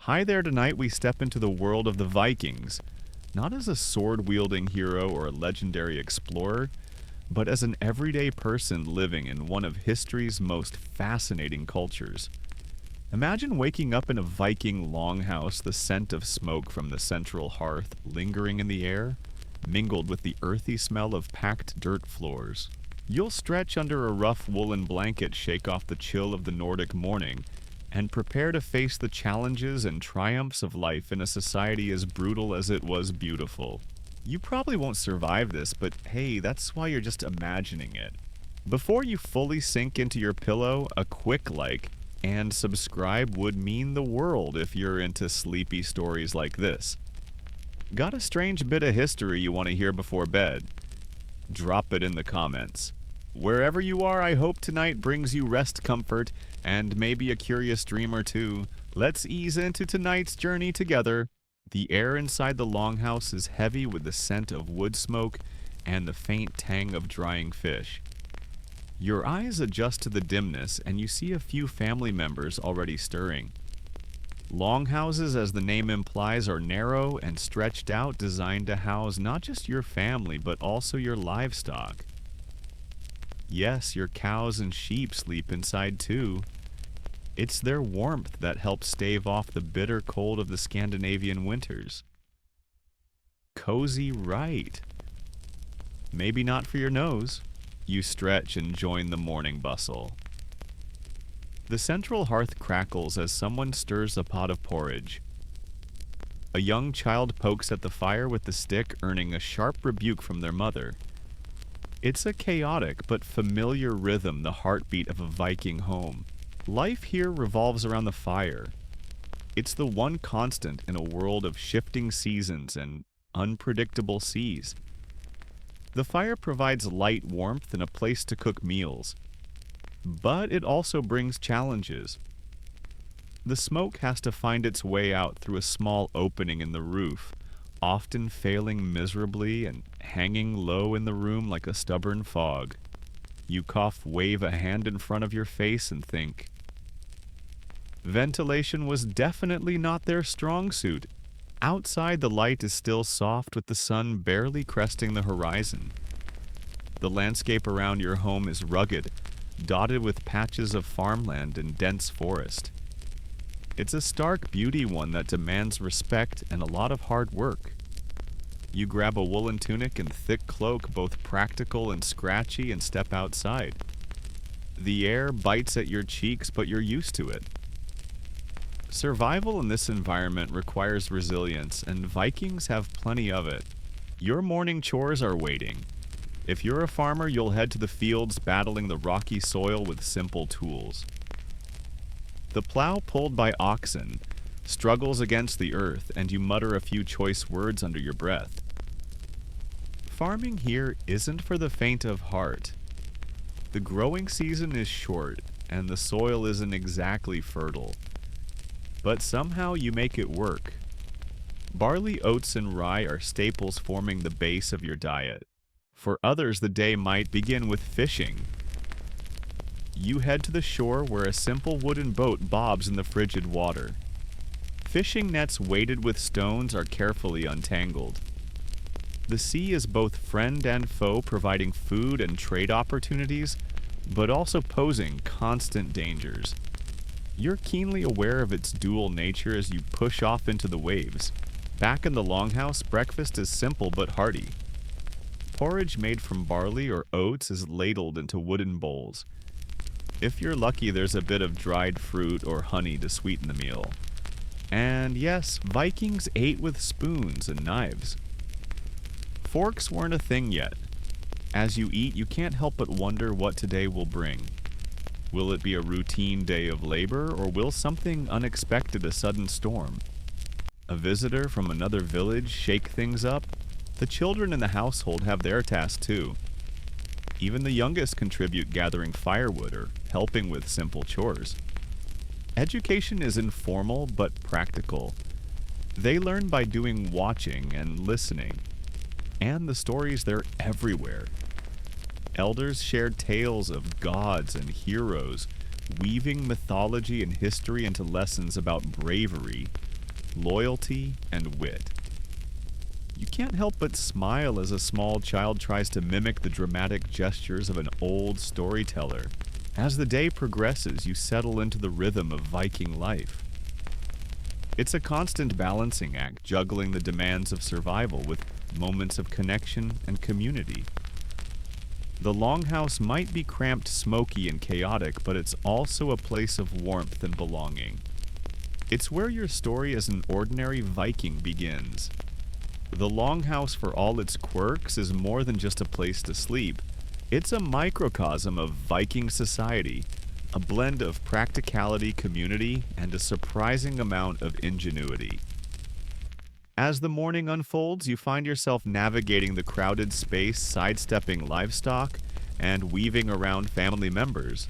Hi there, tonight we step into the world of the Vikings, not as a sword-wielding hero or a legendary explorer, but as an everyday person living in one of history's most fascinating cultures. Imagine waking up in a Viking longhouse, the scent of smoke from the central hearth lingering in the air, mingled with the earthy smell of packed dirt floors. You'll stretch under a rough woolen blanket, shake off the chill of the Nordic morning, and prepare to face the challenges and triumphs of life in a society as brutal as it was beautiful. You probably won't survive this, but hey, that's why you're just imagining it. Before you fully sink into your pillow, a quick like and subscribe would mean the world if you're into sleepy stories like this. Got a strange bit of history you want to hear before bed? Drop it in the comments. Wherever you are, I hope tonight brings you rest, comfort, and maybe a curious dream or two. Let's ease into tonight's journey together. The air inside the longhouse is heavy with the scent of wood smoke and the faint tang of drying fish. Your eyes adjust to the dimness, and you see a few family members already stirring. Longhouses, as the name implies, are narrow and stretched out, designed to house not just your family, but also your livestock. Yes, your cows and sheep sleep inside too. It's their warmth that helps stave off the bitter cold of the Scandinavian winters. Cozy, right? Maybe not for your nose. You stretch and join the morning bustle. The central hearth crackles as someone stirs a pot of porridge. A young child pokes at the fire with the stick, earning a sharp rebuke from their mother. It's a chaotic but familiar rhythm, the heartbeat of a Viking home. Life here revolves around the fire. It's the one constant in a world of shifting seasons and unpredictable seas. The fire provides light, warmth, and a place to cook meals. But it also brings challenges. The smoke has to find its way out through a small opening in the roof, often failing miserably and hanging low in the room like a stubborn fog. You cough, wave a hand in front of your face, and think. Ventilation was definitely not their strong suit. Outside, the light is still soft with the sun barely cresting the horizon. The landscape around your home is rugged, dotted with patches of farmland and dense forest. It's a stark beauty, one that demands respect and a lot of hard work. You grab a woolen tunic and thick cloak, both practical and scratchy, and step outside. The air bites at your cheeks, but you're used to it. Survival in this environment requires resilience, and Vikings have plenty of it. Your morning chores are waiting. If you're a farmer, you'll head to the fields, battling the rocky soil with simple tools. The plow, pulled by oxen, struggles against the earth, and you mutter a few choice words under your breath. Farming here isn't for the faint of heart. The growing season is short, and the soil isn't exactly fertile. But somehow you make it work. Barley, oats, and rye are staples forming the base of your diet. For others, the day might begin with fishing. You head to the shore where a simple wooden boat bobs in the frigid water. Fishing nets weighted with stones are carefully untangled. The sea is both friend and foe, providing food and trade opportunities, but also posing constant dangers. You're keenly aware of its dual nature as you push off into the waves. Back in the longhouse, breakfast is simple but hearty. Porridge made from barley or oats is ladled into wooden bowls. If you're lucky, there's a bit of dried fruit or honey to sweeten the meal. And yes, Vikings ate with spoons and knives. Forks weren't a thing yet. As you eat, you can't help but wonder what today will bring. Will it be a routine day of labor, or will something unexpected, a sudden storm? A visitor from another village shake things up? The children in the household have their tasks too. Even the youngest contribute, gathering firewood or helping with simple chores. Education is informal but practical. They learn by doing, watching, and listening. And the stories, they're everywhere. Elders shared tales of gods and heroes, weaving mythology and history into lessons about bravery, loyalty, and wit. You can't help but smile as a small child tries to mimic the dramatic gestures of an old storyteller. As the day progresses, you settle into the rhythm of Viking life. It's a constant balancing act, juggling the demands of survival with moments of connection and community. The longhouse might be cramped, smoky, and chaotic, but it's also a place of warmth and belonging. It's where your story as an ordinary Viking begins. The longhouse, for all its quirks, is more than just a place to sleep. It's a microcosm of Viking society, a blend of practicality, community, and a surprising amount of ingenuity. As the morning unfolds, you find yourself navigating the crowded space, sidestepping livestock, and weaving around family members.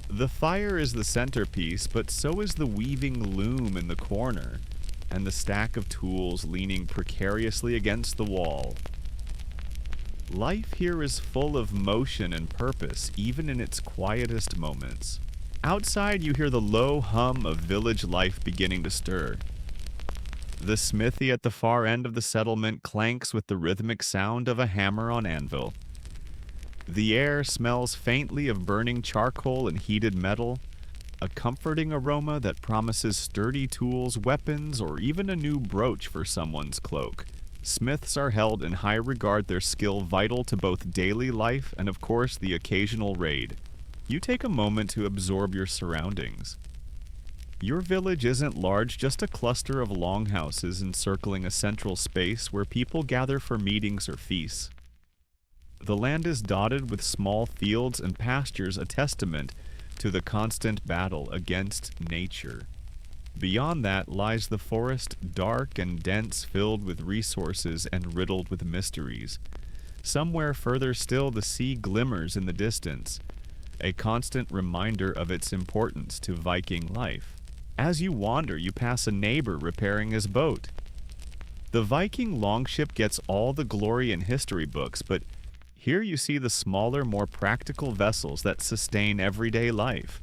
The fire is the centerpiece, but so is the weaving loom in the corner, and the stack of tools leaning precariously against the wall. Life here is full of motion and purpose, even in its quietest moments. Outside, you hear the low hum of village life beginning to stir. The smithy at the far end of the settlement clanks with the rhythmic sound of a hammer on anvil. The air smells faintly of burning charcoal and heated metal, a comforting aroma that promises sturdy tools, weapons, or even a new brooch for someone's cloak. Smiths are held in high regard, their skill vital to both daily life and, of course, the occasional raid. You take a moment to absorb your surroundings. Your village isn't large, just a cluster of longhouses encircling a central space where people gather for meetings or feasts. The land is dotted with small fields and pastures, a testament to the constant battle against nature. Beyond that lies the forest, dark and dense, filled with resources and riddled with mysteries. Somewhere further still, the sea glimmers in the distance, a constant reminder of its importance to Viking life. As you wander, you pass a neighbor repairing his boat. The Viking longship gets all the glory in history books, but here you see the smaller, more practical vessels that sustain everyday life.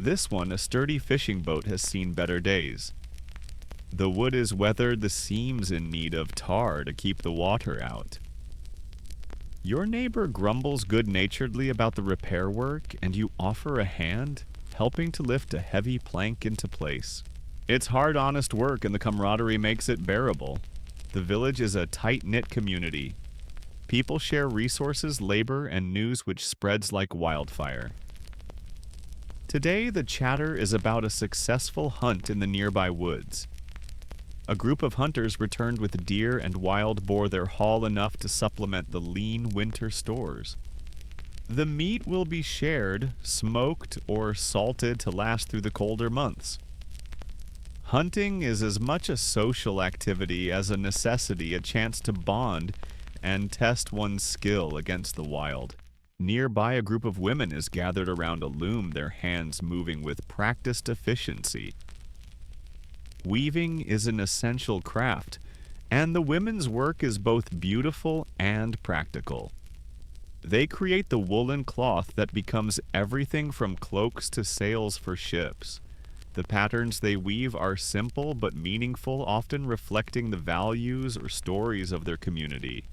This one, a sturdy fishing boat, has seen better days. The wood is weathered, the seams in need of tar to keep the water out. Your neighbor grumbles good-naturedly about the repair work, and you offer a hand, helping to lift a heavy plank into place. It's hard, honest work, and the camaraderie makes it bearable. The village is a tight-knit community. People share resources, labor, and news which spreads like wildfire. Today, the chatter is about a successful hunt in the nearby woods. A group of hunters returned with deer and wild boar, their haul enough to supplement the lean winter stores. The meat will be shared, smoked, or salted to last through the colder months. Hunting is as much a social activity as a necessity, a chance to bond and test one's skill against the wild. Nearby, a group of women is gathered around a loom, their hands moving with practiced efficiency. Weaving is an essential craft, and the women's work is both beautiful and practical. They create the woolen cloth that becomes everything from cloaks to sails for ships. The patterns they weave are simple but meaningful, often reflecting the values or stories of their community.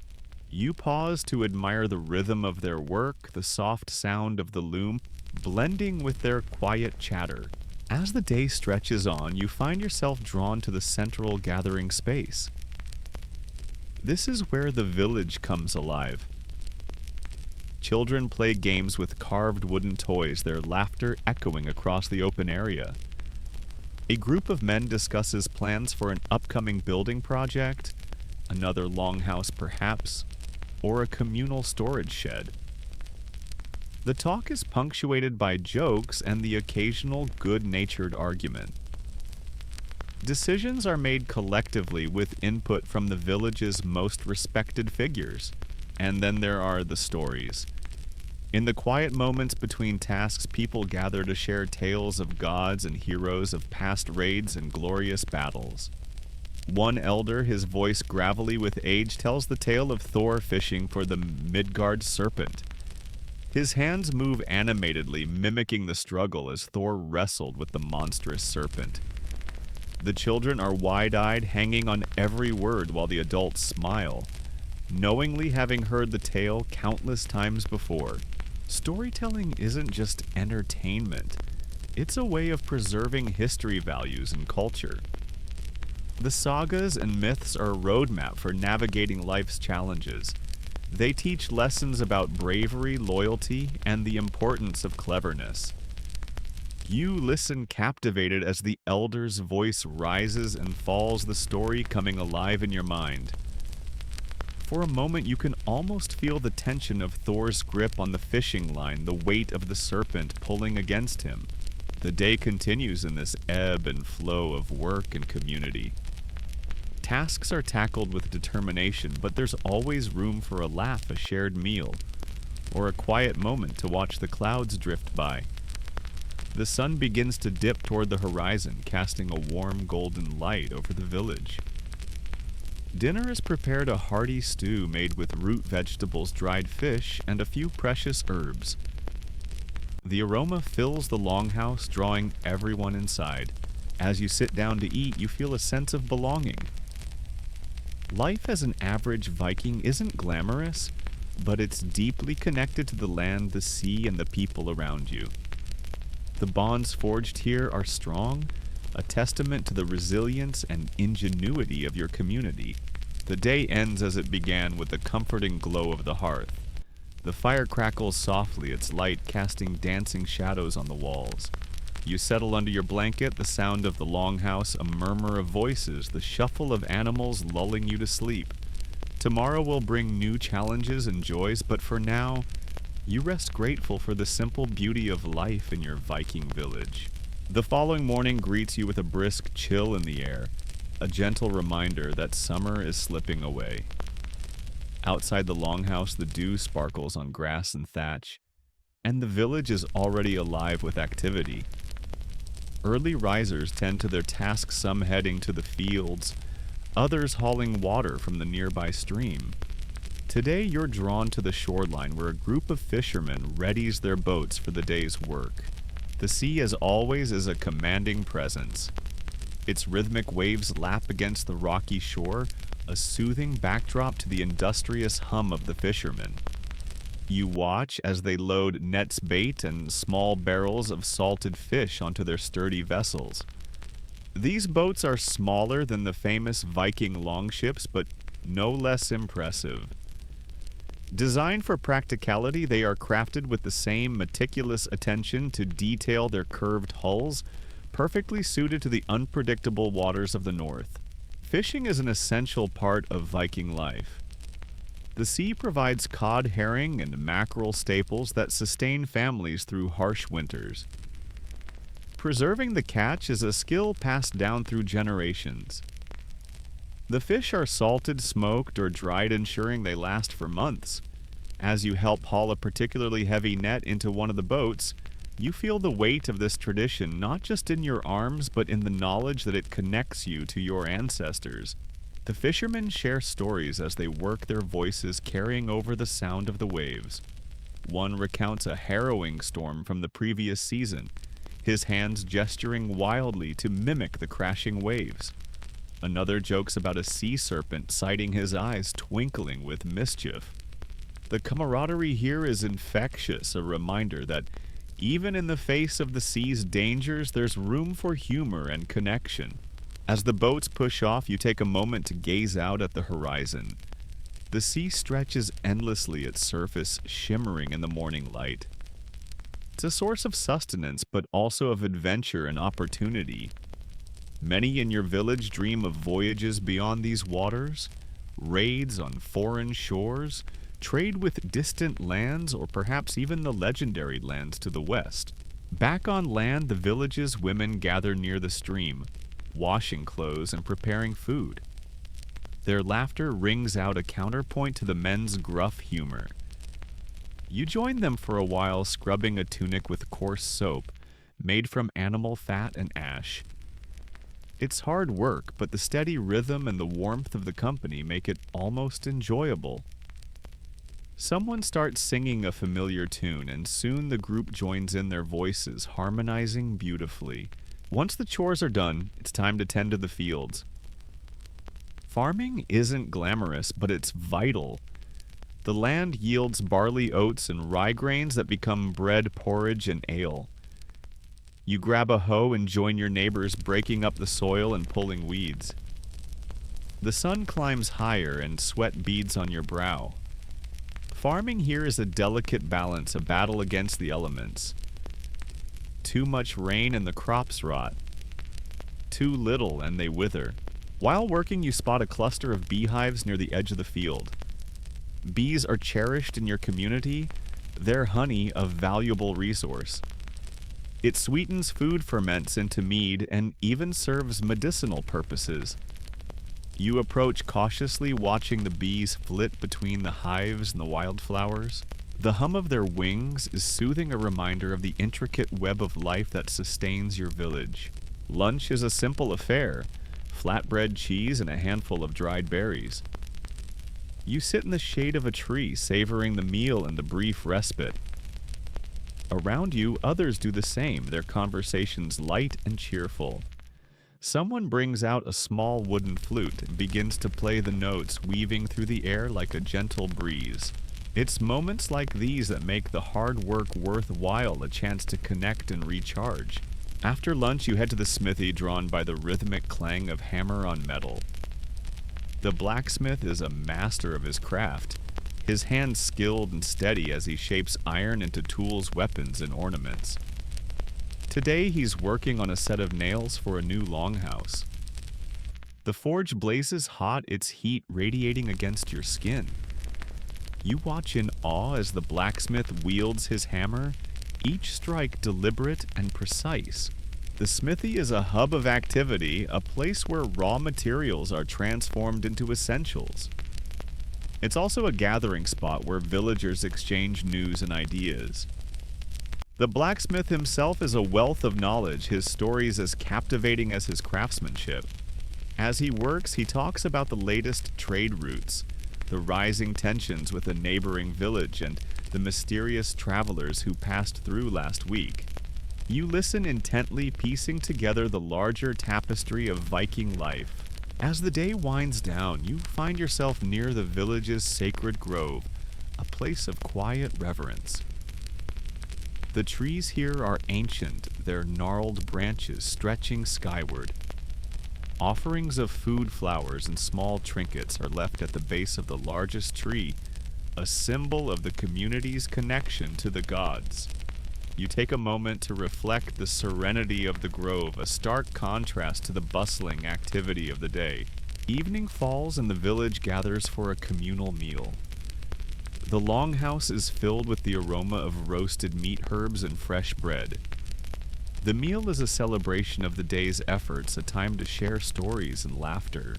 You pause to admire the rhythm of their work, the soft sound of the loom, blending with their quiet chatter. As the day stretches on, you find yourself drawn to the central gathering space. This is where the village comes alive. Children play games with carved wooden toys, their laughter echoing across the open area. A group of men discusses plans for an upcoming building project, another longhouse perhaps, or a communal storage shed. The talk is punctuated by jokes and the occasional good-natured argument. Decisions are made collectively with input from the village's most respected figures. And then there are the stories. In the quiet moments between tasks, people gather to share tales of gods and heroes, of past raids and glorious battles. One elder, his voice gravelly with age, tells the tale of Thor fishing for the Midgard serpent. His hands move animatedly, mimicking the struggle as Thor wrestled with the monstrous serpent. The children are wide-eyed, hanging on every word while the adults smile, knowingly having heard the tale countless times before. Storytelling isn't just entertainment. It's a way of preserving history values and culture. The sagas and myths are a roadmap for navigating life's challenges. They teach lessons about bravery, loyalty, and the importance of cleverness. You listen captivated as the elder's voice rises and falls, the story coming alive in your mind. For a moment, you can almost feel the tension of Thor's grip on the fishing line, the weight of the serpent pulling against him. The day continues in this ebb and flow of work and community. Tasks are tackled with determination, but there's always room for a laugh, a shared meal, or a quiet moment to watch the clouds drift by. The sun begins to dip toward the horizon, casting a warm golden light over the village. Dinner is prepared, a hearty stew made with root vegetables, dried fish, and a few precious herbs. The aroma fills the longhouse, drawing everyone inside. As you sit down to eat, you feel a sense of belonging. Life as an average Viking isn't glamorous, but it's deeply connected to the land, the sea, and the people around you. The bonds forged here are strong, a testament to the resilience and ingenuity of your community. The day ends as it began, with the comforting glow of the hearth. The fire crackles softly, its light casting dancing shadows on the walls. You settle under your blanket, the sound of the longhouse, a murmur of voices, the shuffle of animals lulling you to sleep. Tomorrow will bring new challenges and joys, but for now, you rest grateful for the simple beauty of life in your Viking village. The following morning greets you with a brisk chill in the air, a gentle reminder that summer is slipping away. Outside the longhouse, the dew sparkles on grass and thatch, and the village is already alive with activity. Early risers tend to their tasks, some heading to the fields, others hauling water from the nearby stream. Today you're drawn to the shoreline, where a group of fishermen readies their boats for the day's work. The sea, as always, is a commanding presence. Its rhythmic waves lap against the rocky shore, a soothing backdrop to the industrious hum of the fishermen. You watch as they load nets, bait, and small barrels of salted fish onto their sturdy vessels. These boats are smaller than the famous Viking longships, but no less impressive. Designed for practicality, they are crafted with the same meticulous attention to detail, their curved hulls, perfectly suited to the unpredictable waters of the north. Fishing is an essential part of Viking life. The sea provides cod, herring, and mackerel staples that sustain families through harsh winters. Preserving the catch is a skill passed down through generations. The fish are salted, smoked, or dried, ensuring they last for months. As you help haul a particularly heavy net into one of the boats, you feel the weight of this tradition not just in your arms, but in the knowledge that it connects you to your ancestors. The fishermen share stories as they work, their voices carrying over the sound of the waves. One recounts a harrowing storm from the previous season, his hands gesturing wildly to mimic the crashing waves. Another jokes about a sea serpent, citing his eyes twinkling with mischief. The camaraderie here is infectious, a reminder that even in the face of the sea's dangers, there's room for humor and connection. As the boats push off, you take a moment to gaze out at the horizon. The sea stretches endlessly, its surface shimmering in the morning light. It's a source of sustenance, but also of adventure and opportunity. Many in your village dream of voyages beyond these waters, raids on foreign shores, trade with distant lands, or perhaps even the legendary lands to the west. Back on land, the village's women gather near the stream, washing clothes and preparing food. Their laughter rings out, a counterpoint to the men's gruff humor. You join them for a while, scrubbing a tunic with coarse soap, made from animal fat and ash. It's hard work, but the steady rhythm and the warmth of the company make it almost enjoyable. Someone starts singing a familiar tune, and soon the group joins in, their voices harmonizing beautifully. Once the chores are done, it's time to tend to the fields. Farming isn't glamorous, but it's vital. The land yields barley, oats, and rye grains that become bread, porridge, and ale. You grab a hoe and join your neighbors breaking up the soil and pulling weeds. The sun climbs higher and sweat beads on your brow. Farming here is a delicate balance, a battle against the elements. Too much rain and the crops rot. Too little and they wither. While working, you spot a cluster of beehives near the edge of the field. Bees are cherished in your community, their honey a valuable resource. It sweetens food, ferments into mead, and even serves medicinal purposes. You approach cautiously, watching the bees flit between the hives and the wildflowers. The hum of their wings is soothing, a reminder of the intricate web of life that sustains your village. Lunch is a simple affair: flatbread, cheese, and a handful of dried berries. You sit in the shade of a tree, savoring the meal and the brief respite. Around you, others do the same, their conversations light and cheerful. Someone brings out a small wooden flute and begins to play the notes, weaving through the air like a gentle breeze. It's moments like these that make the hard work worthwhile, a chance to connect and recharge. After lunch, you head to the smithy, drawn by the rhythmic clang of hammer on metal. The blacksmith is a master of his craft, his hands skilled and steady as he shapes iron into tools, weapons, and ornaments. Today he's working on a set of nails for a new longhouse. The forge blazes hot, its heat radiating against your skin. You watch in awe as the blacksmith wields his hammer, each strike deliberate and precise. The smithy is a hub of activity, a place where raw materials are transformed into essentials. It's also a gathering spot where villagers exchange news and ideas. The blacksmith himself is a wealth of knowledge, his stories as captivating as his craftsmanship. As he works, he talks about the latest trade routes, the rising tensions with a neighboring village, and the mysterious travelers who passed through last week. You listen intently, piecing together the larger tapestry of Viking life. As the day winds down, you find yourself near the village's sacred grove, a place of quiet reverence. The trees here are ancient, their gnarled branches stretching skyward. Offerings of food, flowers, and small trinkets are left at the base of the largest tree, a symbol of the community's connection to the gods. You take a moment to reflect the serenity of the grove, a stark contrast to the bustling activity of the day. Evening falls and the village gathers for a communal meal. The longhouse is filled with the aroma of roasted meat, herbs, and fresh bread. The meal is a celebration of the day's efforts, a time to share stories and laughter.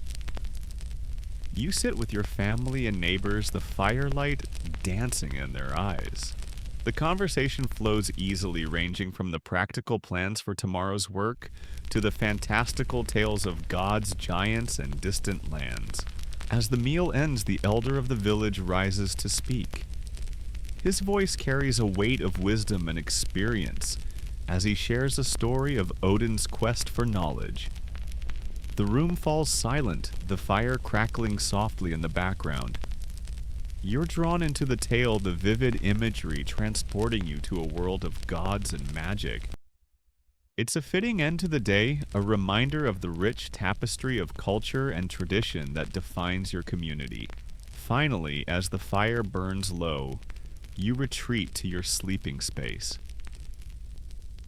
You sit with your family and neighbors, the firelight dancing in their eyes. The conversation flows easily, ranging from the practical plans for tomorrow's work to the fantastical tales of gods, giants, and distant lands. As the meal ends, the elder of the village rises to speak. His voice carries a weight of wisdom and experience as he shares a story of Odin's quest for knowledge. The room falls silent, the fire crackling softly in the background. You're drawn into the tale, the vivid imagery transporting you to a world of gods and magic. It's a fitting end to the day, a reminder of the rich tapestry of culture and tradition that defines your community. Finally, as the fire burns low, you retreat to your sleeping space.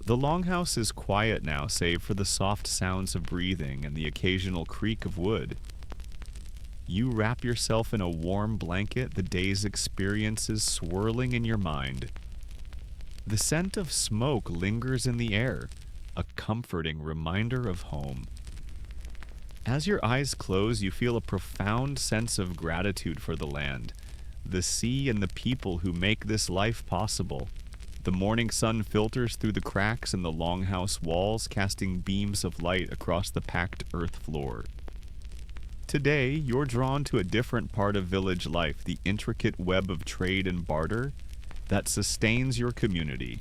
The longhouse is quiet now, save for the soft sounds of breathing and the occasional creak of wood. You wrap yourself in a warm blanket, the day's experiences swirling in your mind. The scent of smoke lingers in the air, a comforting reminder of home. As your eyes close, you feel a profound sense of gratitude for the land, the sea, and the people who make this life possible. The morning sun filters through the cracks in the longhouse walls, casting beams of light across the packed earth floor. Today, you're drawn to a different part of village life, the intricate web of trade and barter that sustains your community.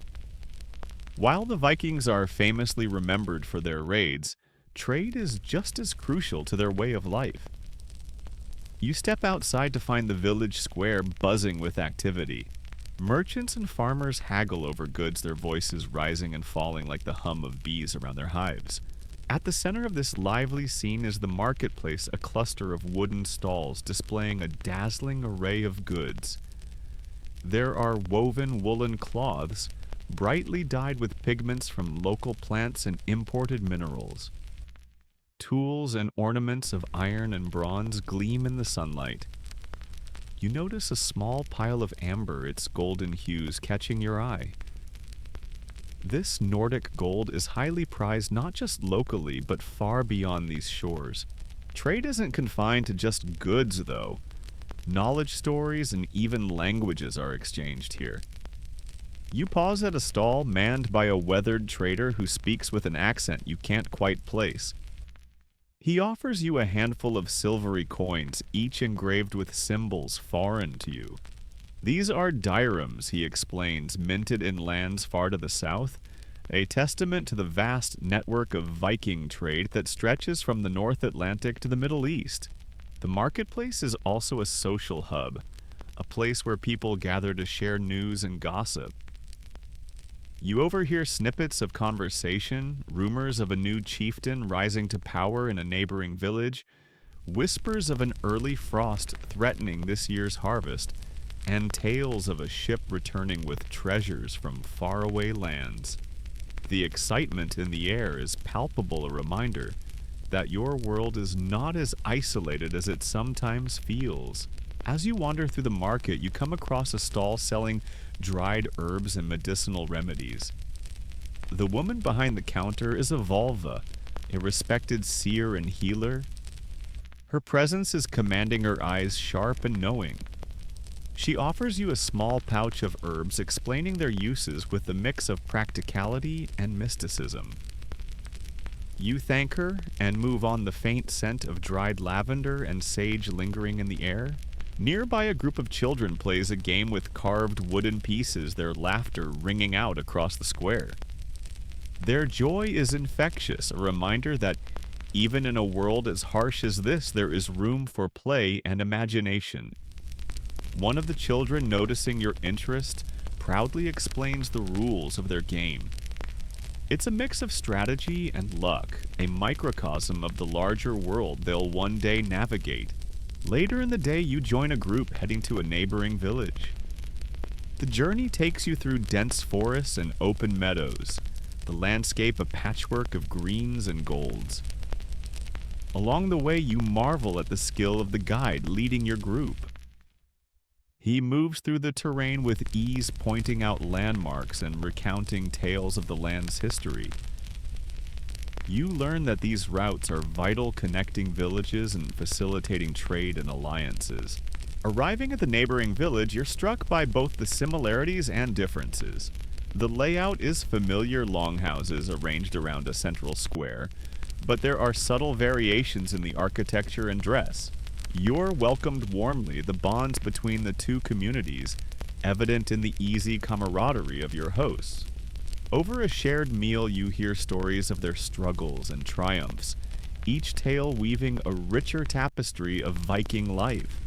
While the Vikings are famously remembered for their raids, trade is just as crucial to their way of life. You step outside to find the village square buzzing with activity. Merchants and farmers haggle over goods, their voices rising and falling like the hum of bees around their hives. At the center of this lively scene is the marketplace, a cluster of wooden stalls displaying a dazzling array of goods. There are woven woolen cloths, brightly dyed with pigments from local plants and imported minerals. Tools and ornaments of iron and bronze gleam in the sunlight. You notice a small pile of amber, its golden hues catching your eye. This Nordic gold is highly prized not just locally, but far beyond these shores. Trade isn't confined to just goods, though. Knowledge stories and even languages are exchanged here. You pause at a stall manned by a weathered trader who speaks with an accent you can't quite place. He offers you a handful of silvery coins, each engraved with symbols foreign to you. These are dirhams, he explains, minted in lands far to the south, a testament to the vast network of Viking trade that stretches from the North Atlantic to the Middle East. The marketplace is also a social hub, a place where people gather to share news and gossip. You overhear snippets of conversation, rumors of a new chieftain rising to power in a neighboring village, whispers of an early frost threatening this year's harvest, and tales of a ship returning with treasures from faraway lands. The excitement in the air is palpable, a reminder that your world is not as isolated as it sometimes feels. As you wander through the market, you come across a stall selling dried herbs and medicinal remedies. The woman behind the counter is a vulva, a respected seer and healer. Her presence is commanding, her eyes sharp and knowing. She offers you a small pouch of herbs, explaining their uses with a mix of practicality and mysticism. You thank her and move on, the faint scent of dried lavender and sage lingering in the air. Nearby, a group of children plays a game with carved wooden pieces, their laughter ringing out across the square. Their joy is infectious, a reminder that even in a world as harsh as this, there is room for play and imagination. One of the children, noticing your interest, proudly explains the rules of their game. It's a mix of strategy and luck, a microcosm of the larger world they'll one day navigate. Later in the day, you join a group heading to a neighboring village. The journey takes you through dense forests and open meadows, the landscape a patchwork of greens and golds. Along the way, you marvel at the skill of the guide leading your group. He moves through the terrain with ease, pointing out landmarks and recounting tales of the land's history. You learn that these routes are vital, connecting villages and facilitating trade and alliances. Arriving at the neighboring village, you're struck by both the similarities and differences. The layout is familiar, longhouses arranged around a central square, but there are subtle variations in the architecture and dress. You're welcomed warmly, the bonds between the two communities evident in the easy camaraderie of your hosts. Over a shared meal, you hear stories of their struggles and triumphs, each tale weaving a richer tapestry of Viking life.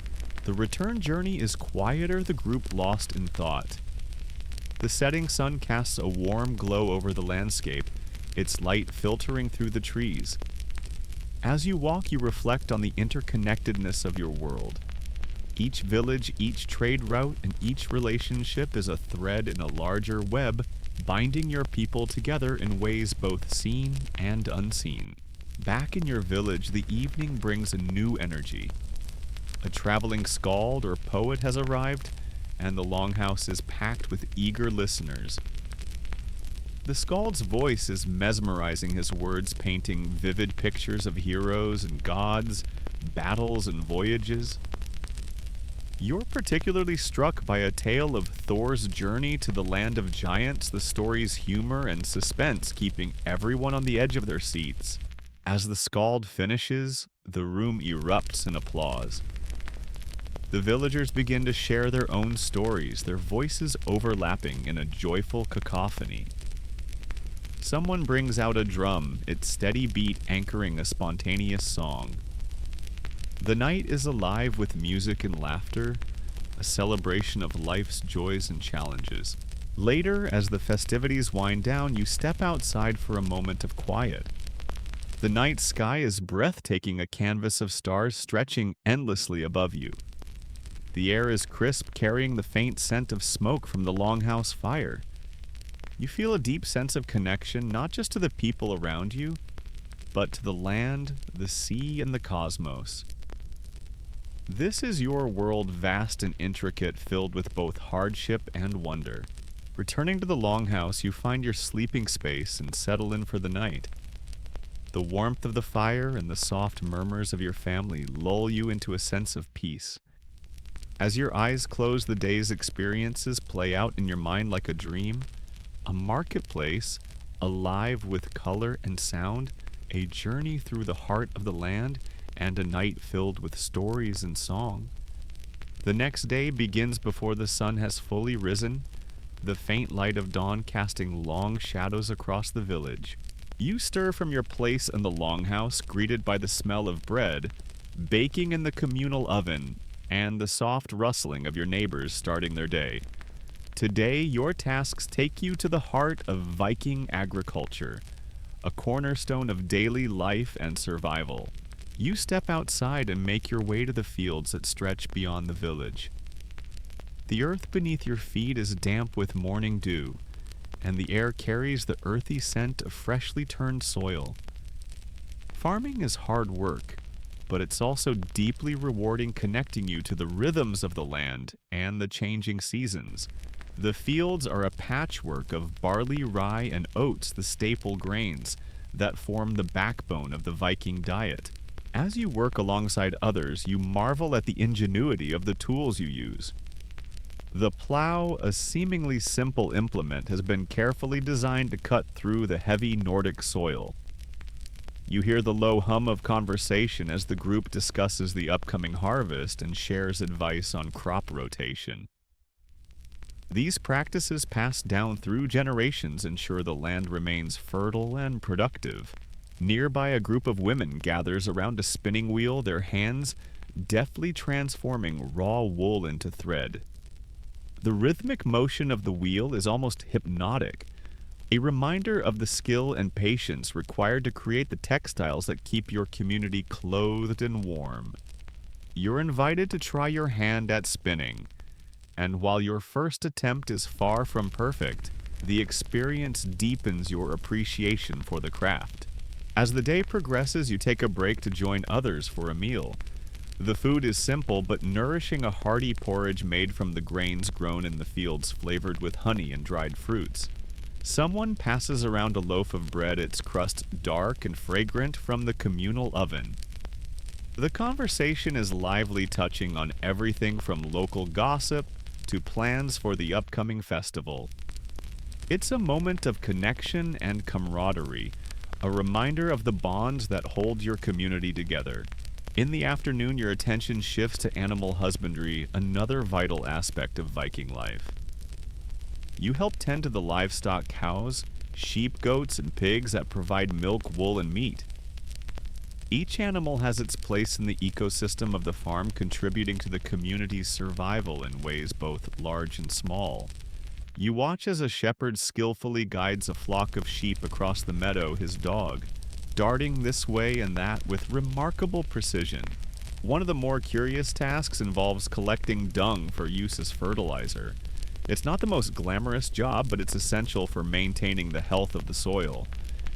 The return journey is quieter, the group lost in thought. The setting sun casts a warm glow over the landscape, its light filtering through the trees. As you walk, you reflect on the interconnectedness of your world. Each village, each trade route, and each relationship is a thread in a larger web, binding your people together in ways both seen and unseen. Back in your village, the evening brings a new energy. A traveling skald or poet has arrived, and the longhouse is packed with eager listeners. The skald's voice is mesmerizing, his words painting vivid pictures of heroes and gods, battles and voyages. You're particularly struck by a tale of Thor's journey to the land of giants, the story's humor and suspense keeping everyone on the edge of their seats. As the skald finishes, the room erupts in applause. The villagers begin to share their own stories, their voices overlapping in a joyful cacophony. Someone brings out a drum, its steady beat anchoring a spontaneous song. The night is alive with music and laughter, a celebration of life's joys and challenges. Later, as the festivities wind down, you step outside for a moment of quiet. The night sky is breathtaking, a canvas of stars stretching endlessly above you. The air is crisp, carrying the faint scent of smoke from the longhouse fire. You feel a deep sense of connection, not just to the people around you, but to the land, the sea, and the cosmos. This is your world, vast and intricate, filled with both hardship and wonder. Returning to the longhouse, you find your sleeping space and settle in for the night. The warmth of the fire and the soft murmurs of your family lull you into a sense of peace. As your eyes close, the day's experiences play out in your mind like a dream. A marketplace, alive with color and sound, a journey through the heart of the land, and a night filled with stories and song. The next day begins before the sun has fully risen, the faint light of dawn casting long shadows across the village. You stir from your place in the longhouse, greeted by the smell of bread, baking in the communal oven, and the soft rustling of your neighbors starting their day. Today, your tasks take you to the heart of Viking agriculture, a cornerstone of daily life and survival. You step outside and make your way to the fields that stretch beyond the village. The earth beneath your feet is damp with morning dew, and the air carries the earthy scent of freshly turned soil. Farming is hard work, but it's also deeply rewarding, connecting you to the rhythms of the land and the changing seasons. The fields are a patchwork of barley, rye, and oats, the staple grains that form the backbone of the Viking diet. As you work alongside others, you marvel at the ingenuity of the tools you use. The plow, a seemingly simple implement, has been carefully designed to cut through the heavy Nordic soil. You hear the low hum of conversation as the group discusses the upcoming harvest and shares advice on crop rotation. These practices passed down through generations ensure the land remains fertile and productive. Nearby, a group of women gathers around a spinning wheel, their hands deftly transforming raw wool into thread. The rhythmic motion of the wheel is almost hypnotic, a reminder of the skill and patience required to create the textiles that keep your community clothed and warm. You're invited to try your hand at spinning, and while your first attempt is far from perfect, the experience deepens your appreciation for the craft. As the day progresses, you take a break to join others for a meal. The food is simple but nourishing, a hearty porridge made from the grains grown in the fields flavored with honey and dried fruits. Someone passes around a loaf of bread, its crust dark and fragrant from the communal oven. The conversation is lively, touching on everything from local gossip to plans for the upcoming festival. It's a moment of connection and camaraderie, a reminder of the bonds that hold your community together. In the afternoon, your attention shifts to animal husbandry, another vital aspect of Viking life. You help tend to the livestock: cows, sheep, goats, and pigs that provide milk, wool, and meat. Each animal has its place in the ecosystem of the farm, contributing to the community's survival in ways both large and small. You watch as a shepherd skillfully guides a flock of sheep across the meadow, his dog darting this way and that with remarkable precision. One of the more curious tasks involves collecting dung for use as fertilizer. It's not the most glamorous job, but it's essential for maintaining the health of the soil.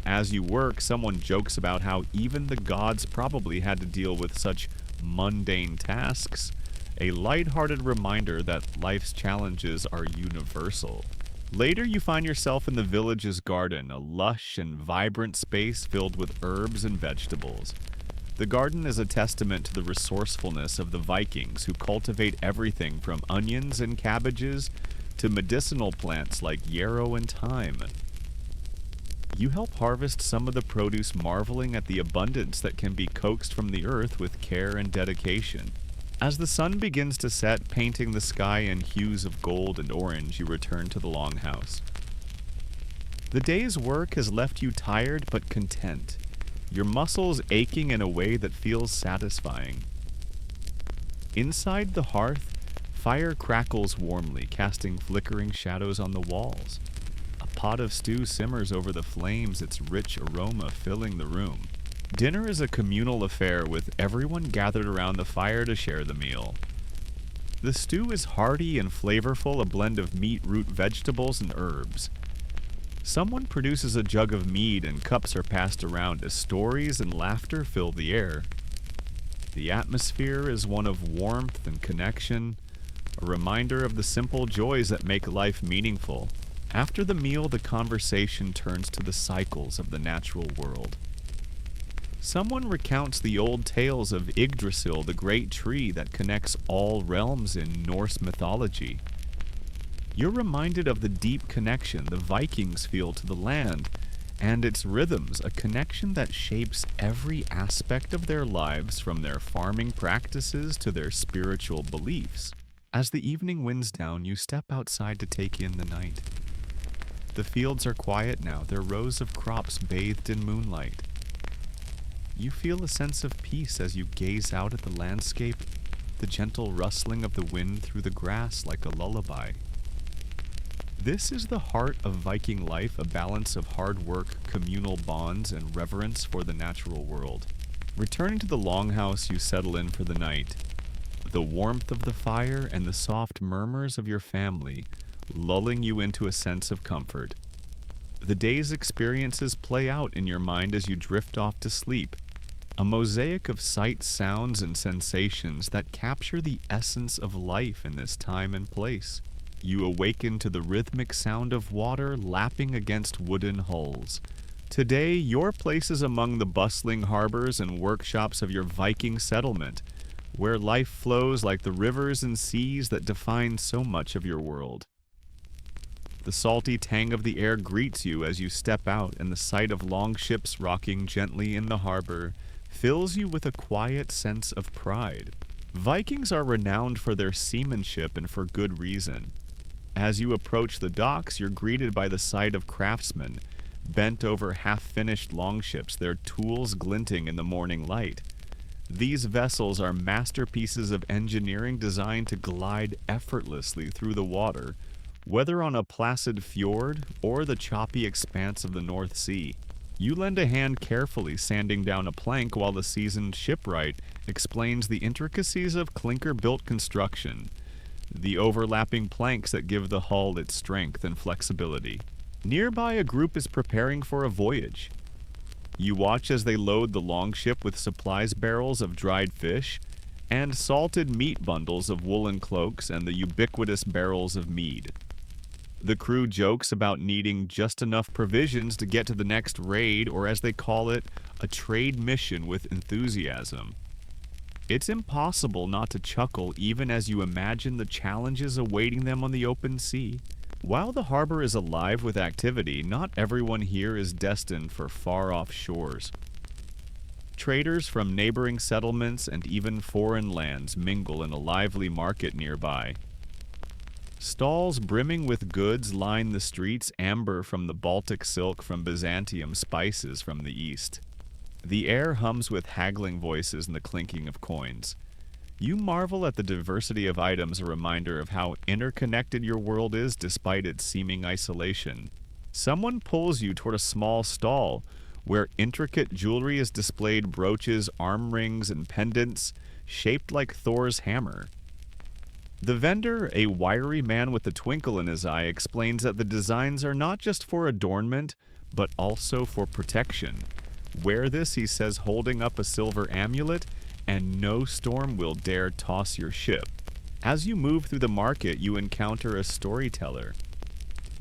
As you work, someone jokes about how even the gods probably had to deal with such mundane tasks, a lighthearted reminder that life's challenges are universal. Later, you find yourself in the village's garden, a lush and vibrant space filled with herbs and vegetables. The garden is a testament to the resourcefulness of the Vikings, who cultivate everything from onions and cabbages to medicinal plants like yarrow and thyme. You help harvest some of the produce, marveling at the abundance that can be coaxed from the earth with care and dedication. As the sun begins to set, painting the sky in hues of gold and orange, you return to the longhouse. The day's work has left you tired but content, your muscles aching in a way that feels satisfying. Inside the hearth, fire crackles warmly, casting flickering shadows on the walls. A pot of stew simmers over the flames, its rich aroma filling the room. Dinner is a communal affair with everyone gathered around the fire to share the meal. The stew is hearty and flavorful, a blend of meat, root vegetables, and herbs. Someone produces a jug of mead and cups are passed around as stories and laughter fill the air. The atmosphere is one of warmth and connection, a reminder of the simple joys that make life meaningful. After the meal, the conversation turns to the cycles of the natural world. Someone recounts the old tales of Yggdrasil, the great tree that connects all realms in Norse mythology. You're reminded of the deep connection the Vikings feel to the land and its rhythms, a connection that shapes every aspect of their lives from their farming practices to their spiritual beliefs. As the evening winds down, you step outside to take in the night. The fields are quiet now, their rows of crops bathed in moonlight. You feel a sense of peace as you gaze out at the landscape, the gentle rustling of the wind through the grass like a lullaby. This is the heart of Viking life, a balance of hard work, communal bonds, and reverence for the natural world. Returning to the longhouse, you settle in for the night. The warmth of the fire and the soft murmurs of your family lulling you into a sense of comfort. The day's experiences play out in your mind as you drift off to sleep, a mosaic of sights, sounds, and sensations that capture the essence of life in this time and place. You awaken to the rhythmic sound of water lapping against wooden hulls. Today, your place is among the bustling harbors and workshops of your Viking settlement, where life flows like the rivers and seas that define so much of your world. The salty tang of the air greets you as you step out, and the sight of longships rocking gently in the harbor fills you with a quiet sense of pride. Vikings are renowned for their seamanship and for good reason. As you approach the docks, you're greeted by the sight of craftsmen, bent over half-finished longships, their tools glinting in the morning light. These vessels are masterpieces of engineering designed to glide effortlessly through the water, whether on a placid fjord or the choppy expanse of the North Sea. You lend a hand carefully sanding down a plank while the seasoned shipwright explains the intricacies of clinker-built construction, the overlapping planks that give the hull its strength and flexibility. Nearby, a group is preparing for a voyage. You watch as they load the longship with supplies barrels of dried fish and salted meat bundles of woolen cloaks and the ubiquitous barrels of mead. The crew jokes about needing just enough provisions to get to the next raid, or as they call it, a trade mission with enthusiasm. It's impossible not to chuckle even as you imagine the challenges awaiting them on the open sea. While the harbor is alive with activity, not everyone here is destined for far-off shores. Traders from neighboring settlements and even foreign lands mingle in a lively market nearby. Stalls brimming with goods line the streets, amber from the Baltic silk from Byzantium, spices from the east. The air hums with haggling voices and the clinking of coins. You marvel at the diversity of items, a reminder of how interconnected your world is despite its seeming isolation. Someone pulls you toward a small stall where intricate jewelry is displayed, brooches, arm rings, and pendants shaped like Thor's hammer. The vendor, a wiry man with a twinkle in his eye, explains that the designs are not just for adornment, but also for protection. Wear this, he says, holding up a silver amulet, and no storm will dare toss your ship. As you move through the market, you encounter a storyteller,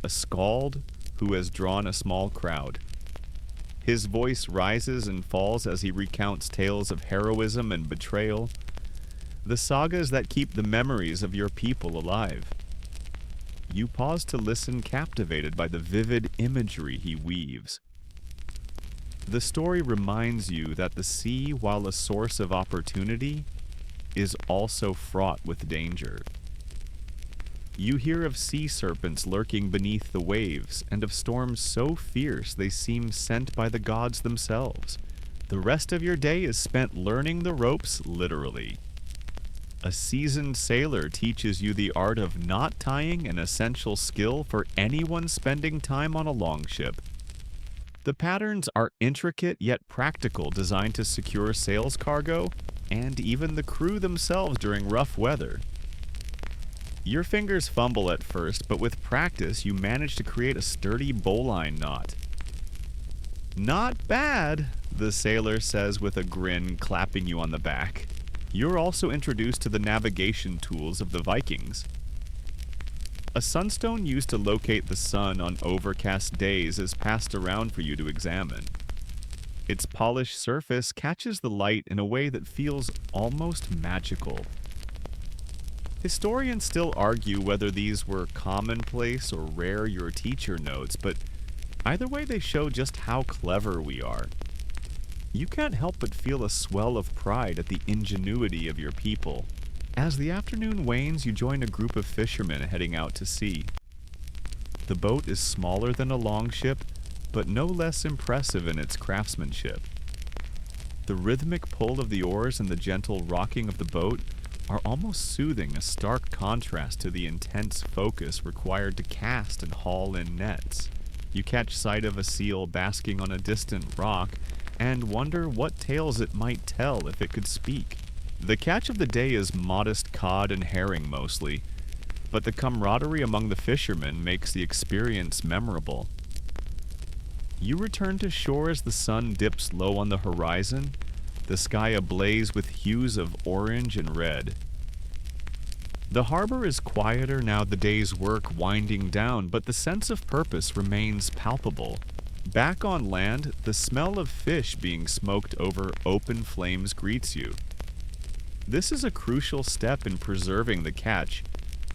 a skald who has drawn a small crowd. His voice rises and falls as he recounts tales of heroism and betrayal, the sagas that keep the memories of your people alive. You pause to listen, captivated by the vivid imagery he weaves. The story reminds you that the sea, while a source of opportunity, is also fraught with danger. You hear of sea serpents lurking beneath the waves, and of storms so fierce they seem sent by the gods themselves. The rest of your day is spent learning the ropes, literally. A seasoned sailor teaches you the art of knot tying, an essential skill for anyone spending time on a longship. The patterns are intricate yet practical, designed to secure sales cargo and even the crew themselves during rough weather. Your fingers fumble at first, but with practice you manage to create a sturdy bowline knot. "Not bad," the sailor says with a grin, clapping you on the back. You're also introduced to the navigation tools of the Vikings. A sunstone used to locate the sun on overcast days is passed around for you to examine. Its polished surface catches the light in a way that feels almost magical. Historians still argue whether these were commonplace or rare, your teacher notes, but either way they show just how clever we are. You can't help but feel a swell of pride at the ingenuity of your people. As the afternoon wanes, you join a group of fishermen heading out to sea. The boat is smaller than a longship, but no less impressive in its craftsmanship. The rhythmic pull of the oars and the gentle rocking of the boat are almost soothing, a stark contrast to the intense focus required to cast and haul in nets. You catch sight of a seal basking on a distant rock and wonder what tales it might tell if it could speak. The catch of the day is modest cod and herring mostly, but the camaraderie among the fishermen makes the experience memorable. You return to shore as the sun dips low on the horizon, the sky ablaze with hues of orange and red. The harbor is quieter now, the day's work winding down, but the sense of purpose remains palpable. Back on land, the smell of fish being smoked over open flames greets you. This is a crucial step in preserving the catch,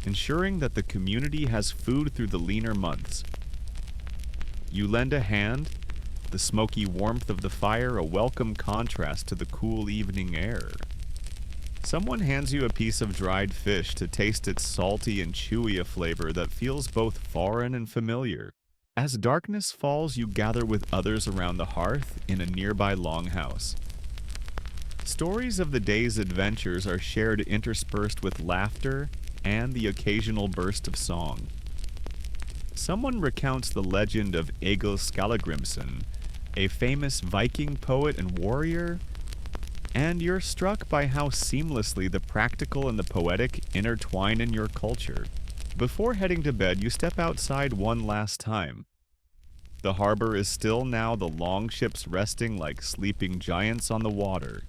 ensuring that the community has food through the leaner months. You lend a hand, the smoky warmth of the fire a welcome contrast to the cool evening air. Someone hands you a piece of dried fish to taste its salty and chewy a flavor that feels both foreign and familiar. As darkness falls, you gather with others around the hearth in a nearby longhouse. Stories of the day's adventures are shared interspersed with laughter and the occasional burst of song. Someone recounts the legend of Egil Skallagrimsson, a famous Viking poet and warrior, and you're struck by how seamlessly the practical and the poetic intertwine in your culture. Before heading to bed, you step outside one last time. The harbor is still now, the longships resting like sleeping giants on the water.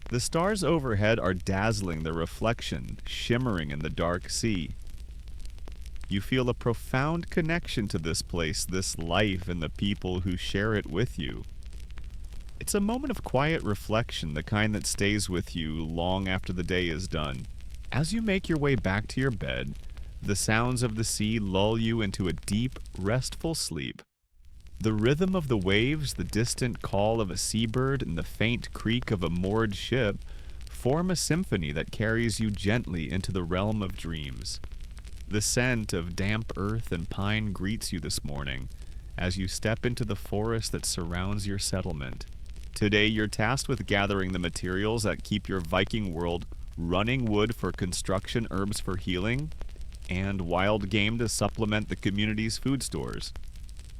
The stars overhead are dazzling, their reflection shimmering in the dark sea. You feel a profound connection to this place, this life, and the people who share it with you. It's a moment of quiet reflection, the kind that stays with you long after the day is done. As you make your way back to your bed, the sounds of the sea lull you into a deep, restful sleep. The rhythm of the waves, the distant call of a seabird, and the faint creak of a moored ship form a symphony that carries you gently into the realm of dreams. The scent of damp earth and pine greets you this morning as you step into the forest that surrounds your settlement. Today you're tasked with gathering the materials that keep your Viking world running: wood for construction, herbs for healing, and wild game to supplement the community's food stores.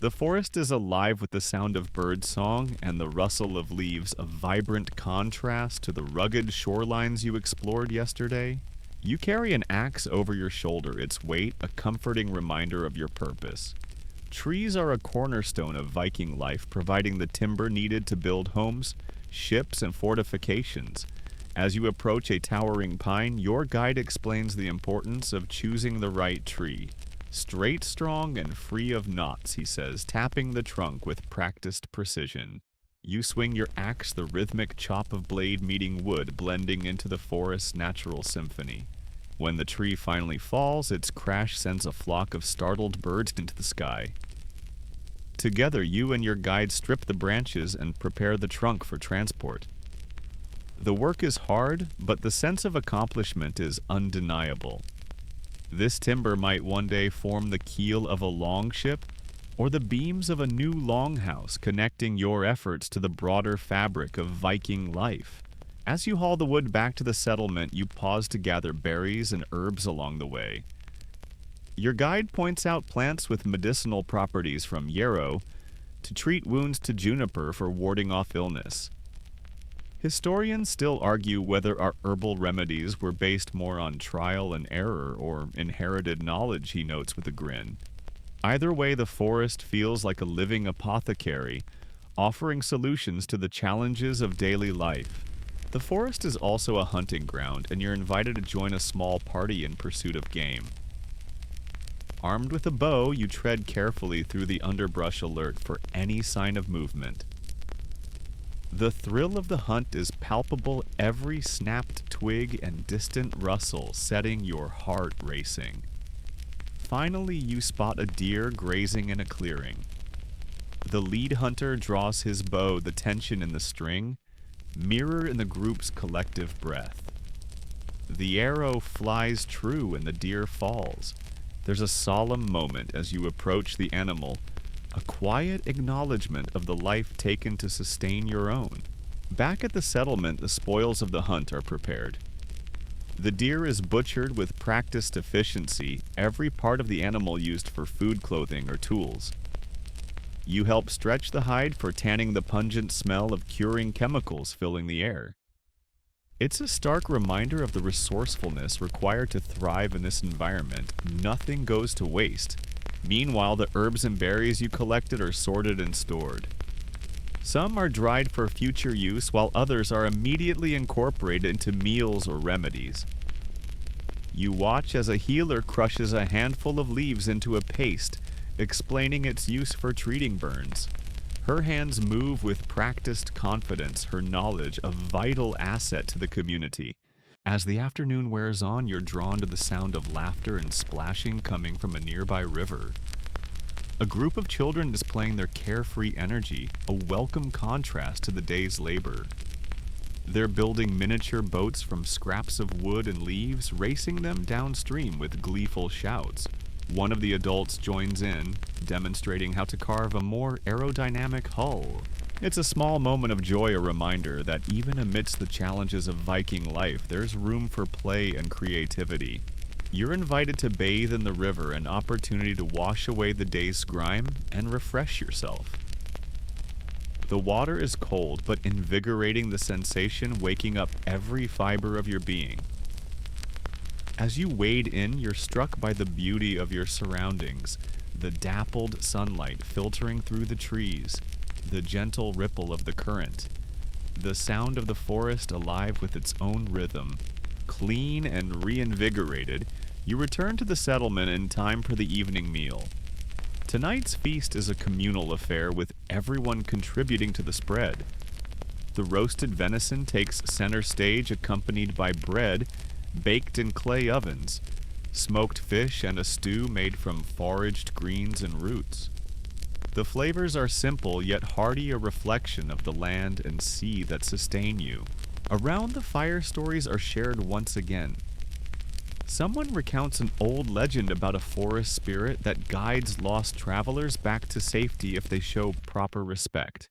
The forest is alive with the sound of bird song and the rustle of leaves, a vibrant contrast to the rugged shorelines you explored yesterday. You carry an axe over your shoulder, its weight a comforting reminder of your purpose. Trees are a cornerstone of Viking life, providing the timber needed to build homes, ships, and fortifications. As you approach a towering pine, your guide explains the importance of choosing the right tree. Straight, strong, and free of knots, he says, tapping the trunk with practiced precision. You swing your axe, the rhythmic chop of blade meeting wood, blending into the forest's natural symphony. When the tree finally falls, its crash sends a flock of startled birds into the sky. Together, you and your guide strip the branches and prepare the trunk for transport. The work is hard, but the sense of accomplishment is undeniable. This timber might one day form the keel of a longship or the beams of a new longhouse, connecting your efforts to the broader fabric of Viking life. As you haul the wood back to the settlement, you pause to gather berries and herbs along the way. Your guide points out plants with medicinal properties from yarrow to treat wounds to juniper for warding off illness. Historians still argue whether our herbal remedies were based more on trial and error or inherited knowledge, he notes with a grin. Either way, the forest feels like a living apothecary, offering solutions to the challenges of daily life. The forest is also a hunting ground, and you're invited to join a small party in pursuit of game. Armed with a bow, you tread carefully through the underbrush, alert for any sign of movement. The thrill of the hunt is palpable, every snapped twig and distant rustle setting your heart racing. Finally, you spot a deer grazing in a clearing. The lead hunter draws his bow, the tension in the string mirror in the group's collective breath. The arrow flies true and the deer falls. There's a solemn moment as you approach the animal, a quiet acknowledgement of the life taken to sustain your own. Back at the settlement, the spoils of the hunt are prepared. The deer is butchered with practiced efficiency, every part of the animal used for food, clothing, or tools. You help stretch the hide for tanning the pungent smell of curing chemicals filling the air. It's a stark reminder of the resourcefulness required to thrive in this environment. Nothing goes to waste. Meanwhile, the herbs and berries you collected are sorted and stored. Some are dried for future use, while others are immediately incorporated into meals or remedies. You watch as a healer crushes a handful of leaves into a paste, explaining its use for treating burns. Her hands move with practiced confidence, her knowledge a vital asset to the community. As the afternoon wears on, you're drawn to the sound of laughter and splashing coming from a nearby river. A group of children is playing their carefree energy, a welcome contrast to the day's labor. They're building miniature boats from scraps of wood and leaves, racing them downstream with gleeful shouts. One of the adults joins in, demonstrating how to carve a more aerodynamic hull. It's a small moment of joy, a reminder that even amidst the challenges of Viking life, there's room for play and creativity. You're invited to bathe in the river, an opportunity to wash away the day's grime and refresh yourself. The water is cold, but invigorating, the sensation waking up every fiber of your being. As you wade in, you're struck by the beauty of your surroundings, the dappled sunlight filtering through the trees, the gentle ripple of the current, the sound of the forest alive with its own rhythm. Clean and reinvigorated, you return to the settlement in time for the evening meal. Tonight's feast is a communal affair with everyone contributing to the spread. The roasted venison takes center stage, accompanied by bread baked in clay ovens, smoked fish, and a stew made from foraged greens and roots. The flavors are simple yet hearty, a reflection of the land and sea that sustain you. Around the fire, stories are shared once again. Someone recounts an old legend about a forest spirit that guides lost travelers back to safety if they show proper respect.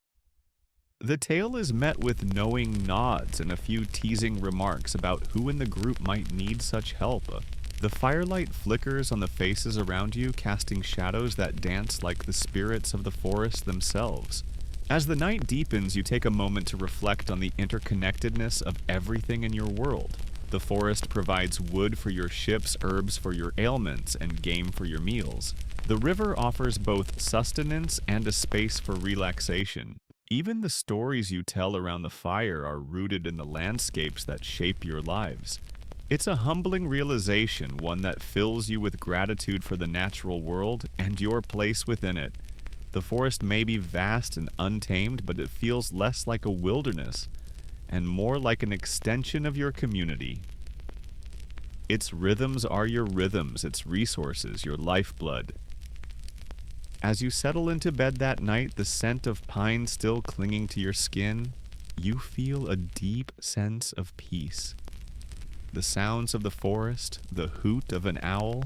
The tale is met with knowing nods and a few teasing remarks about who in the group might need such help. The firelight flickers on the faces around you, casting shadows that dance like the spirits of the forest themselves. As the night deepens, you take a moment to reflect on the interconnectedness of everything in your world. The forest provides wood for your ships, herbs for your ailments, and game for your meals. The river offers both sustenance and a space for relaxation. Even the stories you tell around the fire are rooted in the landscapes that shape your lives. It's a humbling realization, one that fills you with gratitude for the natural world and your place within it. The forest may be vast and untamed, but it feels less like a wilderness and more like an extension of your community. Its rhythms are your rhythms, its resources your lifeblood. As you settle into bed that night, the scent of pine still clinging to your skin, you feel a deep sense of peace. The sounds of the forest, the hoot of an owl,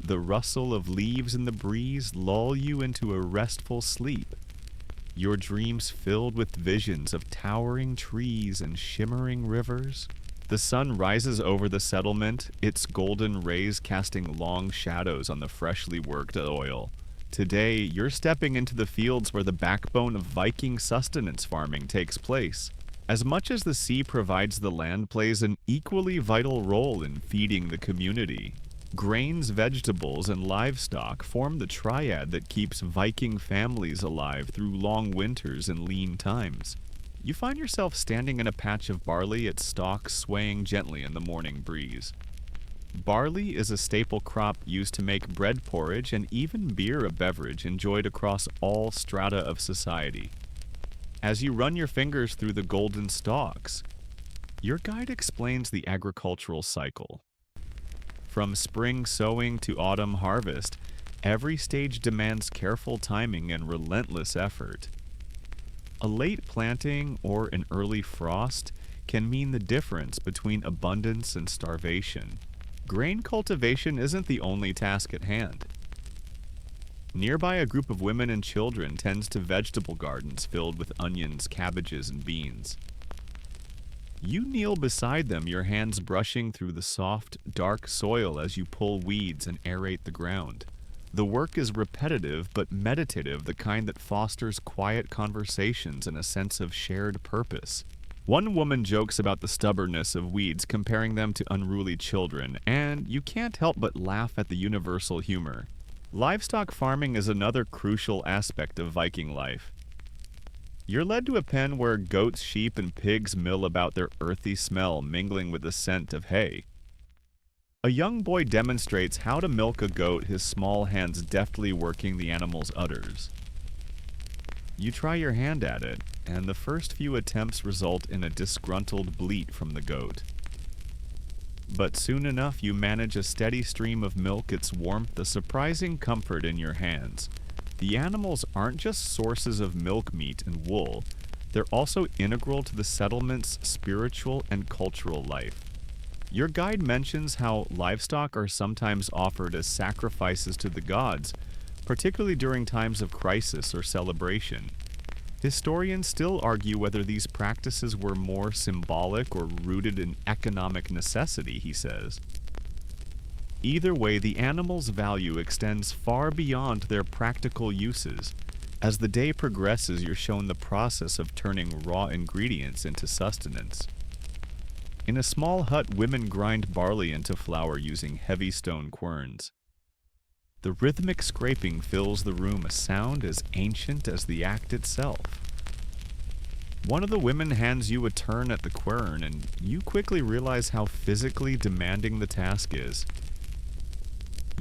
the rustle of leaves in the breeze lull you into a restful sleep. Your dreams filled with visions of towering trees and shimmering rivers. The sun rises over the settlement, its golden rays casting long shadows on the freshly worked oil. Today, you're stepping into the fields where the backbone of Viking sustenance farming takes place. As much as the sea provides, the land plays an equally vital role in feeding the community. Grains, vegetables, and livestock form the triad that keeps Viking families alive through long winters and lean times. You find yourself standing in a patch of barley, its stalks swaying gently in the morning breeze. Barley is a staple crop used to make bread porridge and even beer, a beverage enjoyed across all strata of society. As you run your fingers through the golden stalks, your guide explains the agricultural cycle. From spring sowing to autumn harvest, every stage demands careful timing and relentless effort. A late planting or an early frost can mean the difference between abundance and starvation. Grain cultivation isn't the only task at hand. Nearby, a group of women and children tends to vegetable gardens filled with onions, cabbages, and beans. You kneel beside them, your hands brushing through the soft, dark soil as you pull weeds and aerate the ground. The work is repetitive but meditative, the kind that fosters quiet conversations and a sense of shared purpose. One woman jokes about the stubbornness of weeds, comparing them to unruly children, and you can't help but laugh at the universal humor. Livestock farming is another crucial aspect of Viking life. You're led to a pen where goats, sheep, and pigs mill about, their earthy smell mingling with the scent of hay. A young boy demonstrates how to milk a goat, his small hands deftly working the animal's udders. You try your hand at it, and the first few attempts result in a disgruntled bleat from the goat. But soon enough you manage a steady stream of milk, its warmth a surprising comfort in your hands. The animals aren't just sources of milk, meat, and wool, they're also integral to the settlement's spiritual and cultural life. Your guide mentions how livestock are sometimes offered as sacrifices to the gods, particularly during times of crisis or celebration. Historians still argue whether these practices were more symbolic or rooted in economic necessity, he says. Either way, the animal's value extends far beyond their practical uses. As the day progresses, you're shown the process of turning raw ingredients into sustenance. In a small hut, women grind barley into flour using heavy stone querns. The rhythmic scraping fills the room, a sound as ancient as the act itself. One of the women hands you a turn at the quern, and you quickly realize how physically demanding the task is.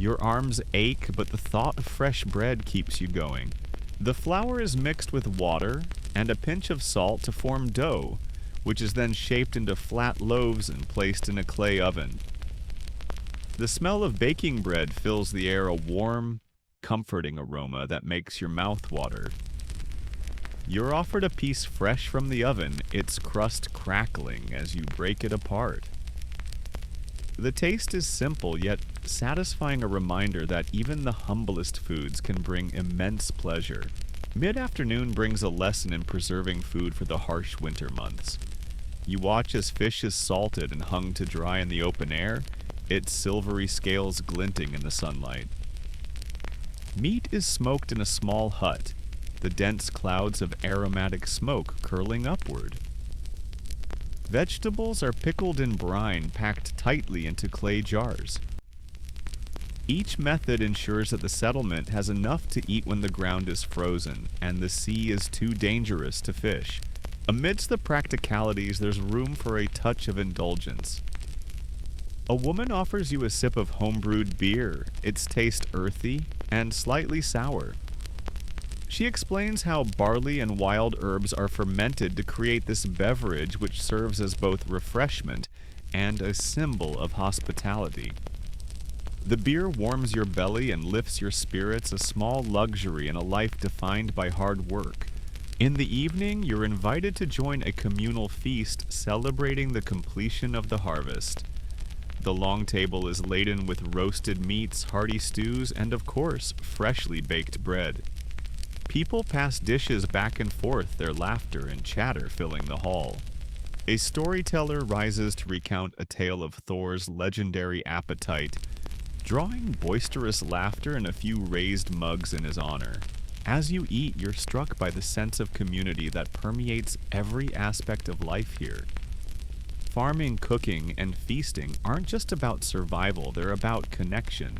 Your arms ache, but the thought of fresh bread keeps you going. The flour is mixed with water and a pinch of salt to form dough, which is then shaped into flat loaves and placed in a clay oven. The smell of baking bread fills the air, a warm, comforting aroma that makes your mouth water. You're offered a piece fresh from the oven, its crust crackling as you break it apart. The taste is simple, yet satisfying, a reminder that even the humblest foods can bring immense pleasure. Mid-afternoon brings a lesson in preserving food for the harsh winter months. You watch as fish is salted and hung to dry in the open air, its silvery scales glinting in the sunlight. Meat is smoked in a small hut, the dense clouds of aromatic smoke curling upward. Vegetables are pickled in brine, packed tightly into clay jars. Each method ensures that the settlement has enough to eat when the ground is frozen and the sea is too dangerous to fish. Amidst the practicalities, there's room for a touch of indulgence. A woman offers you a sip of homebrewed beer, its taste earthy and slightly sour. She explains how barley and wild herbs are fermented to create this beverage, which serves as both refreshment and a symbol of hospitality. The beer warms your belly and lifts your spirits, a small luxury in a life defined by hard work. In the evening, you're invited to join a communal feast celebrating the completion of the harvest. The long table is laden with roasted meats, hearty stews, and of course, freshly baked bread. People pass dishes back and forth, their laughter and chatter filling the hall. A storyteller rises to recount a tale of Thor's legendary appetite, drawing boisterous laughter and a few raised mugs in his honor. As you eat, you're struck by the sense of community that permeates every aspect of life here. Farming, cooking, and feasting aren't just about survival, they're about connection.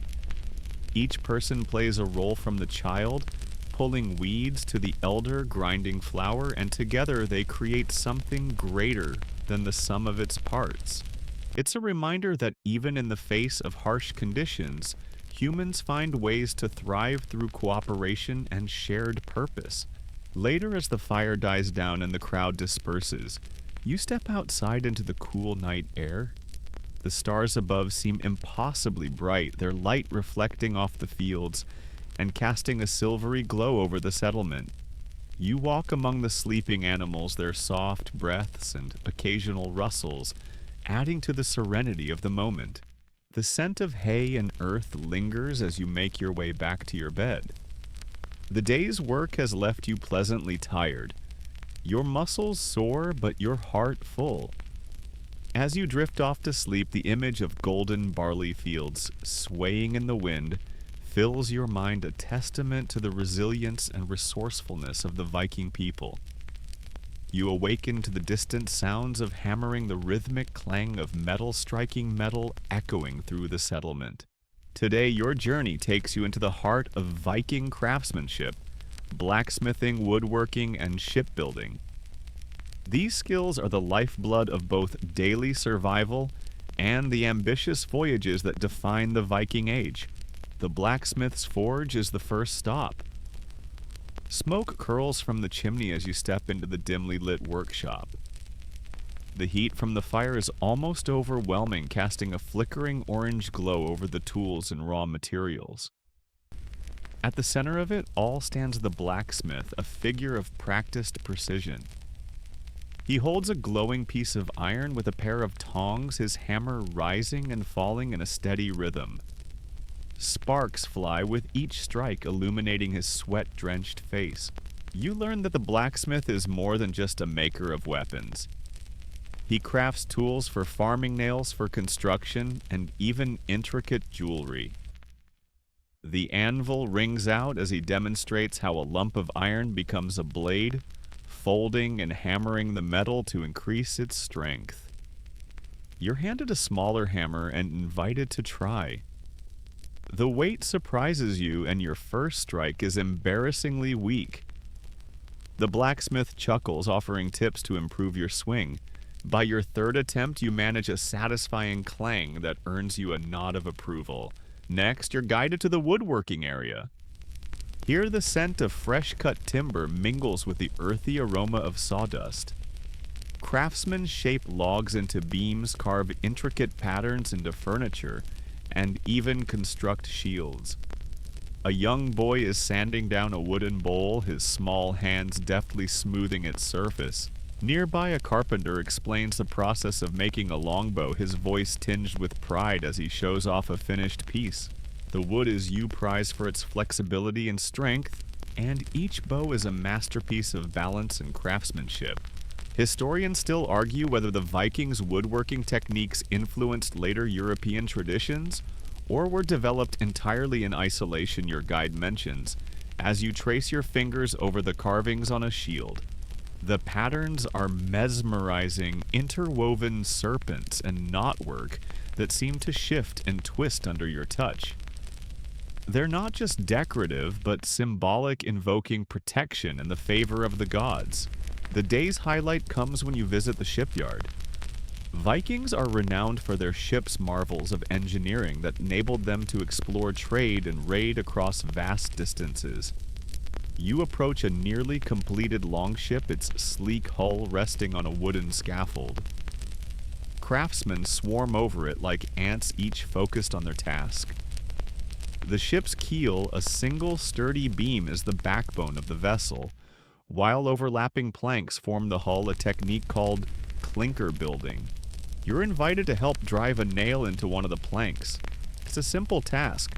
Each person plays a role, from the child pulling weeds to the elder grinding flour, and together they create something greater than the sum of its parts. It's a reminder that even in the face of harsh conditions, humans find ways to thrive through cooperation and shared purpose. Later, as the fire dies down and the crowd disperses, you step outside into the cool night air. The stars above seem impossibly bright, their light reflecting off the fields and casting a silvery glow over the settlement. You walk among the sleeping animals, their soft breaths and occasional rustles adding to the serenity of the moment. The scent of hay and earth lingers as you make your way back to your bed. The day's work has left you pleasantly tired. Your muscles sore, but your heart full. As you drift off to sleep, the image of golden barley fields swaying in the wind fills your mind, a testament to the resilience and resourcefulness of the Viking people. You awaken to the distant sounds of hammering, the rhythmic clang of metal striking metal echoing through the settlement. Today, your journey takes you into the heart of Viking craftsmanship, blacksmithing, woodworking, and shipbuilding. These skills are the lifeblood of both daily survival and the ambitious voyages that define the Viking Age. The blacksmith's forge is the first stop. Smoke curls from the chimney as you step into the dimly lit workshop. The heat from the fire is almost overwhelming, casting a flickering orange glow over the tools and raw materials. At the center of it all stands the blacksmith, a figure of practiced precision. He holds a glowing piece of iron with a pair of tongs, his hammer rising and falling in a steady rhythm. Sparks fly with each strike, illuminating his sweat-drenched face. You learn that the blacksmith is more than just a maker of weapons. He crafts tools for farming, nails for construction, and even intricate jewelry. The anvil rings out as he demonstrates how a lump of iron becomes a blade, folding and hammering the metal to increase its strength. You're handed a smaller hammer and invited to try. The weight surprises you, and your first strike is embarrassingly weak. The blacksmith chuckles, offering tips to improve your swing. By your third attempt, you manage a satisfying clang that earns you a nod of approval. Next, you're guided to the woodworking area. Here, the scent of fresh-cut timber mingles with the earthy aroma of sawdust. Craftsmen shape logs into beams, carve intricate patterns into furniture, and even construct shields. A young boy is sanding down a wooden bowl, his small hands deftly smoothing its surface. Nearby, a carpenter explains the process of making a longbow, his voice tinged with pride as he shows off a finished piece. The wood is prized for its flexibility and strength, and each bow is a masterpiece of balance and craftsmanship. Historians still argue whether the Vikings' woodworking techniques influenced later European traditions or were developed entirely in isolation, your guide mentions, as you trace your fingers over the carvings on a shield. The patterns are mesmerizing, interwoven serpents and knotwork that seem to shift and twist under your touch. They're not just decorative, but symbolic, invoking protection and the favor of the gods. The day's highlight comes when you visit the shipyard. Vikings are renowned for their ship's marvels of engineering that enabled them to explore trade and raid across vast distances. You approach a nearly completed longship, its sleek hull resting on a wooden scaffold. Craftsmen swarm over it like ants, each focused on their task. The ship's keel, a single sturdy beam, is the backbone of the vessel, while overlapping planks form the hull, a technique called clinker building. You're invited to help drive a nail into one of the planks. It's a simple task,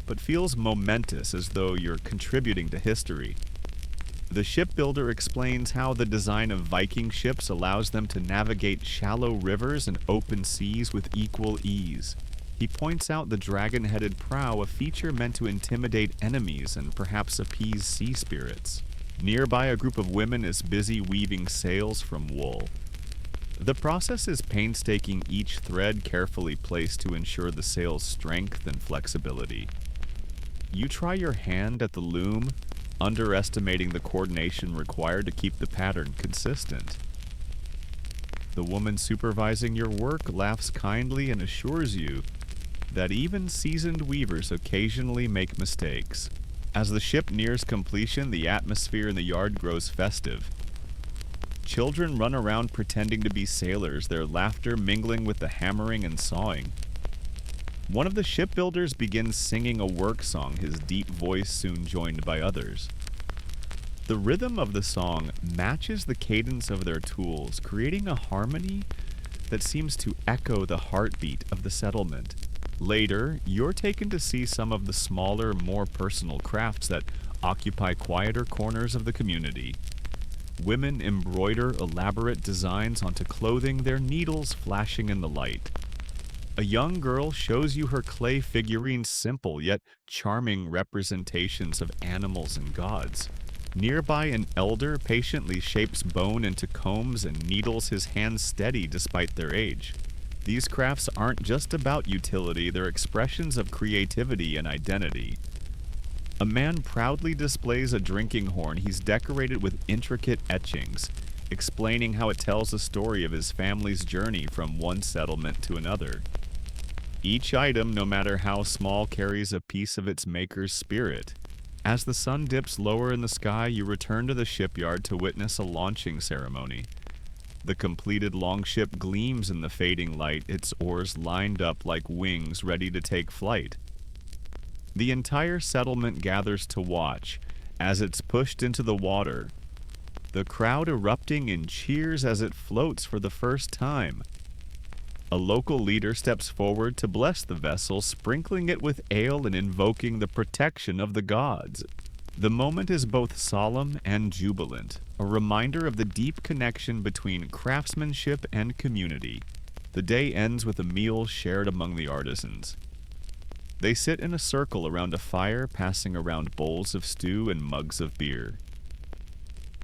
but feels momentous as though you're contributing to history. The shipbuilder explains how the design of Viking ships allows them to navigate shallow rivers and open seas with equal ease. He points out the dragon-headed prow, a feature meant to intimidate enemies and perhaps appease sea spirits. Nearby, a group of women is busy weaving sails from wool. The process is painstaking, each thread carefully placed to ensure the sail's strength and flexibility. You try your hand at the loom, underestimating the coordination required to keep the pattern consistent. The woman supervising your work laughs kindly and assures you that even seasoned weavers occasionally make mistakes. As the ship nears completion, the atmosphere in the yard grows festive. Children run around pretending to be sailors, their laughter mingling with the hammering and sawing. One of the shipbuilders begins singing a work song, his deep voice soon joined by others. The rhythm of the song matches the cadence of their tools, creating a harmony that seems to echo the heartbeat of the settlement. Later, you're taken to see some of the smaller, more personal crafts that occupy quieter corners of the community. Women embroider elaborate designs onto clothing, their needles flashing in the light. A young girl shows you her clay figurines, simple yet charming representations of animals and gods. Nearby, an elder patiently shapes bone into combs and needles, his hands steady despite their age. These crafts aren't just about utility, they're expressions of creativity and identity. A man proudly displays a drinking horn he's decorated with intricate etchings, explaining how it tells the story of his family's journey from one settlement to another. Each item, no matter how small, carries a piece of its maker's spirit. As the sun dips lower in the sky, you return to the shipyard to witness a launching ceremony. The completed longship gleams in the fading light, its oars lined up like wings ready to take flight. The entire settlement gathers to watch as it's pushed into the water, the crowd erupting in cheers as it floats for the first time. A local leader steps forward to bless the vessel, sprinkling it with ale and invoking the protection of the gods. The moment is both solemn and jubilant, a reminder of the deep connection between craftsmanship and community. The day ends with a meal shared among the artisans. They sit in a circle around a fire, passing around bowls of stew and mugs of beer.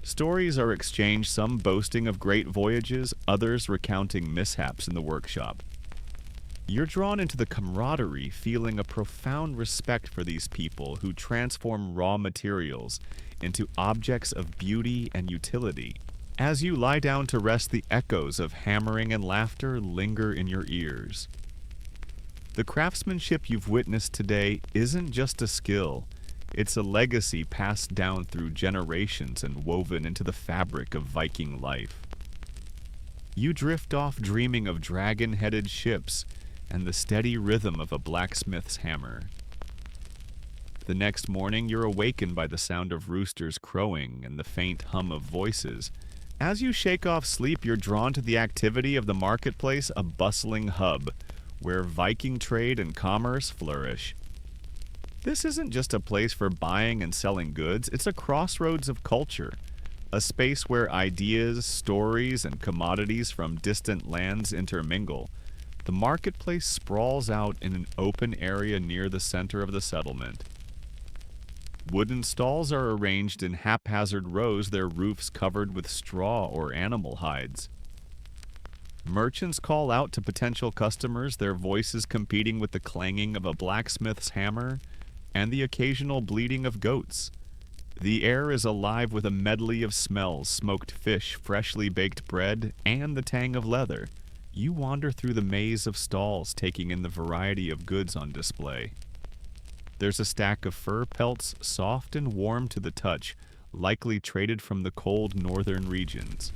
Stories are exchanged, some boasting of great voyages, others recounting mishaps in the workshop. You're drawn into the camaraderie, feeling a profound respect for these people who transform raw materials into objects of beauty and utility. As you lie down to rest, the echoes of hammering and laughter linger in your ears. The craftsmanship you've witnessed today isn't just a skill. It's a legacy passed down through generations and woven into the fabric of Viking life. You drift off dreaming of dragon-headed ships and the steady rhythm of a blacksmith's hammer. The next morning, you're awakened by the sound of roosters crowing and the faint hum of voices. As you shake off sleep, you're drawn to the activity of the marketplace, a bustling hub where Viking trade and commerce flourish. This isn't just a place for buying and selling goods, it's a crossroads of culture, a space where ideas, stories, and commodities from distant lands intermingle. The marketplace sprawls out in an open area near the center of the settlement. Wooden stalls are arranged in haphazard rows, their roofs covered with straw or animal hides. Merchants call out to potential customers, their voices competing with the clanging of a blacksmith's hammer and the occasional bleating of goats. The air is alive with a medley of smells, smoked fish, freshly baked bread, and the tang of leather. You wander through the maze of stalls, taking in the variety of goods on display. There's a stack of fur pelts, soft and warm to the touch, likely traded from the cold northern regions.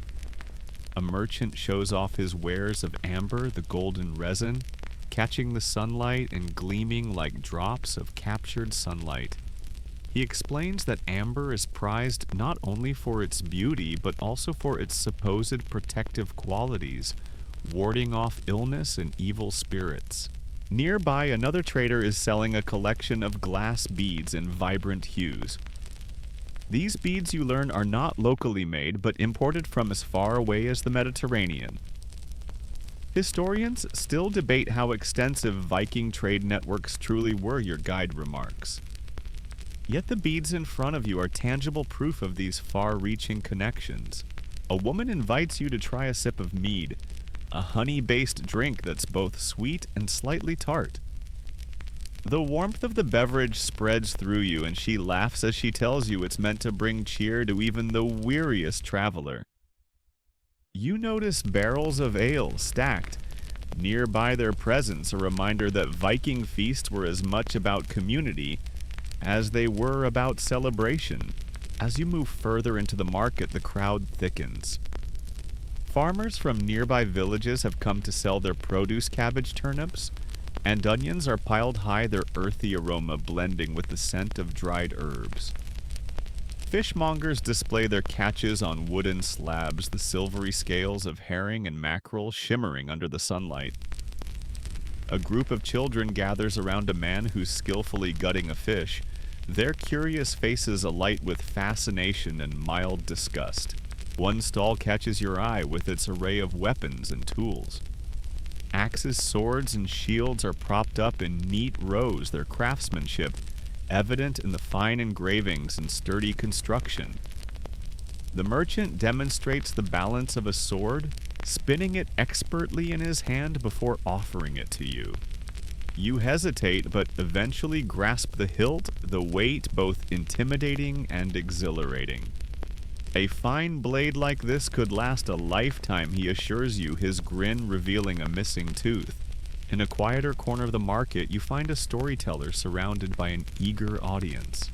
A merchant shows off his wares of amber, the golden resin, catching the sunlight and gleaming like drops of captured sunlight. He explains that amber is prized not only for its beauty, but also for its supposed protective qualities, warding off illness and evil spirits. Nearby, another trader is selling a collection of glass beads in vibrant hues. These beads, you learn, are not locally made, but imported from as far away as the Mediterranean. Historians still debate how extensive Viking trade networks truly were, your guide remarks. Yet the beads in front of you are tangible proof of these far-reaching connections. A woman invites you to try a sip of mead, a honey-based drink that's both sweet and slightly tart. The warmth of the beverage spreads through you, and she laughs as she tells you it's meant to bring cheer to even the weariest traveler. You notice barrels of ale stacked. Nearby their presence, a reminder that Viking feasts were as much about community as they were about celebration. As you move further into the market, the crowd thickens. Farmers from nearby villages have come to sell their produce, cabbage, turnips, and onions are piled high, their earthy aroma blending with the scent of dried herbs. Fishmongers display their catches on wooden slabs, the silvery scales of herring and mackerel shimmering under the sunlight. A group of children gathers around a man who's skillfully gutting a fish, their curious faces alight with fascination and mild disgust. One stall catches your eye with its array of weapons and tools. Axes, swords, and shields are propped up in neat rows, their craftsmanship evident in the fine engravings and sturdy construction. The merchant demonstrates the balance of a sword, spinning it expertly in his hand before offering it to you. You hesitate, but eventually grasp the hilt, the weight both intimidating and exhilarating. A fine blade like this could last a lifetime, he assures you, his grin revealing a missing tooth. In a quieter corner of the market, you find a storyteller surrounded by an eager audience.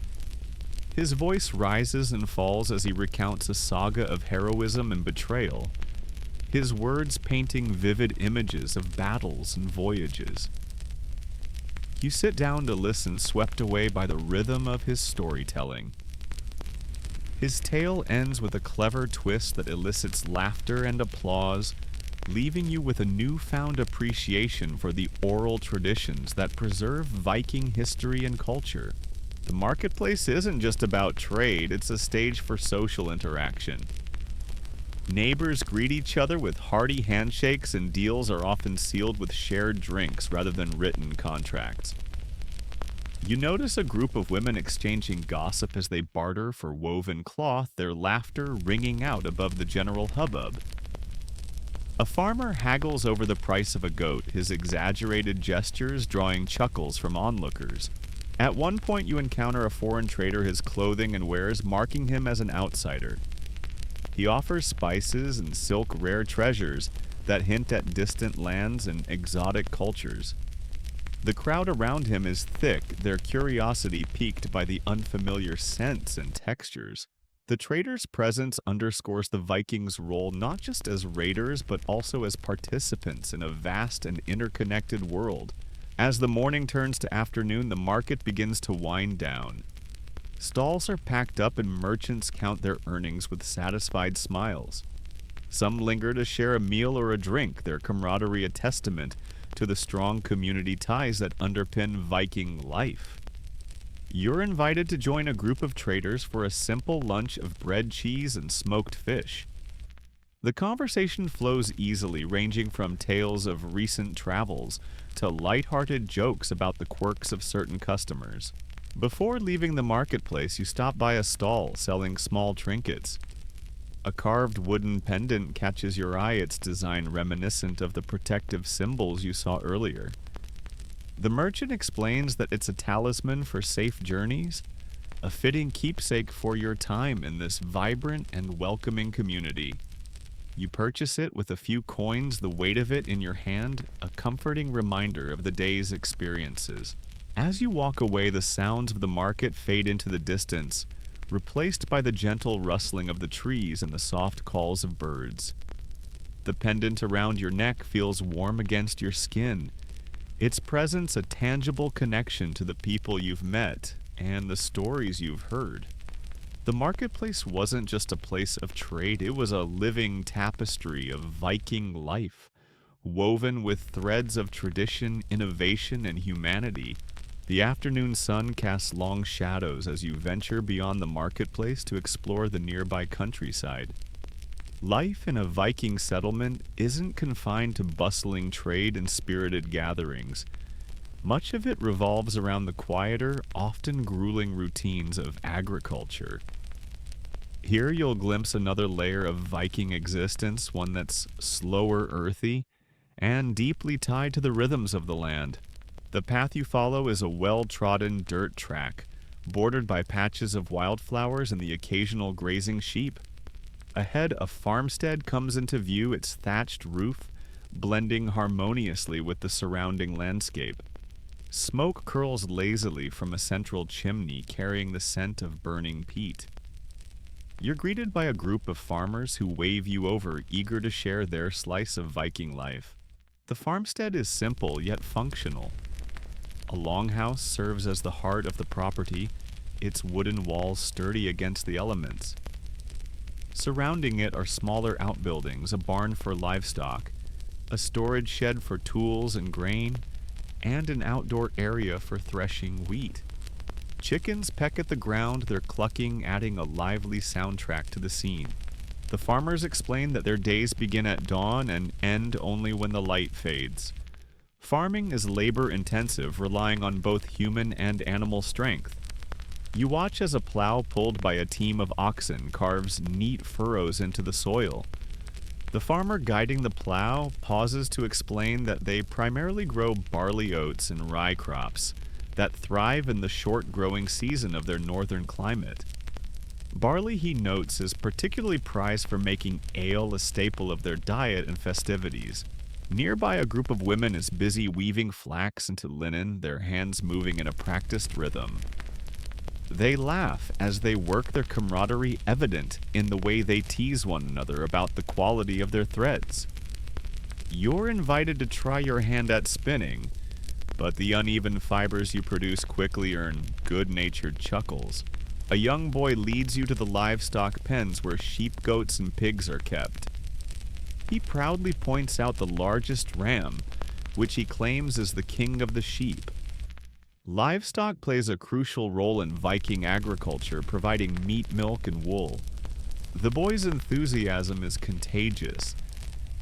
His voice rises and falls as he recounts a saga of heroism and betrayal, his words painting vivid images of battles and voyages. You sit down to listen, swept away by the rhythm of his storytelling. His tale ends with a clever twist that elicits laughter and applause, leaving you with a newfound appreciation for the oral traditions that preserve Viking history and culture. The marketplace isn't just about trade, it's a stage for social interaction. Neighbors greet each other with hearty handshakes, and deals are often sealed with shared drinks rather than written contracts. You notice a group of women exchanging gossip as they barter for woven cloth, their laughter ringing out above the general hubbub. A farmer haggles over the price of a goat, his exaggerated gestures drawing chuckles from onlookers. At one point you encounter a foreign trader, his clothing and wares marking him as an outsider. He offers spices and silk, rare treasures that hint at distant lands and exotic cultures. The crowd around him is thick, their curiosity piqued by the unfamiliar scents and textures. The trader's presence underscores the Vikings' role not just as raiders, but also as participants in a vast and interconnected world. As the morning turns to afternoon, the market begins to wind down. Stalls are packed up and merchants count their earnings with satisfied smiles. Some linger to share a meal or a drink, their camaraderie a testament to the strong community ties that underpin Viking life. You're invited to join a group of traders for a simple lunch of bread, cheese, and smoked fish. The conversation flows easily, ranging from tales of recent travels to light-hearted jokes about the quirks of certain customers. Before leaving the marketplace, you stop by a stall selling small trinkets. A carved wooden pendant catches your eye, its design reminiscent of the protective symbols you saw earlier. The merchant explains that it's a talisman for safe journeys, a fitting keepsake for your time in this vibrant and welcoming community. You purchase it with a few coins, the weight of it in your hand, a comforting reminder of the day's experiences. As you walk away, the sounds of the market fade into the distance, replaced by the gentle rustling of the trees and the soft calls of birds. The pendant around your neck feels warm against your skin, its presence a tangible connection to the people you've met and the stories you've heard. The marketplace wasn't just a place of trade, it was a living tapestry of Viking life, Woven with threads of tradition, innovation, and humanity, the afternoon sun casts long shadows as you venture beyond the marketplace to explore the nearby countryside. Life in a Viking settlement isn't confined to bustling trade and spirited gatherings. Much of it revolves around the quieter, often grueling routines of agriculture. Here you'll glimpse another layer of Viking existence, one that's slower, earthy, and deeply tied to the rhythms of the land. The path you follow is a well-trodden dirt track, bordered by patches of wildflowers and the occasional grazing sheep. Ahead, a farmstead comes into view, its thatched roof blending harmoniously with the surrounding landscape. Smoke curls lazily from a central chimney, carrying the scent of burning peat. You're greeted by a group of farmers who wave you over, eager to share their slice of Viking life. The farmstead is simple yet functional. A longhouse serves as the heart of the property, its wooden walls sturdy against the elements. Surrounding it are smaller outbuildings, a barn for livestock, a storage shed for tools and grain, and an outdoor area for threshing wheat. Chickens peck at the ground, their clucking adding a lively soundtrack to the scene. The farmers explain that their days begin at dawn and end only when the light fades. Farming is labor-intensive, relying on both human and animal strength. You watch as a plow pulled by a team of oxen carves neat furrows into the soil. The farmer guiding the plow pauses to explain that they primarily grow barley, oats, and rye crops that thrive in the short growing season of their northern climate. Barley, he notes, is particularly prized for making ale a staple of their diet and festivities. Nearby, a group of women is busy weaving flax into linen, their hands moving in a practiced rhythm. They laugh as they work, their camaraderie evident in the way they tease one another about the quality of their threads. You're invited to try your hand at spinning, but the uneven fibers you produce quickly earn good-natured chuckles. A young boy leads you to the livestock pens where sheep, goats, and pigs are kept. He proudly points out the largest ram, which he claims is the king of the sheep. Livestock plays a crucial role in Viking agriculture, providing meat, milk, and wool. The boy's enthusiasm is contagious,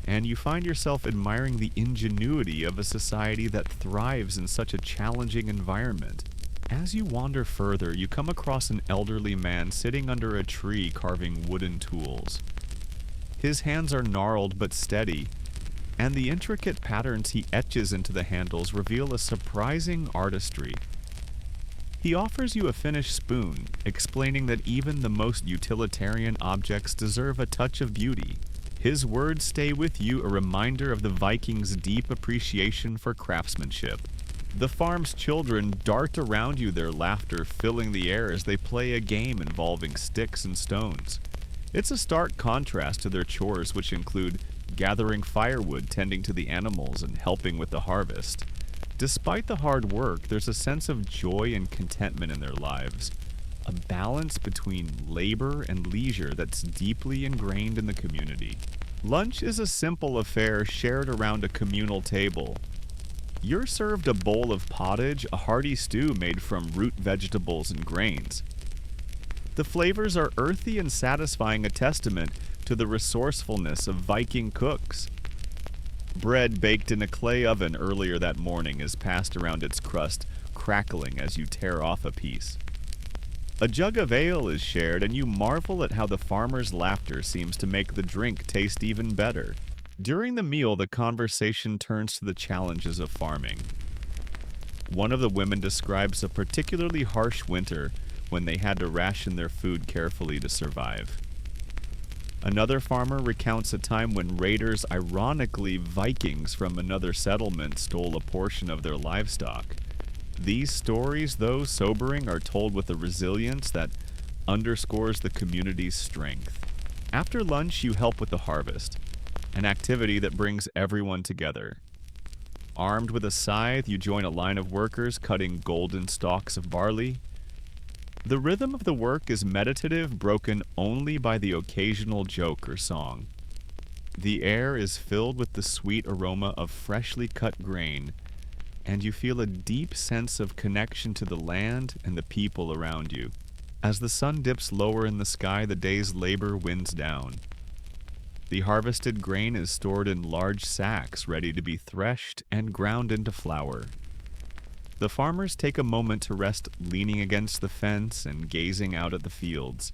and you find yourself admiring the ingenuity of a society that thrives in such a challenging environment. As you wander further, you come across an elderly man sitting under a tree carving wooden tools. His hands are gnarled but steady, and the intricate patterns he etches into the handles reveal a surprising artistry. He offers you a finished spoon, explaining that even the most utilitarian objects deserve a touch of beauty. His words stay with you, a reminder of the Vikings' deep appreciation for craftsmanship. The farm's children dart around you, their laughter filling the air as they play a game involving sticks and stones. It's a stark contrast to their chores, which include gathering firewood, tending to the animals, and helping with the harvest. Despite the hard work, there's a sense of joy and contentment in their lives, a balance between labor and leisure that's deeply ingrained in the community. Lunch is a simple affair shared around a communal table. You're served a bowl of pottage, a hearty stew made from root vegetables and grains. The flavors are earthy and satisfying, a testament to the resourcefulness of Viking cooks. Bread baked in a clay oven earlier that morning is passed around its crust, crackling as you tear off a piece. A jug of ale is shared, and you marvel at how the farmer's laughter seems to make the drink taste even better. During the meal, the conversation turns to the challenges of farming. One of the women describes a particularly harsh winter when they had to ration their food carefully to survive. Another farmer recounts a time when raiders, ironically Vikings from another settlement, stole a portion of their livestock. These stories, though sobering, are told with a resilience that underscores the community's strength. After lunch, you help with the harvest, an activity that brings everyone together. Armed with a scythe, you join a line of workers cutting golden stalks of barley. The rhythm of the work is meditative, broken only by the occasional joke or song. The air is filled with the sweet aroma of freshly cut grain, and you feel a deep sense of connection to the land and the people around you. As the sun dips lower in the sky, the day's labor winds down. The harvested grain is stored in large sacks ready to be threshed and ground into flour. The farmers take a moment to rest, leaning against the fence and gazing out at the fields.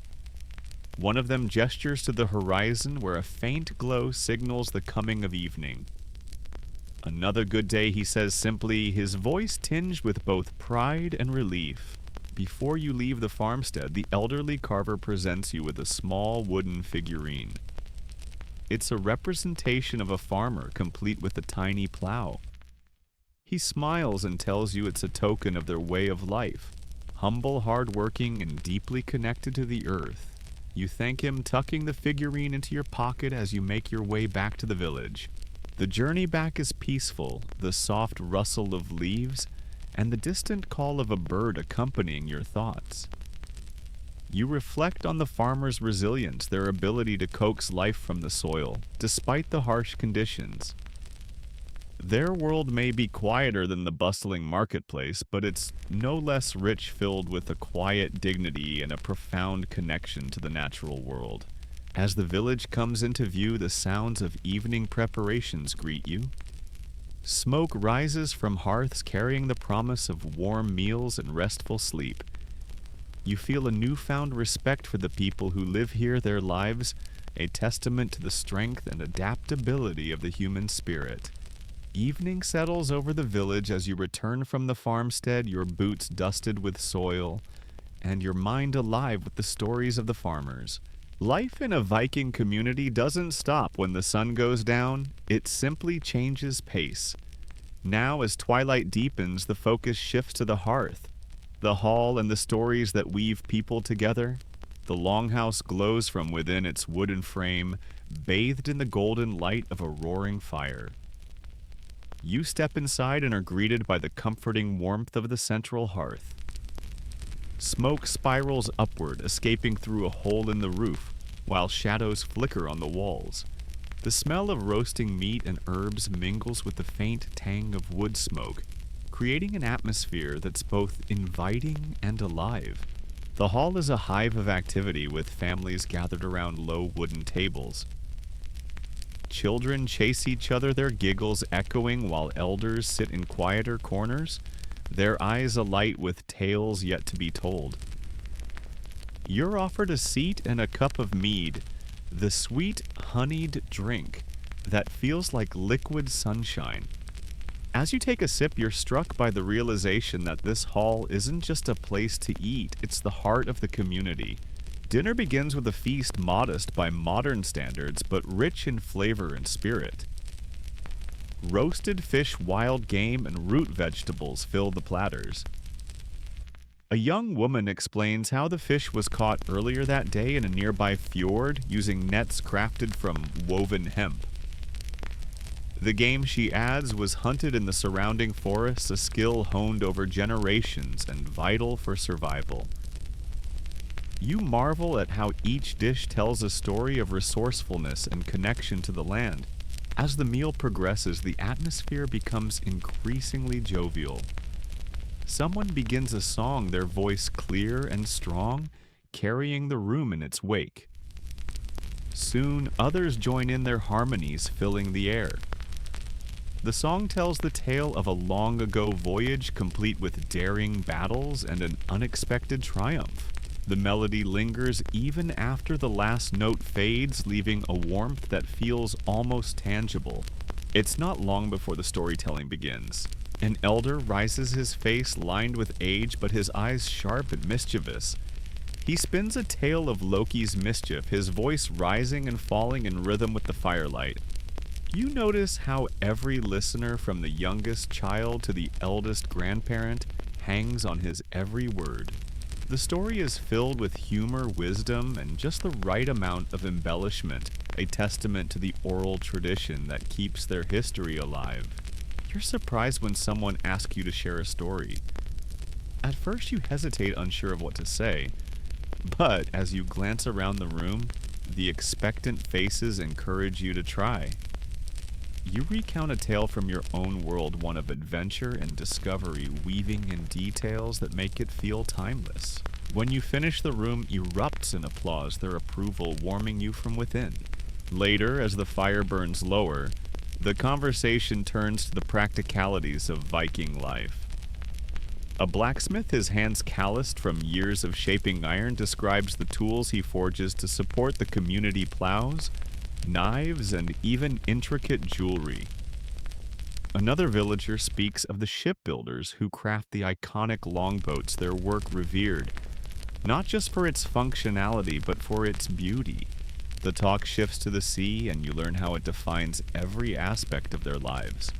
One of them gestures to the horizon where a faint glow signals the coming of evening. Another good day, he says simply, his voice tinged with both pride and relief. Before you leave the farmstead, the elderly carver presents you with a small wooden figurine. It's a representation of a farmer, complete with a tiny plow. He smiles and tells you it's a token of their way of life, humble, hard-working, and deeply connected to the earth. You thank him, tucking the figurine into your pocket as you make your way back to the village. The journey back is peaceful, the soft rustle of leaves, and the distant call of a bird accompanying your thoughts. You reflect on the farmers' resilience, their ability to coax life from the soil, despite the harsh conditions. Their world may be quieter than the bustling marketplace, but it's no less rich, filled with a quiet dignity and a profound connection to the natural world. As the village comes into view, the sounds of evening preparations greet you. Smoke rises from hearths carrying the promise of warm meals and restful sleep. You feel a newfound respect for the people who live here, their lives, a testament to the strength and adaptability of the human spirit. Evening settles over the village as you return from the farmstead, your boots dusted with soil, and your mind alive with the stories of the farmers. Life in a Viking community doesn't stop when the sun goes down, it simply changes pace. Now, as twilight deepens, the focus shifts to the hearth, the hall, and the stories that weave people together. The longhouse glows from within its wooden frame, bathed in the golden light of a roaring fire. You step inside and are greeted by the comforting warmth of the central hearth. Smoke spirals upward, escaping through a hole in the roof, while shadows flicker on the walls. The smell of roasting meat and herbs mingles with the faint tang of wood smoke, creating an atmosphere that's both inviting and alive. The hall is a hive of activity, with families gathered around low wooden tables. Children chase each other, their giggles echoing, while elders sit in quieter corners, their eyes alight with tales yet to be told. You're offered a seat and a cup of mead, the sweet, honeyed drink that feels like liquid sunshine. As you take a sip, you're struck by the realization that this hall isn't just a place to eat, it's the heart of the community. Dinner begins with a feast modest by modern standards, but rich in flavor and spirit. Roasted fish, wild game, and root vegetables fill the platters. A young woman explains how the fish was caught earlier that day in a nearby fjord using nets crafted from woven hemp. The game, she adds, was hunted in the surrounding forests, a skill honed over generations and vital for survival. You marvel at how each dish tells a story of resourcefulness and connection to the land. As the meal progresses, the atmosphere becomes increasingly jovial. Someone begins a song, their voice clear and strong, carrying the room in its wake. Soon, others join in their harmonies, filling the air. The song tells the tale of a long-ago voyage, complete with daring battles and an unexpected triumph. The melody lingers even after the last note fades, leaving a warmth that feels almost tangible. It's not long before the storytelling begins. An elder rises, his face lined with age, but his eyes sharp and mischievous. He spins a tale of Loki's mischief, his voice rising and falling in rhythm with the firelight. You notice how every listener, from the youngest child to the eldest grandparent, hangs on his every word. The story is filled with humor, wisdom, and just the right amount of embellishment, a testament to the oral tradition that keeps their history alive. You're surprised when someone asks you to share a story. At first you hesitate, unsure of what to say, but as you glance around the room, The expectant faces encourage you to try. You recount a tale from your own world, one of adventure and discovery, weaving in details that make it feel timeless. When you finish, the room erupts in applause, their approval warming you from within. Later, as the fire burns lower, the conversation turns to the practicalities of Viking life. A blacksmith, his hands calloused from years of shaping iron, describes the tools he forges to support the community plows, knives, and even intricate jewelry. Another villager speaks of the shipbuilders who craft the iconic longboats, their work revered, not just for its functionality, but for its beauty. The talk shifts to the sea, and you learn how it defines every aspect of their lives.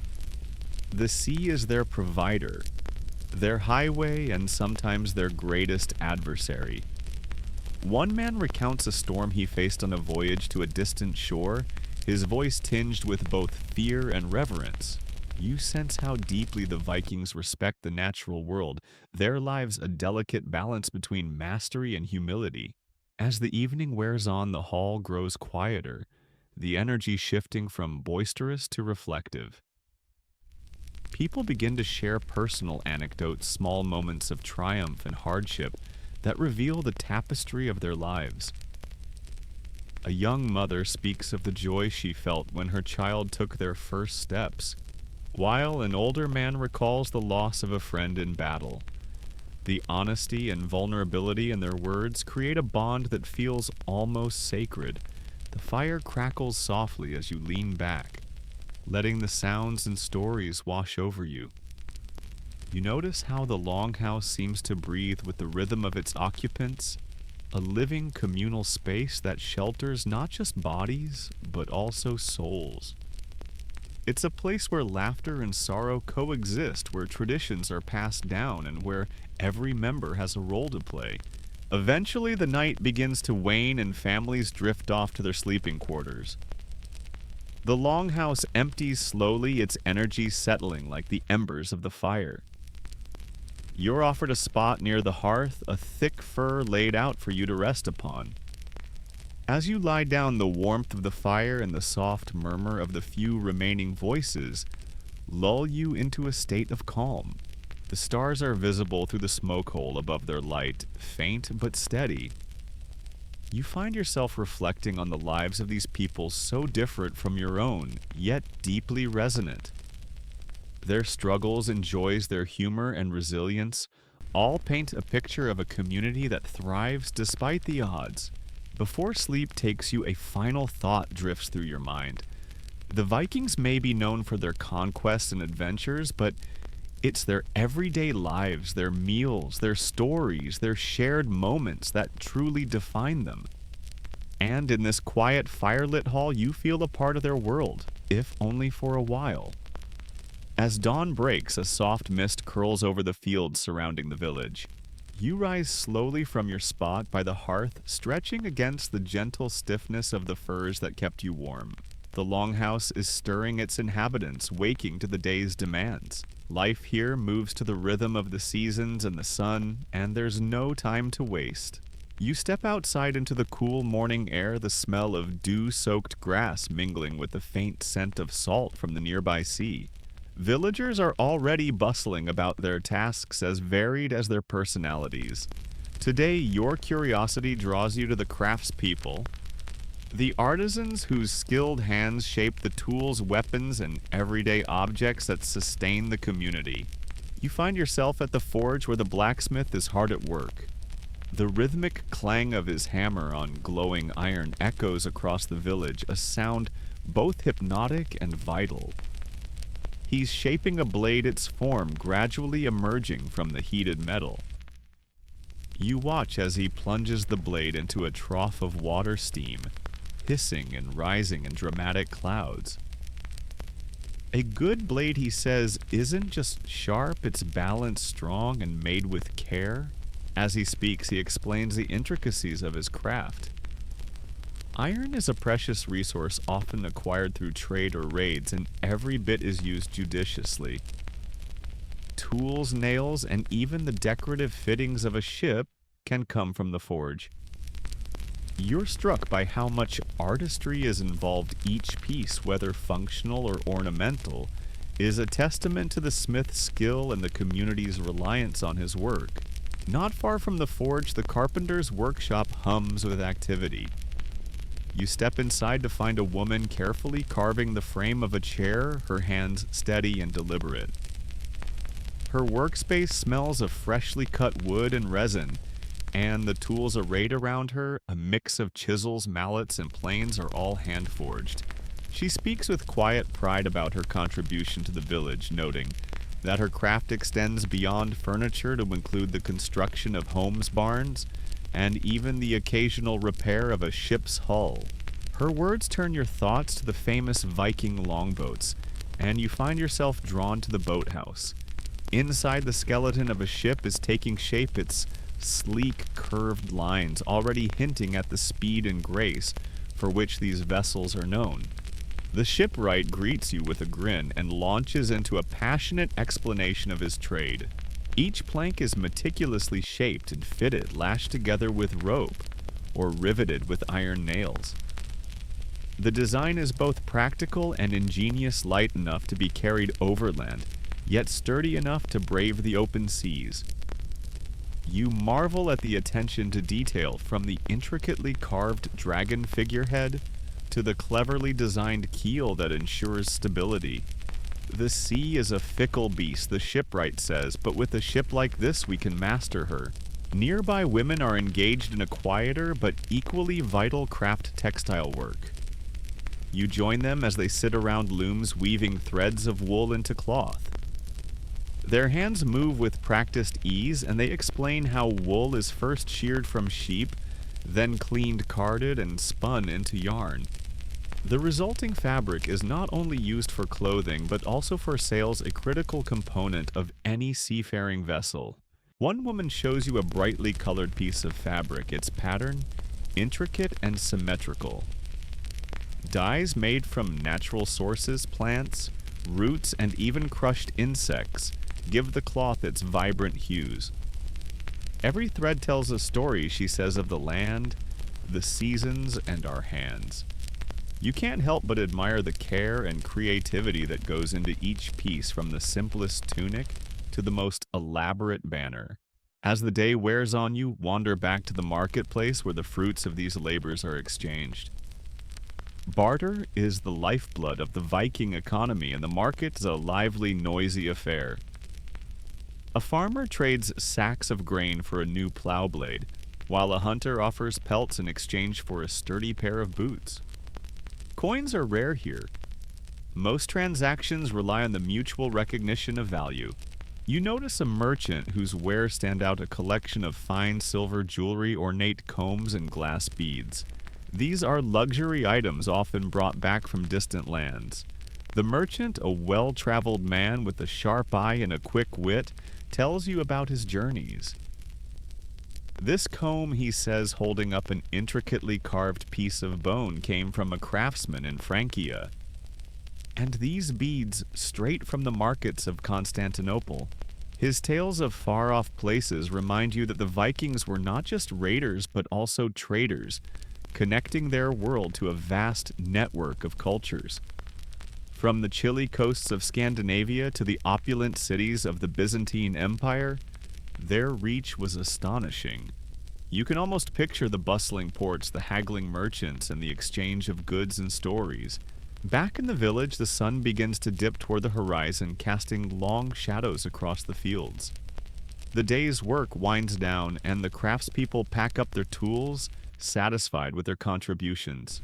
The sea is their provider, their highway, and sometimes their greatest adversary. One man recounts a storm he faced on a voyage to a distant shore, his voice tinged with both fear and reverence. You sense how deeply the Vikings respect the natural world, their lives a delicate balance between mastery and humility. As the evening wears on, the hall grows quieter, the energy shifting from boisterous to reflective. People begin to share personal anecdotes, small moments of triumph and hardship that reveal the tapestry of their lives. A young mother speaks of the joy she felt when her child took their first steps, while an older man recalls the loss of a friend in battle. The honesty and vulnerability in their words create a bond that feels almost sacred. The fire crackles softly as you lean back, letting the sounds and stories wash over you. You notice how the longhouse seems to breathe with the rhythm of its occupants, a living communal space that shelters not just bodies, but also souls. It's a place where laughter and sorrow coexist, where traditions are passed down, and where every member has a role to play. Eventually, the night begins to wane and families drift off to their sleeping quarters. The longhouse empties slowly, its energy settling like the embers of the fire. You're offered a spot near the hearth, a thick fur laid out for you to rest upon. As you lie down, the warmth of the fire and the soft murmur of the few remaining voices lull you into a state of calm. The stars are visible through the smoke hole above their light, faint but steady. You find yourself reflecting on the lives of these people so different from your own, yet deeply resonant. Their struggles and joys, their humor and resilience, all paint a picture of a community that thrives despite the odds. Before sleep takes you, a final thought drifts through your mind. The Vikings may be known for their conquests and adventures, but it's their everyday lives, their meals, their stories, their shared moments that truly define them. And in this quiet, firelit hall, you feel a part of their world, if only for a while. As dawn breaks, a soft mist curls over the fields surrounding the village. You rise slowly from your spot by the hearth, stretching against the gentle stiffness of the furs that kept you warm. The longhouse is stirring its inhabitants, waking to the day's demands. Life here moves to the rhythm of the seasons and the sun, and there's no time to waste. You step outside into the cool morning air, the smell of dew-soaked grass mingling with the faint scent of salt from the nearby sea. Villagers are already bustling about their tasks as varied as their personalities. Today, your curiosity draws you to the craftspeople, the artisans whose skilled hands shape the tools, weapons, and everyday objects that sustain the community. You find yourself at the forge where the blacksmith is hard at work. The rhythmic clang of his hammer on glowing iron echoes across the village, a sound both hypnotic and vital. He's shaping a blade, its form gradually emerging from the heated metal. You watch as he plunges the blade into a trough of water steam, hissing and rising in dramatic clouds. A good blade, he says, isn't just sharp, it's balanced, strong, and made with care. As he speaks, he explains the intricacies of his craft. Iron is a precious resource often acquired through trade or raids, and every bit is used judiciously. Tools, nails, and even the decorative fittings of a ship can come from the forge. You're struck by how much artistry is involved. Each piece, whether functional or ornamental, is a testament to the smith's skill and the community's reliance on his work. Not far from the forge, the carpenter's workshop hums with activity. You step inside to find a woman carefully carving the frame of a chair, her hands steady and deliberate. Her workspace smells of freshly cut wood and resin, and the tools arrayed around her, a mix of chisels, mallets, and planes, are all hand-forged. She speaks with quiet pride about her contribution to the village, noting that her craft extends beyond furniture to include the construction of homes, barns, and even the occasional repair of a ship's hull. Her words turn your thoughts to the famous Viking longboats, and you find yourself drawn to the boathouse. Inside, the skeleton of a ship is taking shape, its sleek, curved lines already hinting at the speed and grace for which these vessels are known. The shipwright greets you with a grin and launches into a passionate explanation of his trade. Each plank is meticulously shaped and fitted, lashed together with rope, or riveted with iron nails. The design is both practical and ingenious, light enough to be carried overland, yet sturdy enough to brave the open seas. You marvel at the attention to detail, from the intricately carved dragon figurehead to the cleverly designed keel that ensures stability. The sea is a fickle beast, the shipwright says, but with a ship like this we can master her. Nearby women are engaged in a quieter but equally vital craft textile work. You join them as they sit around looms weaving threads of wool into cloth. Their hands move with practiced ease, and they explain how wool is first sheared from sheep, then cleaned, carded, and spun into yarn. The resulting fabric is not only used for clothing, but also for sails, a critical component of any seafaring vessel. One woman shows you a brightly colored piece of fabric, its pattern intricate and symmetrical. Dyes made from natural sources, plants, roots, and even crushed insects give the cloth its vibrant hues. Every thread tells a story, she says, of the land, the seasons, and our hands. You can't help but admire the care and creativity that goes into each piece, from the simplest tunic to the most elaborate banner. As the day wears on, you wander back to the marketplace where the fruits of these labors are exchanged. Barter is the lifeblood of the Viking economy, and the market is a lively, noisy affair. A farmer trades sacks of grain for a new plow blade, while a hunter offers pelts in exchange for a sturdy pair of boots. Coins are rare here. Most transactions rely on the mutual recognition of value. You notice a merchant whose wares stand out, a collection of fine silver jewelry, ornate combs, and glass beads. These are luxury items often brought back from distant lands. The merchant, a well-traveled man with a sharp eye and a quick wit, tells you about his journeys. This comb, he says, holding up an intricately carved piece of bone, came from a craftsman in Francia. And these beads, straight from the markets of Constantinople. His tales of far-off places remind you that the Vikings were not just raiders, but also traders, connecting their world to a vast network of cultures. From the chilly coasts of Scandinavia to the opulent cities of the Byzantine Empire, their reach was astonishing. You can almost picture the bustling ports, the haggling merchants, and the exchange of goods and stories. Back in the village, the sun begins to dip toward the horizon, casting long shadows across the fields. The day's work winds down, and the craftspeople pack up their tools, satisfied with their contributions.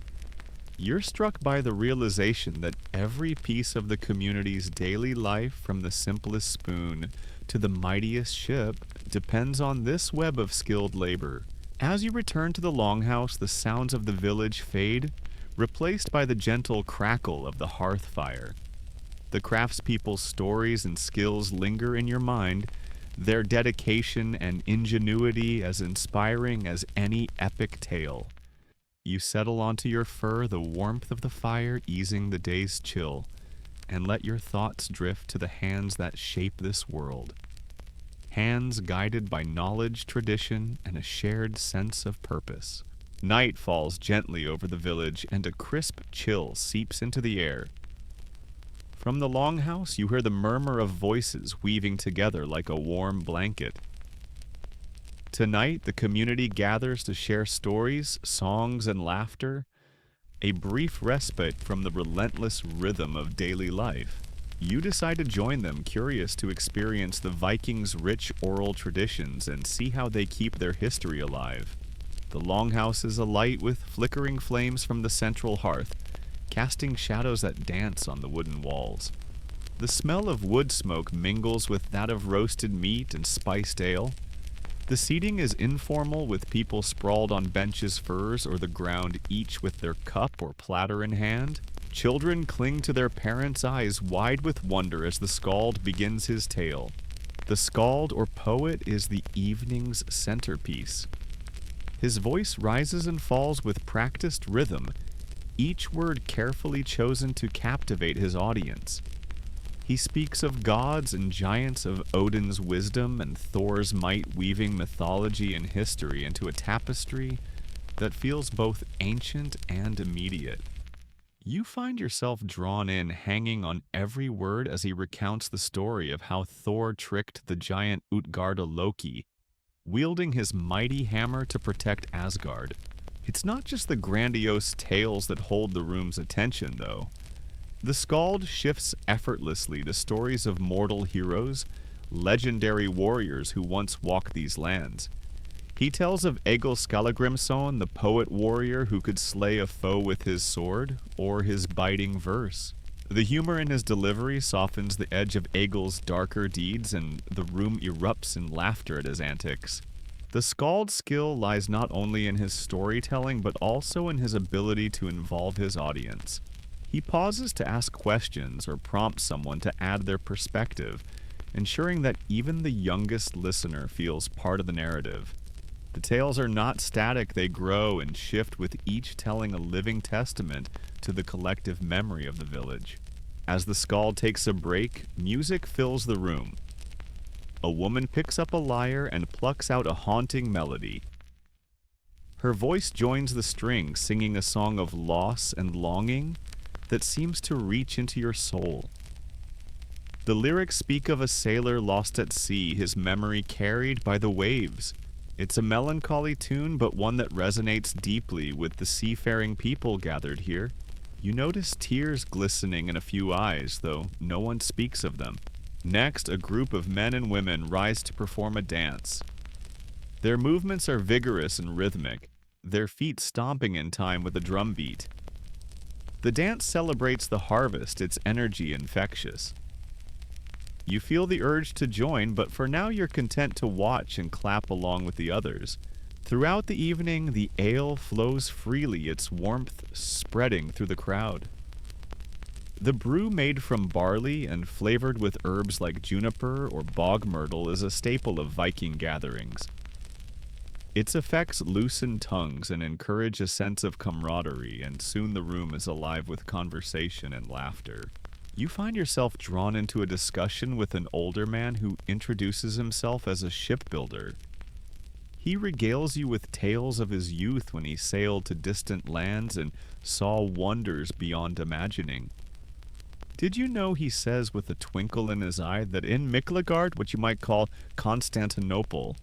You're struck by the realization that every piece of the community's daily life, from the simplest spoon to the mightiest ship, depends on this web of skilled labor. As you return to the longhouse, the sounds of the village fade, replaced by the gentle crackle of the hearth fire. The craftspeople's stories and skills linger in your mind, their dedication and ingenuity as inspiring as any epic tale. You settle onto your fur, the warmth of the fire easing the day's chill, and let your thoughts drift to the hands that shape this world. Hands guided by knowledge, tradition, and a shared sense of purpose. Night falls gently over the village, and a crisp chill seeps into the air. From the longhouse, you hear the murmur of voices weaving together like a warm blanket. Tonight, the community gathers to share stories, songs, and laughter, a brief respite from the relentless rhythm of daily life. You decide to join them, curious to experience the Vikings' rich oral traditions and see how they keep their history alive. The longhouse is alight with flickering flames from the central hearth, casting shadows that dance on the wooden walls. The smell of wood smoke mingles with that of roasted meat and spiced ale. The seating is informal, with people sprawled on benches, furs, or the ground, each with their cup or platter in hand. Children cling to their parents', eyes wide with wonder as the skald begins his tale. The skald or poet is the evening's centerpiece. His voice rises and falls with practiced rhythm, each word carefully chosen to captivate his audience. He speaks of gods and giants, of Odin's wisdom and Thor's might, weaving mythology and history into a tapestry that feels both ancient and immediate. You find yourself drawn in, hanging on every word as he recounts the story of how Thor tricked the giant Utgarda Loki, wielding his mighty hammer to protect Asgard. It's not just the grandiose tales that hold the room's attention, though. The skald shifts effortlessly to stories of mortal heroes, legendary warriors who once walked these lands. He tells of Egil Skallagrimsson, the poet warrior who could slay a foe with his sword, or his biting verse. The humor in his delivery softens the edge of Egil's darker deeds, and the room erupts in laughter at his antics. The skald's skill lies not only in his storytelling, but also in his ability to involve his audience. He pauses to ask questions or prompt someone to add their perspective, ensuring that even the youngest listener feels part of the narrative. The tales are not static, they grow and shift, with each telling a living testament to the collective memory of the village. As the skald takes a break, music fills the room. A woman picks up a lyre and plucks out a haunting melody. Her voice joins the strings, singing a song of loss and longing that seems to reach into your soul. The lyrics speak of a sailor lost at sea, his memory carried by the waves. It's a melancholy tune, but one that resonates deeply with the seafaring people gathered here. You notice tears glistening in a few eyes, though no one speaks of them. Next, a group of men and women rise to perform a dance. Their movements are vigorous and rhythmic, their feet stomping in time with a drum beat. The dance celebrates the harvest, its energy infectious. You feel the urge to join, but for now you're content to watch and clap along with the others. Throughout the evening, the ale flows freely, its warmth spreading through the crowd. The brew, made from barley and flavored with herbs like juniper or bog myrtle, is a staple of Viking gatherings. Its effects loosen tongues and encourage a sense of camaraderie, and soon the room is alive with conversation and laughter. You find yourself drawn into a discussion with an older man who introduces himself as a shipbuilder. He regales you with tales of his youth when he sailed to distant lands and saw wonders beyond imagining. Did you know, he says with a twinkle in his eye, that in Miklagard, what you might call Constantinople,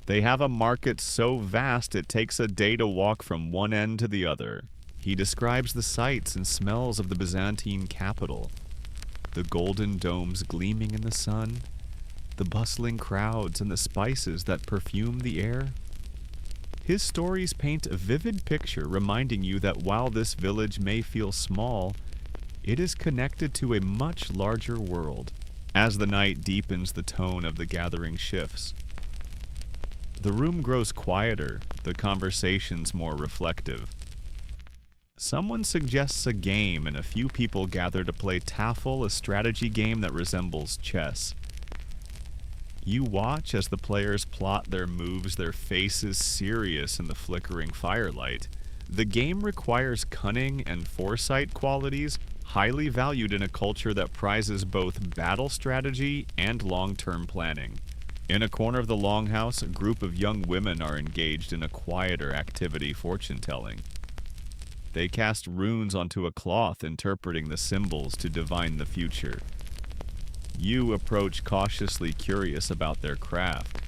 they have a market so vast it takes a day to walk from one end to the other. He describes the sights and smells of the Byzantine capital, the golden domes gleaming in the sun, the bustling crowds, and the spices that perfume the air. His stories paint a vivid picture, reminding you that while this village may feel small, it is connected to a much larger world. As the night deepens, the tone of the gathering shifts. The room grows quieter, the conversations more reflective. Someone suggests a game, and a few people gather to play Taffel, a strategy game that resembles chess. You watch as the players plot their moves, their faces serious in the flickering firelight. The game requires cunning and foresight qualities, highly valued in a culture that prizes both battle strategy and long-term planning. In a corner of the longhouse, a group of young women are engaged in a quieter activity, fortune telling. They cast runes onto a cloth, interpreting the symbols to divine the future. You approach cautiously curious about their craft.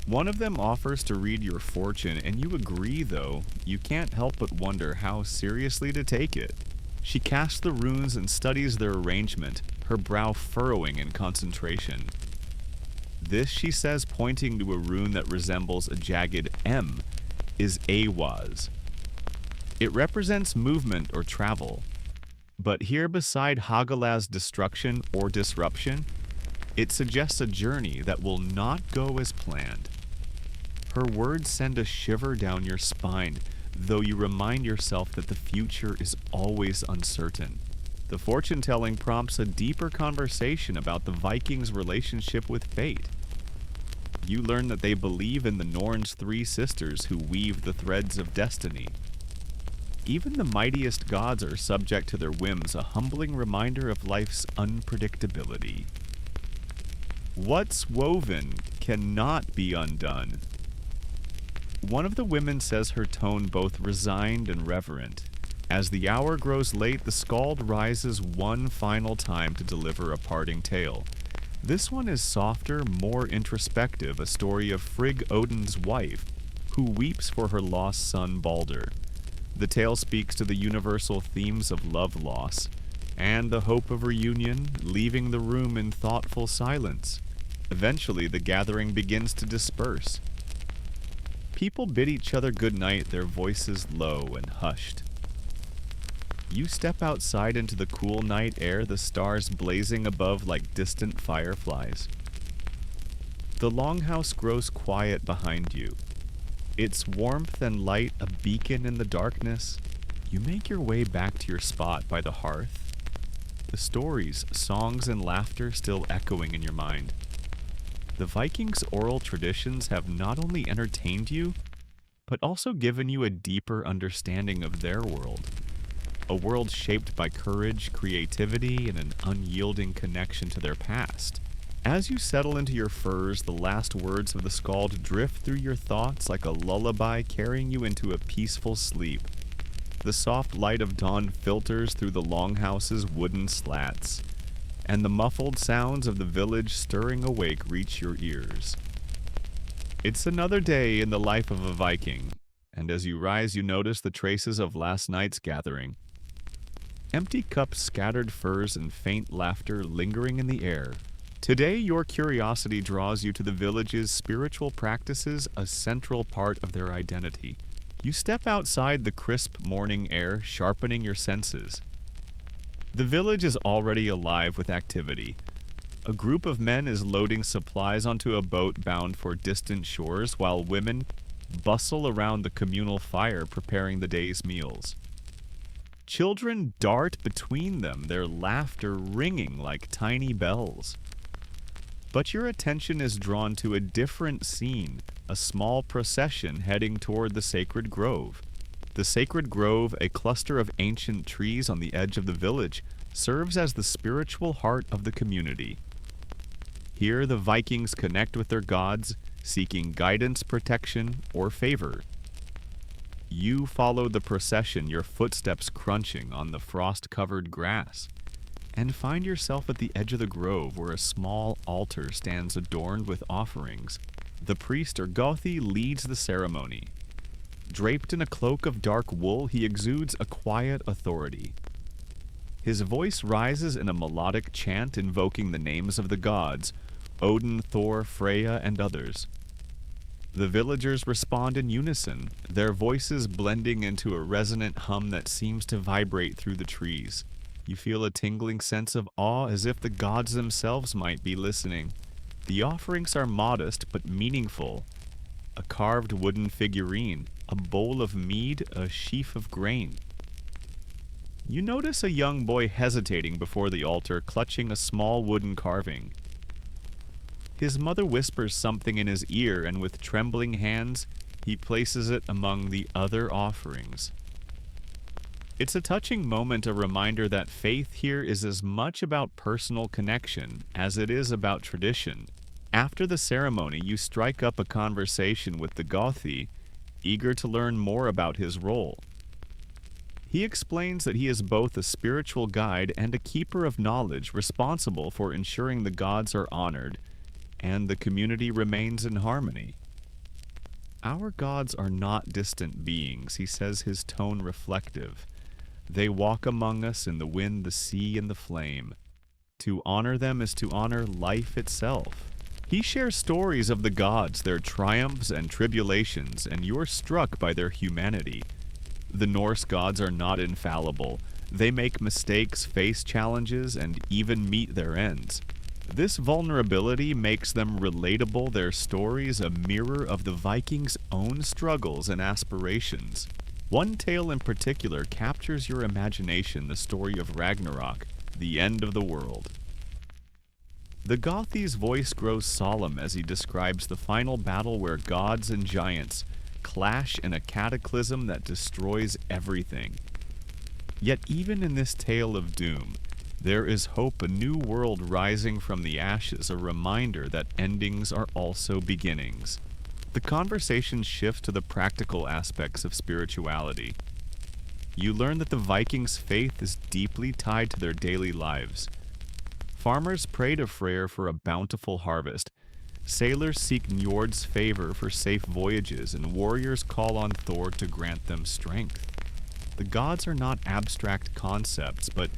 One of them offers to read your fortune, and you agree, though you can't help but wonder how seriously to take it. She casts the runes and studies their arrangement, her brow furrowing in concentration. This, she says, pointing to a rune that resembles a jagged M, is Awaz. It represents movement or travel. But here beside Hagalaz's destruction or disruption, it suggests a journey that will not go as planned. Her words send a shiver down your spine, though you remind yourself that the future is always uncertain. The fortune-telling prompts a deeper conversation about the Vikings' relationship with fate. You learn that they believe in the Norn's three sisters who weave the threads of destiny. Even the mightiest gods are subject to their whims, a humbling reminder of life's unpredictability. What's woven cannot be undone. One of the women says, her tone both resigned and reverent. As the hour grows late, the skald rises one final time to deliver a parting tale. This one is softer, more introspective, a story of Frigg Odin's wife, who weeps for her lost son Balder. The tale speaks to the universal themes of love loss, and the hope of reunion, leaving the room in thoughtful silence. Eventually, the gathering begins to disperse. People bid each other good night, their voices low and hushed. You step outside into the cool night air, the stars blazing above like distant fireflies. The longhouse grows quiet behind you. Its warmth and light a beacon in the darkness. You make your way back to your spot by the hearth. The stories, songs, and laughter still echoing in your mind. The Vikings' oral traditions have not only entertained you, but also given you a deeper understanding of their world. A world shaped by courage, creativity, and an unyielding connection to their past. As you settle into your furs, the last words of the skald drift through your thoughts like a lullaby, carrying you into a peaceful sleep. The soft light of dawn filters through the longhouse's wooden slats, and the muffled sounds of the village stirring awake reach your ears. It's another day in the life of a Viking, and as you rise you notice the traces of last night's gathering. Empty cups, scattered furs, and faint laughter lingering in the air. Today, your curiosity draws you to the village's spiritual practices, a central part of their identity. You step outside the crisp morning air, sharpening your senses. The village is already alive with activity. A group of men is loading supplies onto a boat bound for distant shores, while women bustle around the communal fire preparing the day's meals. Children dart between them, their laughter ringing like tiny bells. But your attention is drawn to a different scene, a small procession heading toward the sacred grove. The sacred grove, a cluster of ancient trees on the edge of the village, serves as the spiritual heart of the community. Here the Vikings connect with their gods, seeking guidance, protection, or favor. You follow the procession, your footsteps crunching on the frost-covered grass, and find yourself at the edge of the grove where a small altar stands adorned with offerings. The priest or Gothi leads the ceremony. Draped in a cloak of dark wool, he exudes a quiet authority. His voice rises in a melodic chant invoking the names of the gods, Odin, Thor, Freya, and others. The villagers respond in unison, their voices blending into a resonant hum that seems to vibrate through the trees. You feel a tingling sense of awe, as if the gods themselves might be listening. The offerings are modest but meaningful. A carved wooden figurine, a bowl of mead, a sheaf of grain. You notice a young boy hesitating before the altar, clutching a small wooden carving. His mother whispers something in his ear, and with trembling hands, he places it among the other offerings. It's a touching moment, a reminder that faith here is as much about personal connection as it is about tradition. After the ceremony, you strike up a conversation with the Gothi, eager to learn more about his role. He explains that he is both a spiritual guide and a keeper of knowledge responsible for ensuring the gods are honored and the community remains in harmony. Our gods are not distant beings, he says, his tone reflective. They walk among us in the wind, the sea, and the flame. To honor them is to honor life itself. He shares stories of the gods, their triumphs and tribulations, and you're struck by their humanity. The Norse gods are not infallible. They make mistakes, face challenges, and even meet their ends. This vulnerability makes them relatable, their stories a mirror of the Vikings' own struggles and aspirations. One tale in particular captures your imagination, the story of Ragnarok, the end of the world. The Gothi's voice grows solemn as he describes the final battle where gods and giants clash in a cataclysm that destroys everything. Yet even in this tale of doom, there is hope, a new world rising from the ashes, a reminder that endings are also beginnings. The conversation shifts to the practical aspects of spirituality. You learn that the Vikings' faith is deeply tied to their daily lives. Farmers pray to Freyr for a bountiful harvest. Sailors seek Njord's favor for safe voyages, and warriors call on Thor to grant them strength. The gods are not abstract concepts, but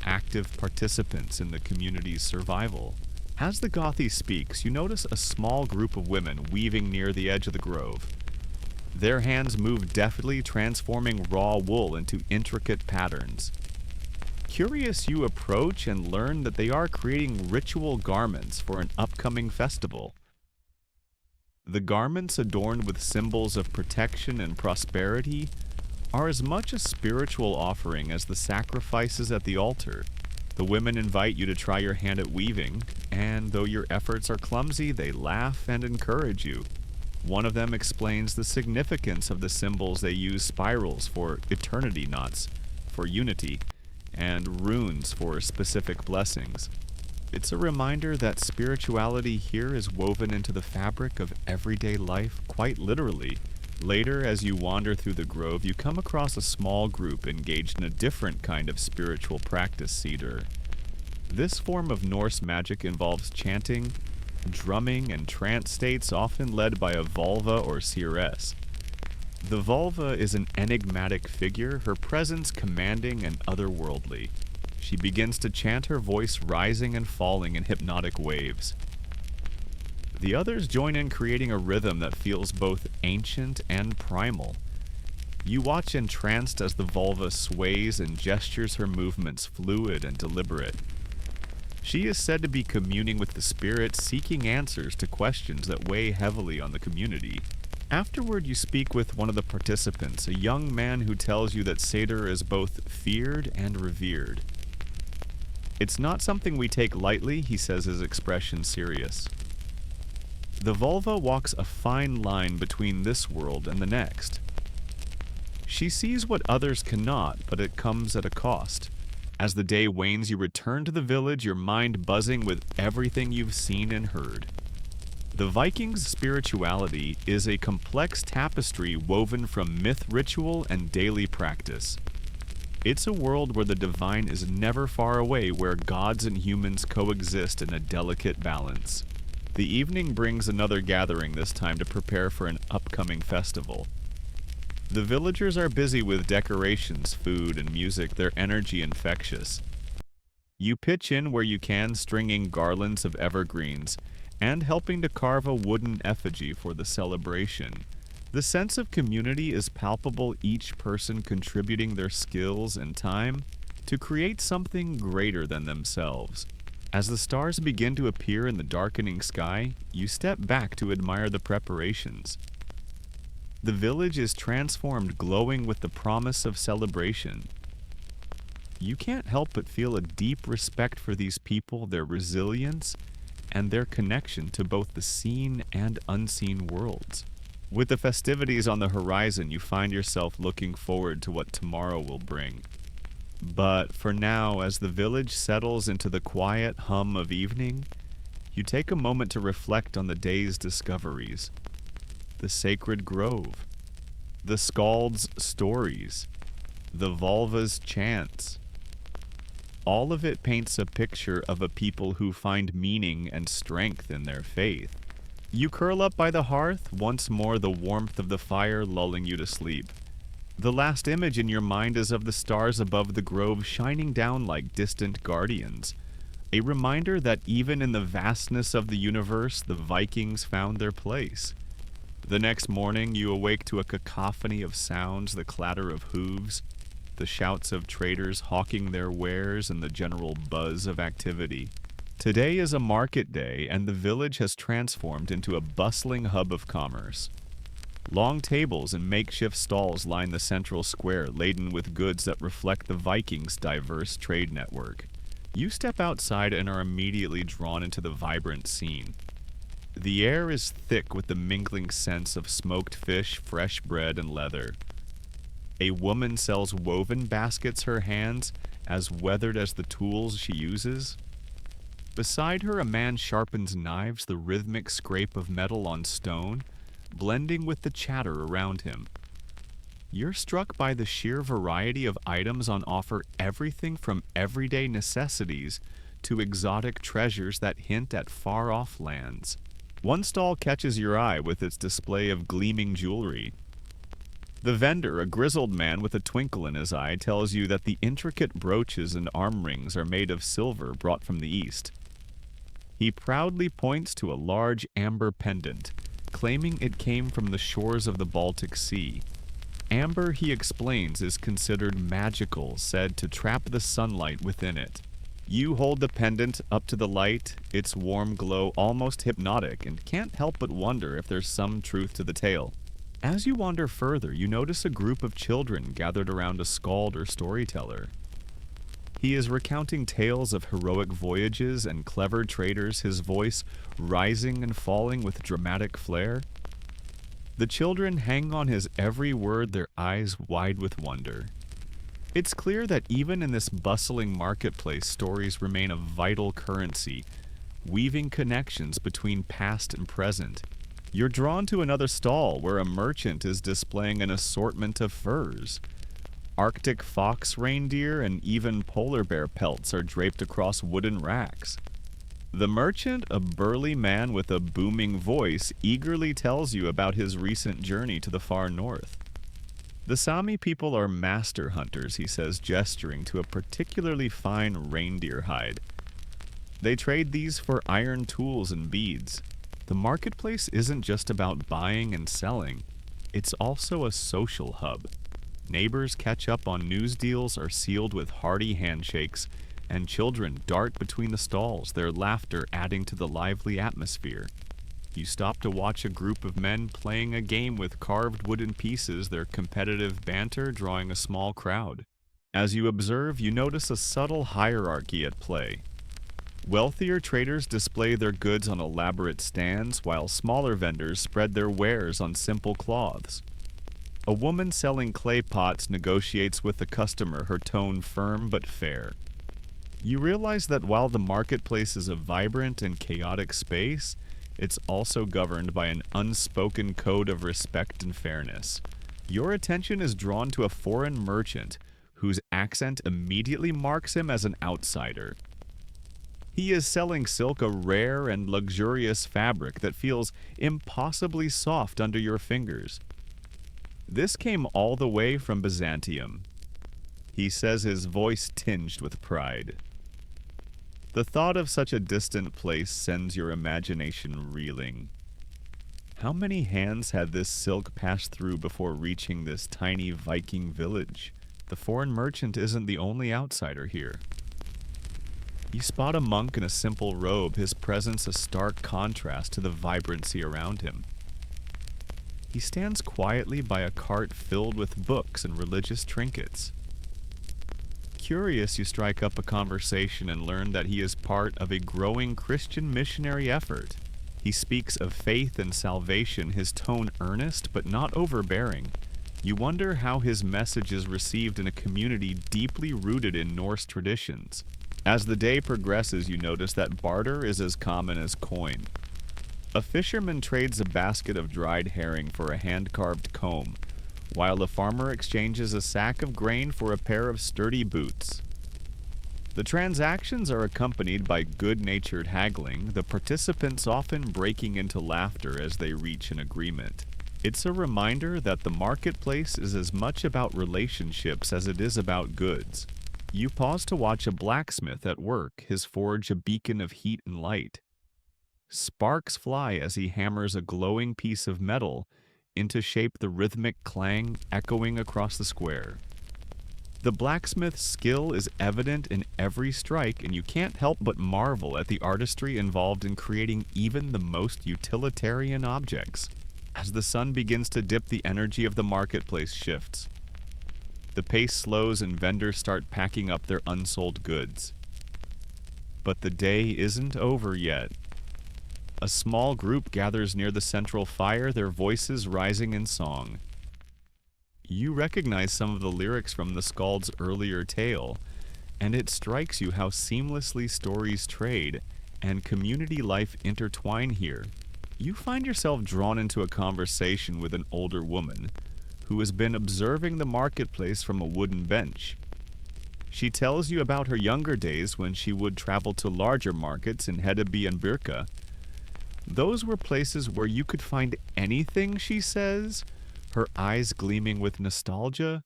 active participants in the community's survival. As the Gothi speaks, you notice a small group of women weaving near the edge of the grove. Their hands move deftly, transforming raw wool into intricate patterns. Curious, you approach and learn that they are creating ritual garments for an upcoming festival. The garments, adorned with symbols of protection and prosperity, are as much a spiritual offering as the sacrifices at the altar. The women invite you to try your hand at weaving, and though your efforts are clumsy, they laugh and encourage you. One of them explains the significance of the symbols. They use spirals for eternity knots, for unity, and runes for specific blessings. It's a reminder that spirituality here is woven into the fabric of everyday life, quite literally. Later, as you wander through the grove, you come across a small group engaged in a different kind of spiritual practice, Cedar. This form of Norse magic involves chanting, drumming, and trance states often led by a vulva or seeress. The vulva is an enigmatic figure, her presence commanding and otherworldly. She begins to chant, her voice rising and falling in hypnotic waves. The others join in, creating a rhythm that feels both ancient and primal. You watch entranced as the vulva sways and gestures, her movements fluid and deliberate. She is said to be communing with the spirits, seeking answers to questions that weigh heavily on the community. Afterward, you speak with one of the participants, a young man who tells you that Seder is both feared and revered. It's not something we take lightly, he says, his expression serious. The vulva walks a fine line between this world and the next. She sees what others cannot, but it comes at a cost. As the day wanes, you return to the village, your mind buzzing with everything you've seen and heard. The Vikings' spirituality is a complex tapestry woven from myth, ritual, and daily practice. It's a world where the divine is never far away, where gods and humans coexist in a delicate balance. The evening brings another gathering, this time to prepare for an upcoming festival. The villagers are busy with decorations, food, and music, their energy infectious. You pitch in where you can, stringing garlands of evergreens, and helping to carve a wooden effigy for the celebration. The sense of community is palpable, each person contributing their skills and time to create something greater than themselves. As the stars begin to appear in the darkening sky, you step back to admire the preparations. The village is transformed, glowing with the promise of celebration. You can't help but feel a deep respect for these people, their resilience, and their connection to both the seen and unseen worlds. With the festivities on the horizon, you find yourself looking forward to what tomorrow will bring. But for now, as the village settles into the quiet hum of evening, You take a moment to reflect on the day's discoveries, the sacred grove, the skald's stories, the Volva's chants. All of it paints a picture of a people who find meaning and strength in their faith. You curl up by the hearth, once more the warmth of the fire lulling you to sleep. The last image in your mind is of the stars above the grove shining down like distant guardians, a reminder that even in the vastness of the universe, the Vikings found their place. The next morning, you awake to a cacophony of sounds, the clatter of hooves, the shouts of traders hawking their wares, and the general buzz of activity. Today is a market day, and the village has transformed into a bustling hub of commerce. Long tables and makeshift stalls line the central square, laden with goods that reflect the Vikings' diverse trade network. You step outside and are immediately drawn into the vibrant scene. The air is thick with the mingling scents of smoked fish, fresh bread, and leather. A woman sells woven baskets, her hands as weathered as the tools she uses. Beside her, a man sharpens knives, the rhythmic scrape of metal on stone, blending with the chatter around him. You're struck by the sheer variety of items on offer, everything from everyday necessities to exotic treasures that hint at far-off lands. One stall catches your eye with its display of gleaming jewelry. The vendor, a grizzled man with a twinkle in his eye, tells you that the intricate brooches and arm rings are made of silver brought from the east. He proudly points to a large amber pendant, claiming it came from the shores of the Baltic Sea. Amber, he explains, is considered magical, said to trap the sunlight within it. You hold the pendant up to the light, its warm glow almost hypnotic, and can't help but wonder if there's some truth to the tale. As you wander further, you notice a group of children gathered around a skald or storyteller. He is recounting tales of heroic voyages and clever traders, his voice rising and falling with dramatic flair. The children hang on his every word, their eyes wide with wonder. It's clear that even in this bustling marketplace, stories remain a vital currency, weaving connections between past and present. You're drawn to another stall where a merchant is displaying an assortment of furs. Arctic fox reindeer and even polar bear pelts are draped across wooden racks. The merchant, a burly man with a booming voice, eagerly tells you about his recent journey to the far north. The Sami people are master hunters, he says, gesturing to a particularly fine reindeer hide. They trade these for iron tools and beads. The marketplace isn't just about buying and selling, it's also a social hub. Neighbors catch up on news deals, are sealed with hearty handshakes, and children dart between the stalls, their laughter adding to the lively atmosphere. You stop to watch a group of men playing a game with carved wooden pieces, their competitive banter drawing a small crowd. As you observe, you notice a subtle hierarchy at play. Wealthier traders display their goods on elaborate stands, while smaller vendors spread their wares on simple cloths. A woman selling clay pots negotiates with the customer, her tone firm but fair. You realize that while the marketplace is a vibrant and chaotic space, it's also governed by an unspoken code of respect and fairness. Your attention is drawn to a foreign merchant whose accent immediately marks him as an outsider. He is selling silk, a rare and luxurious fabric that feels impossibly soft under your fingers. This came all the way from Byzantium, he says, his voice tinged with pride. The thought of such a distant place sends your imagination reeling. How many hands had this silk passed through before reaching this tiny Viking village? The foreign merchant isn't the only outsider here. You spot a monk in a simple robe, his presence a stark contrast to the vibrancy around him. He stands quietly by a cart filled with books and religious trinkets. Curious, you strike up a conversation and learn that he is part of a growing Christian missionary effort. He speaks of faith and salvation, his tone earnest but not overbearing. You wonder how his message is received in a community deeply rooted in Norse traditions. As the day progresses, you notice that barter is as common as coin. A fisherman trades a basket of dried herring for a hand-carved comb, while a farmer exchanges a sack of grain for a pair of sturdy boots. The transactions are accompanied by good-natured haggling, the participants often breaking into laughter as they reach an agreement. It's a reminder that the marketplace is as much about relationships as it is about goods. You pause to watch a blacksmith at work, his forge a beacon of heat and light. Sparks fly as he hammers a glowing piece of metal into shape, the rhythmic clang echoing across the square. The blacksmith's skill is evident in every strike, and you can't help but marvel at the artistry involved in creating even the most utilitarian objects. As the sun begins to dip, the energy of the marketplace shifts. The pace slows and vendors start packing up their unsold goods. But the day isn't over yet. A small group gathers near the central fire, their voices rising in song. You recognize some of the lyrics from the skald's earlier tale, and it strikes you how seamlessly stories trade and community life intertwine here. You find yourself drawn into a conversation with an older woman who has been observing the marketplace from a wooden bench. She tells you about her younger days when she would travel to larger markets in Hedeby and Birka. Those were places where you could find anything, she says, her eyes gleaming with nostalgia.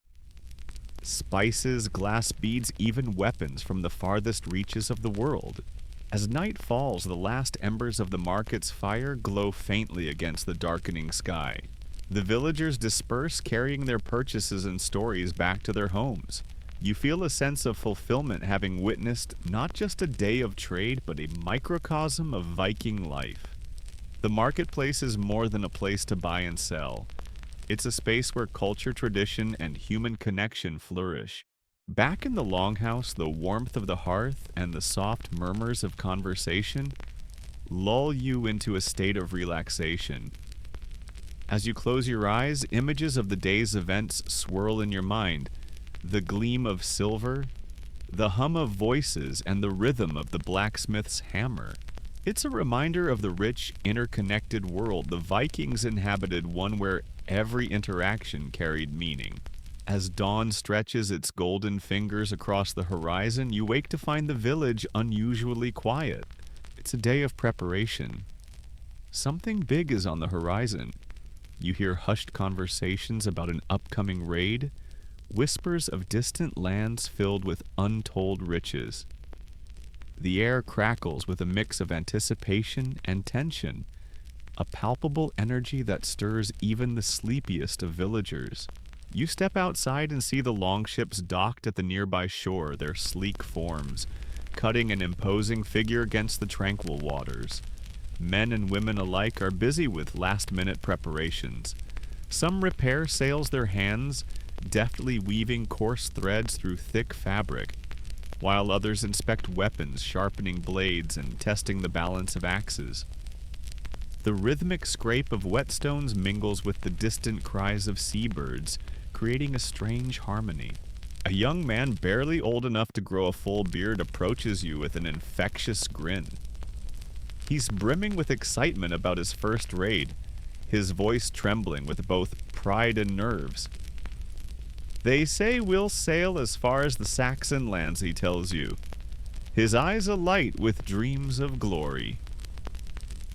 Spices, glass beads, even weapons from the farthest reaches of the world. As night falls, the last embers of the market's fire glow faintly against the darkening sky. The villagers disperse, carrying their purchases and stories back to their homes. You feel a sense of fulfillment, having witnessed not just a day of trade, but a microcosm of Viking life. The marketplace is more than a place to buy and sell. It's a space where culture, tradition, and human connection flourish. Back in the longhouse, the warmth of the hearth and the soft murmurs of conversation lull you into a state of relaxation. As you close your eyes, images of the day's events swirl in your mind. The gleam of silver, the hum of voices, and the rhythm of the blacksmith's hammer. It's a reminder of the rich, interconnected world the Vikings inhabited, one where every interaction carried meaning. As dawn stretches its golden fingers across the horizon, you wake to find the village unusually quiet. It's a day of preparation. Something big is on the horizon. You hear hushed conversations about an upcoming raid, whispers of distant lands filled with untold riches. The air crackles with a mix of anticipation and tension, a palpable energy that stirs even the sleepiest of villagers. You step outside and see the longships docked at the nearby shore, their sleek forms cutting an imposing figure against the tranquil waters. Men and women alike are busy with last-minute preparations. Some repair sails their hands, deftly weaving coarse threads through thick fabric, while others inspect weapons, sharpening blades and testing the balance of axes. The rhythmic scrape of whetstones mingles with the distant cries of seabirds, creating a strange harmony. A young man barely old enough to grow a full beard approaches you with an infectious grin. He's brimming with excitement about his first raid, his voice trembling with both pride and nerves. They say we'll sail as far as the Saxon lands, he tells you, his eyes alight with dreams of glory.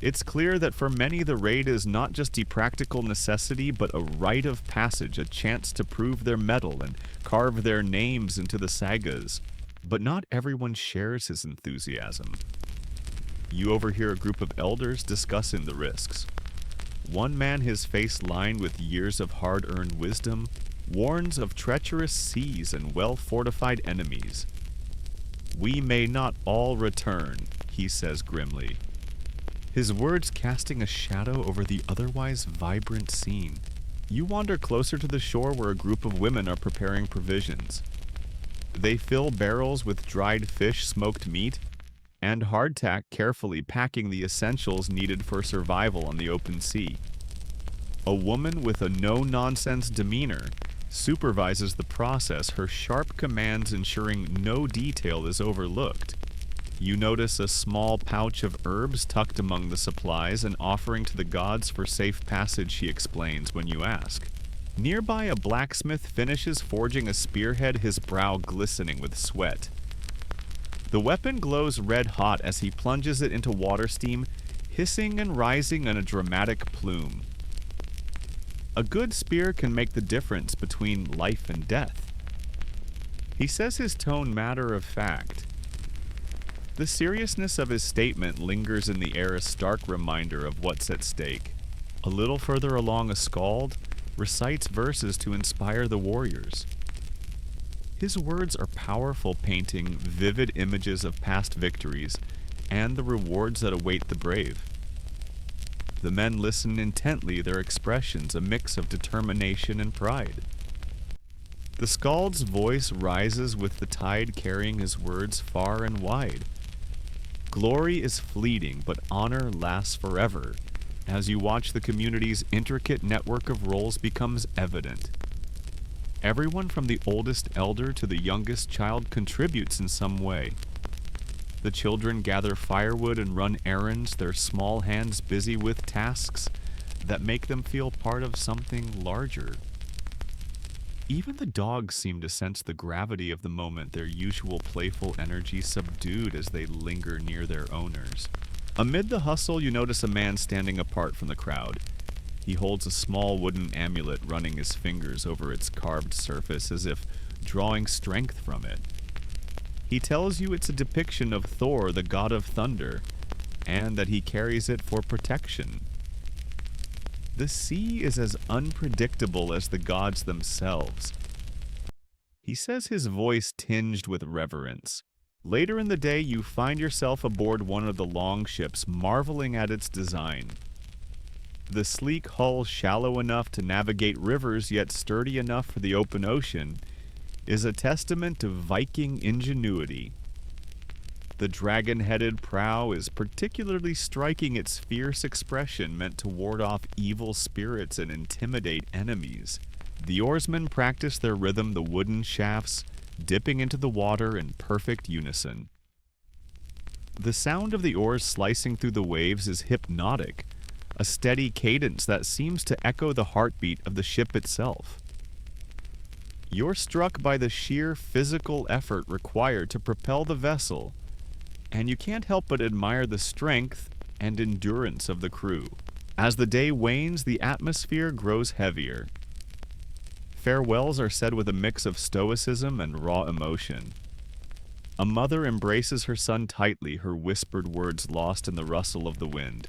It's clear that for many the raid is not just a practical necessity, but a rite of passage, a chance to prove their mettle and carve their names into the sagas. But not everyone shares his enthusiasm. You overhear a group of elders discussing the risks. One man, his face lined with years of hard-earned wisdom, warns of treacherous seas and well-fortified enemies. We may not all return, he says grimly, his words casting a shadow over the otherwise vibrant scene. You wander closer to the shore where a group of women are preparing provisions. They fill barrels with dried fish, smoked meat, and hardtack, carefully packing the essentials needed for survival on the open sea. A woman with a no-nonsense demeanor supervises the process, her sharp commands ensuring no detail is overlooked. You notice a small pouch of herbs tucked among the supplies, an offering to the gods for safe passage, she explains when you ask. Nearby, a blacksmith finishes forging a spearhead, his brow glistening with sweat. The weapon glows red hot as he plunges it into water steam, hissing and rising in a dramatic plume. A good spear can make the difference between life and death. He says his tone matter of fact. The seriousness of his statement lingers in the air, a stark reminder of what's at stake. A little further along, a skald recites verses to inspire the warriors. His words are powerful, painting vivid images of past victories and the rewards that await the brave. The men listen intently, their expressions a mix of determination and pride. The skald's voice rises with the tide carrying his words far and wide. Glory is fleeting, but honor lasts forever, as you watch the community's intricate network of roles becomes evident. Everyone from the oldest elder to the youngest child contributes in some way. The children gather firewood and run errands, their small hands busy with tasks that make them feel part of something larger. Even the dogs seem to sense the gravity of the moment, their usual playful energy subdued as they linger near their owners. Amid the hustle, you notice a man standing apart from the crowd. He holds a small wooden amulet, running his fingers over its carved surface as if drawing strength from it. He tells you it's a depiction of Thor, the god of thunder, and that he carries it for protection. The sea is as unpredictable as the gods themselves. He says, his voice tinged with reverence. Later in the day, you find yourself aboard one of the longships, marveling at its design. The sleek hull, shallow enough to navigate rivers yet sturdy enough for the open ocean, is a testament to Viking ingenuity. The dragon-headed prow is particularly striking, its fierce expression meant to ward off evil spirits and intimidate enemies. The oarsmen practice their rhythm, the wooden shafts dipping into the water in perfect unison. The sound of the oars slicing through the waves is hypnotic, a steady cadence that seems to echo the heartbeat of the ship itself. You're struck by the sheer physical effort required to propel the vessel, and you can't help but admire the strength and endurance of the crew. As the day wanes, the atmosphere grows heavier. Farewells are said with a mix of stoicism and raw emotion. A mother embraces her son tightly, her whispered words lost in the rustle of the wind.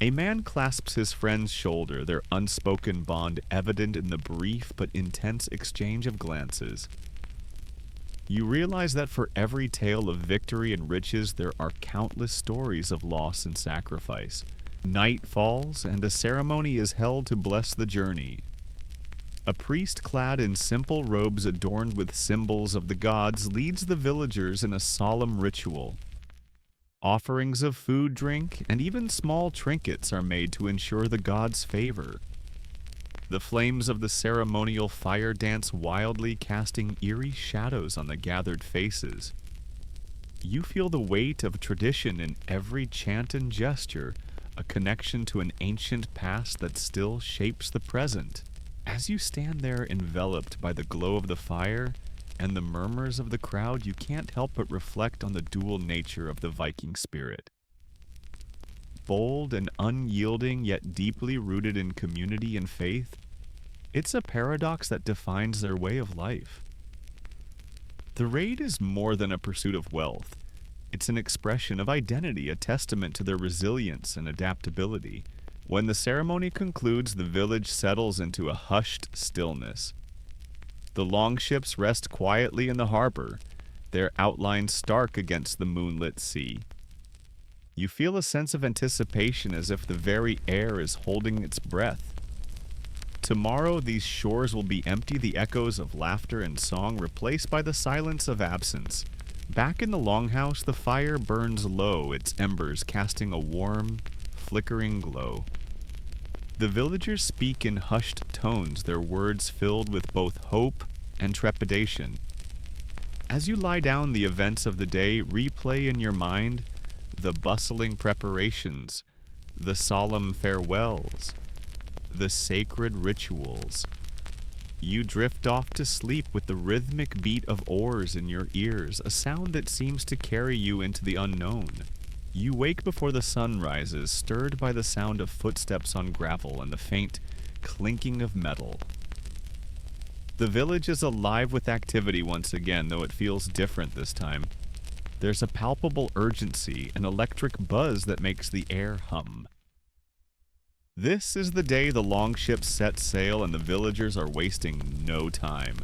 A man clasps his friend's shoulder, their unspoken bond evident in the brief but intense exchange of glances. You realize that for every tale of victory and riches, there are countless stories of loss and sacrifice. Night falls, and a ceremony is held to bless the journey. A priest clad in simple robes adorned with symbols of the gods leads the villagers in a solemn ritual. Offerings of food, drink, and even small trinkets are made to ensure the gods' favor. The flames of the ceremonial fire dance wildly, casting eerie shadows on the gathered faces. You feel the weight of tradition in every chant and gesture, a connection to an ancient past that still shapes the present. As you stand there enveloped by the glow of the fire and the murmurs of the crowd, you can't help but reflect on the dual nature of the Viking spirit. Bold and unyielding, yet deeply rooted in community and faith, it's a paradox that defines their way of life. The raid is more than a pursuit of wealth. It's an expression of identity, a testament to their resilience and adaptability. When the ceremony concludes, the village settles into a hushed stillness. The longships rest quietly in the harbor, their outlines stark against the moonlit sea. You feel a sense of anticipation, as if the very air is holding its breath. Tomorrow these shores will be empty, the echoes of laughter and song replaced by the silence of absence. Back in the longhouse, the fire burns low, its embers casting a warm, flickering glow. The villagers speak in hushed tones, their words filled with both hope and trepidation. As you lie down, the events of the day replay in your mind the bustling preparations, the solemn farewells, the sacred rituals. You drift off to sleep with the rhythmic beat of oars in your ears, a sound that seems to carry you into the unknown. You wake before the sun rises, stirred by the sound of footsteps on gravel and the faint clinking of metal. The village is alive with activity once again, though it feels different this time. There's a palpable urgency, an electric buzz that makes the air hum. This is the day the longships set sail and the villagers are wasting no time.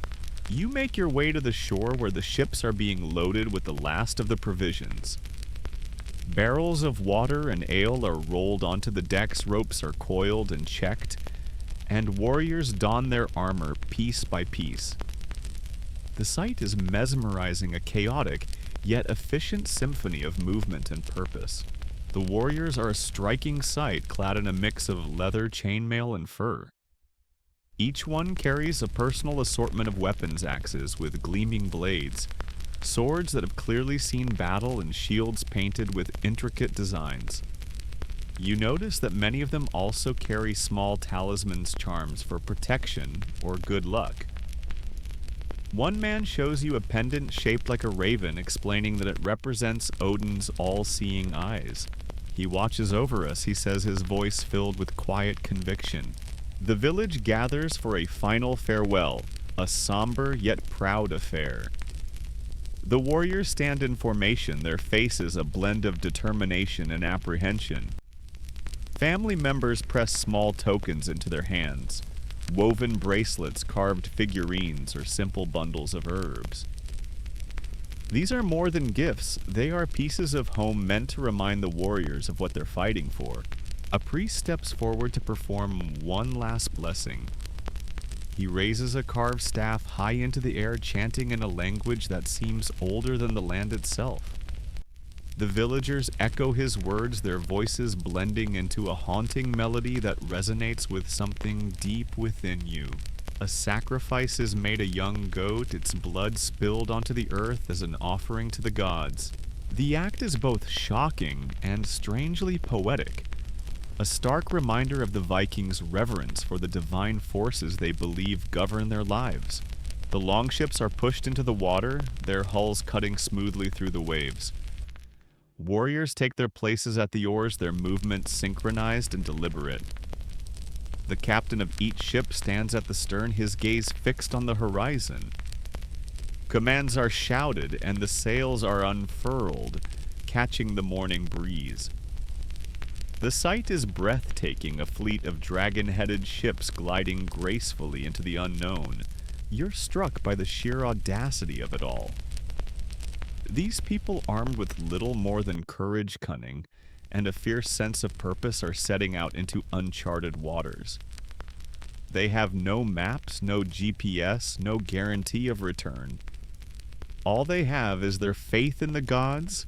You make your way to the shore where the ships are being loaded with the last of the provisions. Barrels of water and ale are rolled onto the decks, ropes are coiled and checked, and warriors don their armor piece by piece. The sight is mesmerizing, a chaotic yet efficient symphony of movement and purpose. The warriors are a striking sight, clad in a mix of leather, chainmail, and fur. Each one carries a personal assortment of weapons, axes with gleaming blades, swords that have clearly seen battle, and shields painted with intricate designs. You notice that many of them also carry small talismans, charms for protection or good luck. One man shows you a pendant shaped like a raven, explaining that it represents Odin's all-seeing eyes. He watches over us, he says, his voice filled with quiet conviction. The village gathers for a final farewell, a somber yet proud affair. The warriors stand in formation, their faces a blend of determination and apprehension. Family members press small tokens into their hands, woven bracelets, carved figurines, or simple bundles of herbs. These are more than gifts, they are pieces of home meant to remind the warriors of what they're fighting for. A priest steps forward to perform one last blessing. He raises a carved staff high into the air, chanting in a language that seems older than the land itself. The villagers echo his words, their voices blending into a haunting melody that resonates with something deep within you. A sacrifice is made, a young goat, its blood spilled onto the earth as an offering to the gods. The act is both shocking and strangely poetic, a stark reminder of the Vikings' reverence for the divine forces they believe govern their lives. The longships are pushed into the water, their hulls cutting smoothly through the waves. Warriors take their places at the oars, their movements synchronized and deliberate. The captain of each ship stands at the stern, his gaze fixed on the horizon. Commands are shouted, and the sails are unfurled, catching the morning breeze. The sight is breathtaking, a fleet of dragon-headed ships gliding gracefully into the unknown. You're struck by the sheer audacity of it all. These people, armed with little more than courage, cunning, and a fierce sense of purpose, are setting out into uncharted waters. They have no maps, no GPS, no guarantee of return. All they have is their faith in the gods,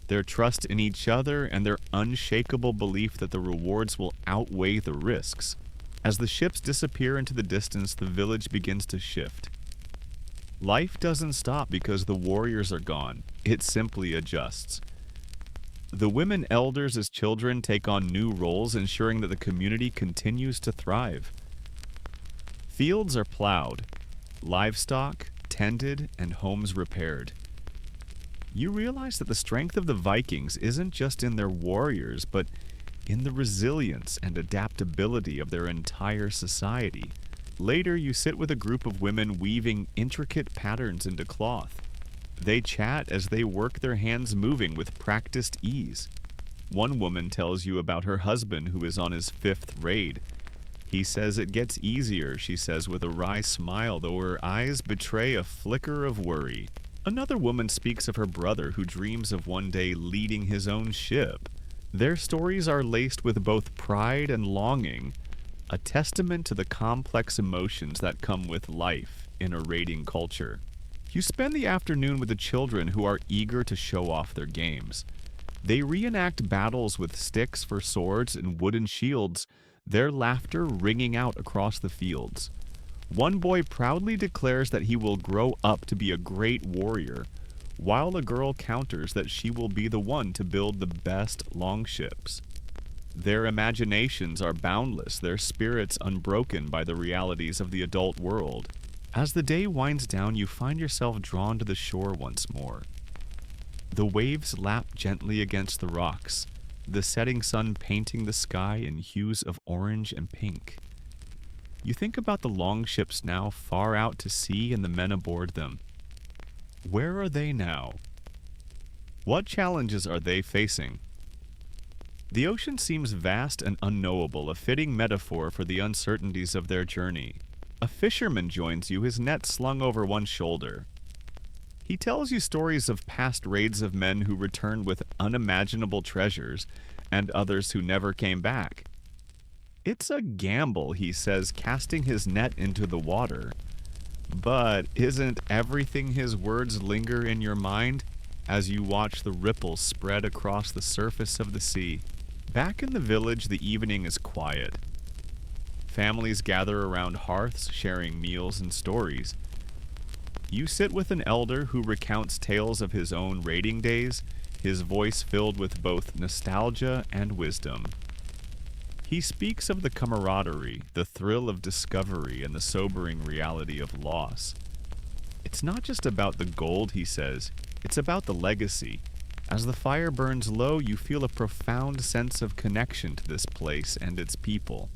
their trust in each other, and their unshakable belief that the rewards will outweigh the risks. As the ships disappear into the distance, the village begins to shift. Life doesn't stop because the warriors are gone. It simply adjusts. The women elders as children take on new roles, ensuring that the community continues to thrive. Fields are plowed, livestock tended, and homes repaired. You realize that the strength of the Vikings isn't just in their warriors, but in the resilience and adaptability of their entire society. Later, you sit with a group of women weaving intricate patterns into cloth. They chat as they work, their hands moving with practiced ease. One woman tells you about her husband who is on his 5th raid. He says it gets easier, she says with a wry smile, though her eyes betray a flicker of worry. Another woman speaks of her brother who dreams of one day leading his own ship. Their stories are laced with both pride and longing, a testament to the complex emotions that come with life in a raiding culture. You spend the afternoon with the children who are eager to show off their games. They reenact battles with sticks for swords and wooden shields, their laughter ringing out across the fields. One boy proudly declares that he will grow up to be a great warrior, while a girl counters that she will be the one to build the best longships. Their imaginations are boundless, their spirits unbroken by the realities of the adult world. As the day winds down, you find yourself drawn to the shore once more. The waves lap gently against the rocks, the setting sun painting the sky in hues of orange and pink. You think about the longships now far out to sea and the men aboard them. Where are they now? What challenges are they facing? The ocean seems vast and unknowable, a fitting metaphor for the uncertainties of their journey. A fisherman joins you, his net slung over one shoulder. He tells you stories of past raids of men who returned with unimaginable treasures and others who never came back. It's a gamble, he says, casting his net into the water. But isn't everything his words linger in your mind as you watch the ripples spread across the surface of the sea? Back in the village, the evening is quiet. Families gather around hearths, sharing meals and stories. You sit with an elder who recounts tales of his own raiding days, his voice filled with both nostalgia and wisdom. He speaks of the camaraderie, the thrill of discovery, and the sobering reality of loss. It's not just about the gold, he says, it's about the legacy. As the fire burns low, you feel a profound sense of connection to this place and its people.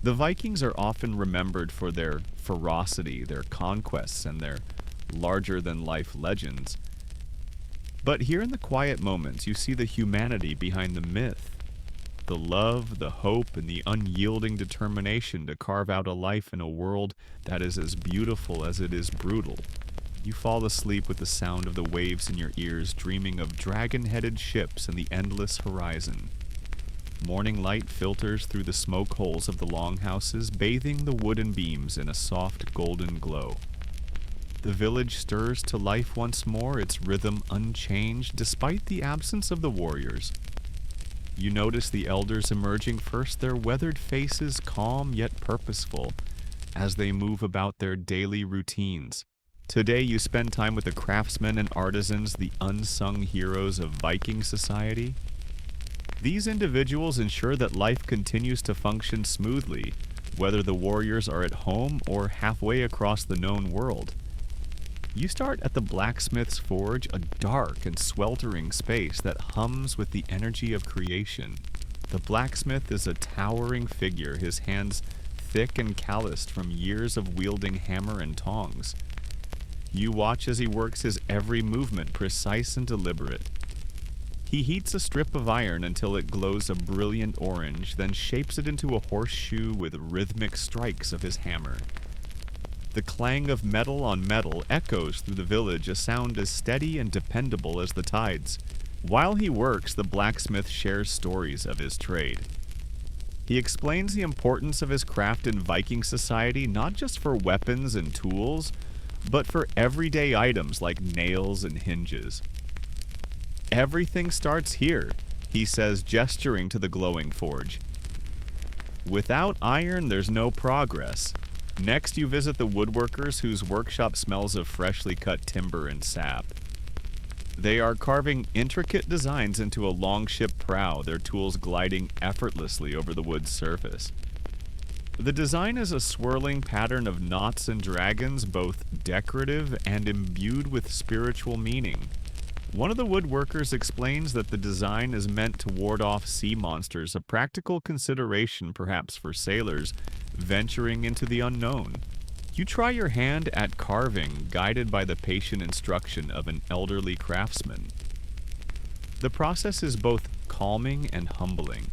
The Vikings are often remembered for their ferocity, their conquests, and their larger-than-life legends. But here in the quiet moments, you see the humanity behind the myth. The love, the hope, and the unyielding determination to carve out a life in a world that is as beautiful as it is brutal. You fall asleep with the sound of the waves in your ears, dreaming of dragon-headed ships and the endless horizon. Morning light filters through the smoke holes of the longhouses, bathing the wooden beams in a soft golden glow. The village stirs to life once more, its rhythm unchanged despite the absence of the warriors. You notice the elders emerging first, their weathered faces calm yet purposeful as they move about their daily routines. Today you spend time with the craftsmen and artisans, the unsung heroes of Viking society. These individuals ensure that life continues to function smoothly, whether the warriors are at home or halfway across the known world. You start at the blacksmith's forge, a dark and sweltering space that hums with the energy of creation. The blacksmith is a towering figure, his hands thick and calloused from years of wielding hammer and tongs. You watch as he works, his every movement precise and deliberate. He heats a strip of iron until it glows a brilliant orange, then shapes it into a horseshoe with rhythmic strikes of his hammer. The clang of metal on metal echoes through the village, a sound as steady and dependable as the tides. While he works, the blacksmith shares stories of his trade. He explains the importance of his craft in Viking society, not just for weapons and tools, but for everyday items like nails and hinges. Everything starts here, he says, gesturing to the glowing forge. Without iron, there's no progress. Next, you visit the woodworkers whose workshop smells of freshly cut timber and sap. They are carving intricate designs into a longship prow, their tools gliding effortlessly over the wood's surface. The design is a swirling pattern of knots and dragons, both decorative and imbued with spiritual meaning. One of the woodworkers explains that the design is meant to ward off sea monsters, a practical consideration perhaps for sailors venturing into the unknown. You try your hand at carving, guided by the patient instruction of an elderly craftsman. The process is both calming and humbling.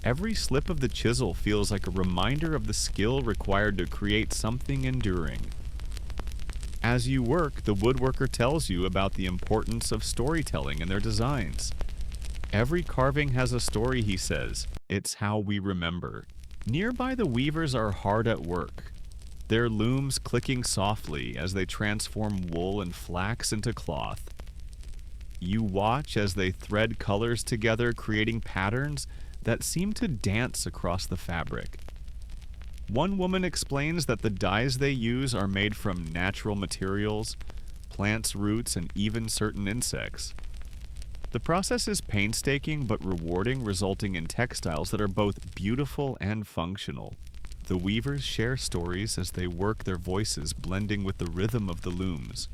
Every slip of the chisel feels like a reminder of the skill required to create something enduring. As you work, the woodworker tells you about the importance of storytelling in their designs. Every carving has a story, he says. It's how we remember. Nearby, the weavers are hard at work, their looms clicking softly as they transform wool and flax into cloth. You watch as they thread colors together, creating patterns that seem to dance across the fabric. One woman explains that the dyes they use are made from natural materials, plants, roots, and even certain insects. The process is painstaking but rewarding, resulting in textiles that are both beautiful and functional. The weavers share stories as they work, their voices blending with the rhythm of the looms.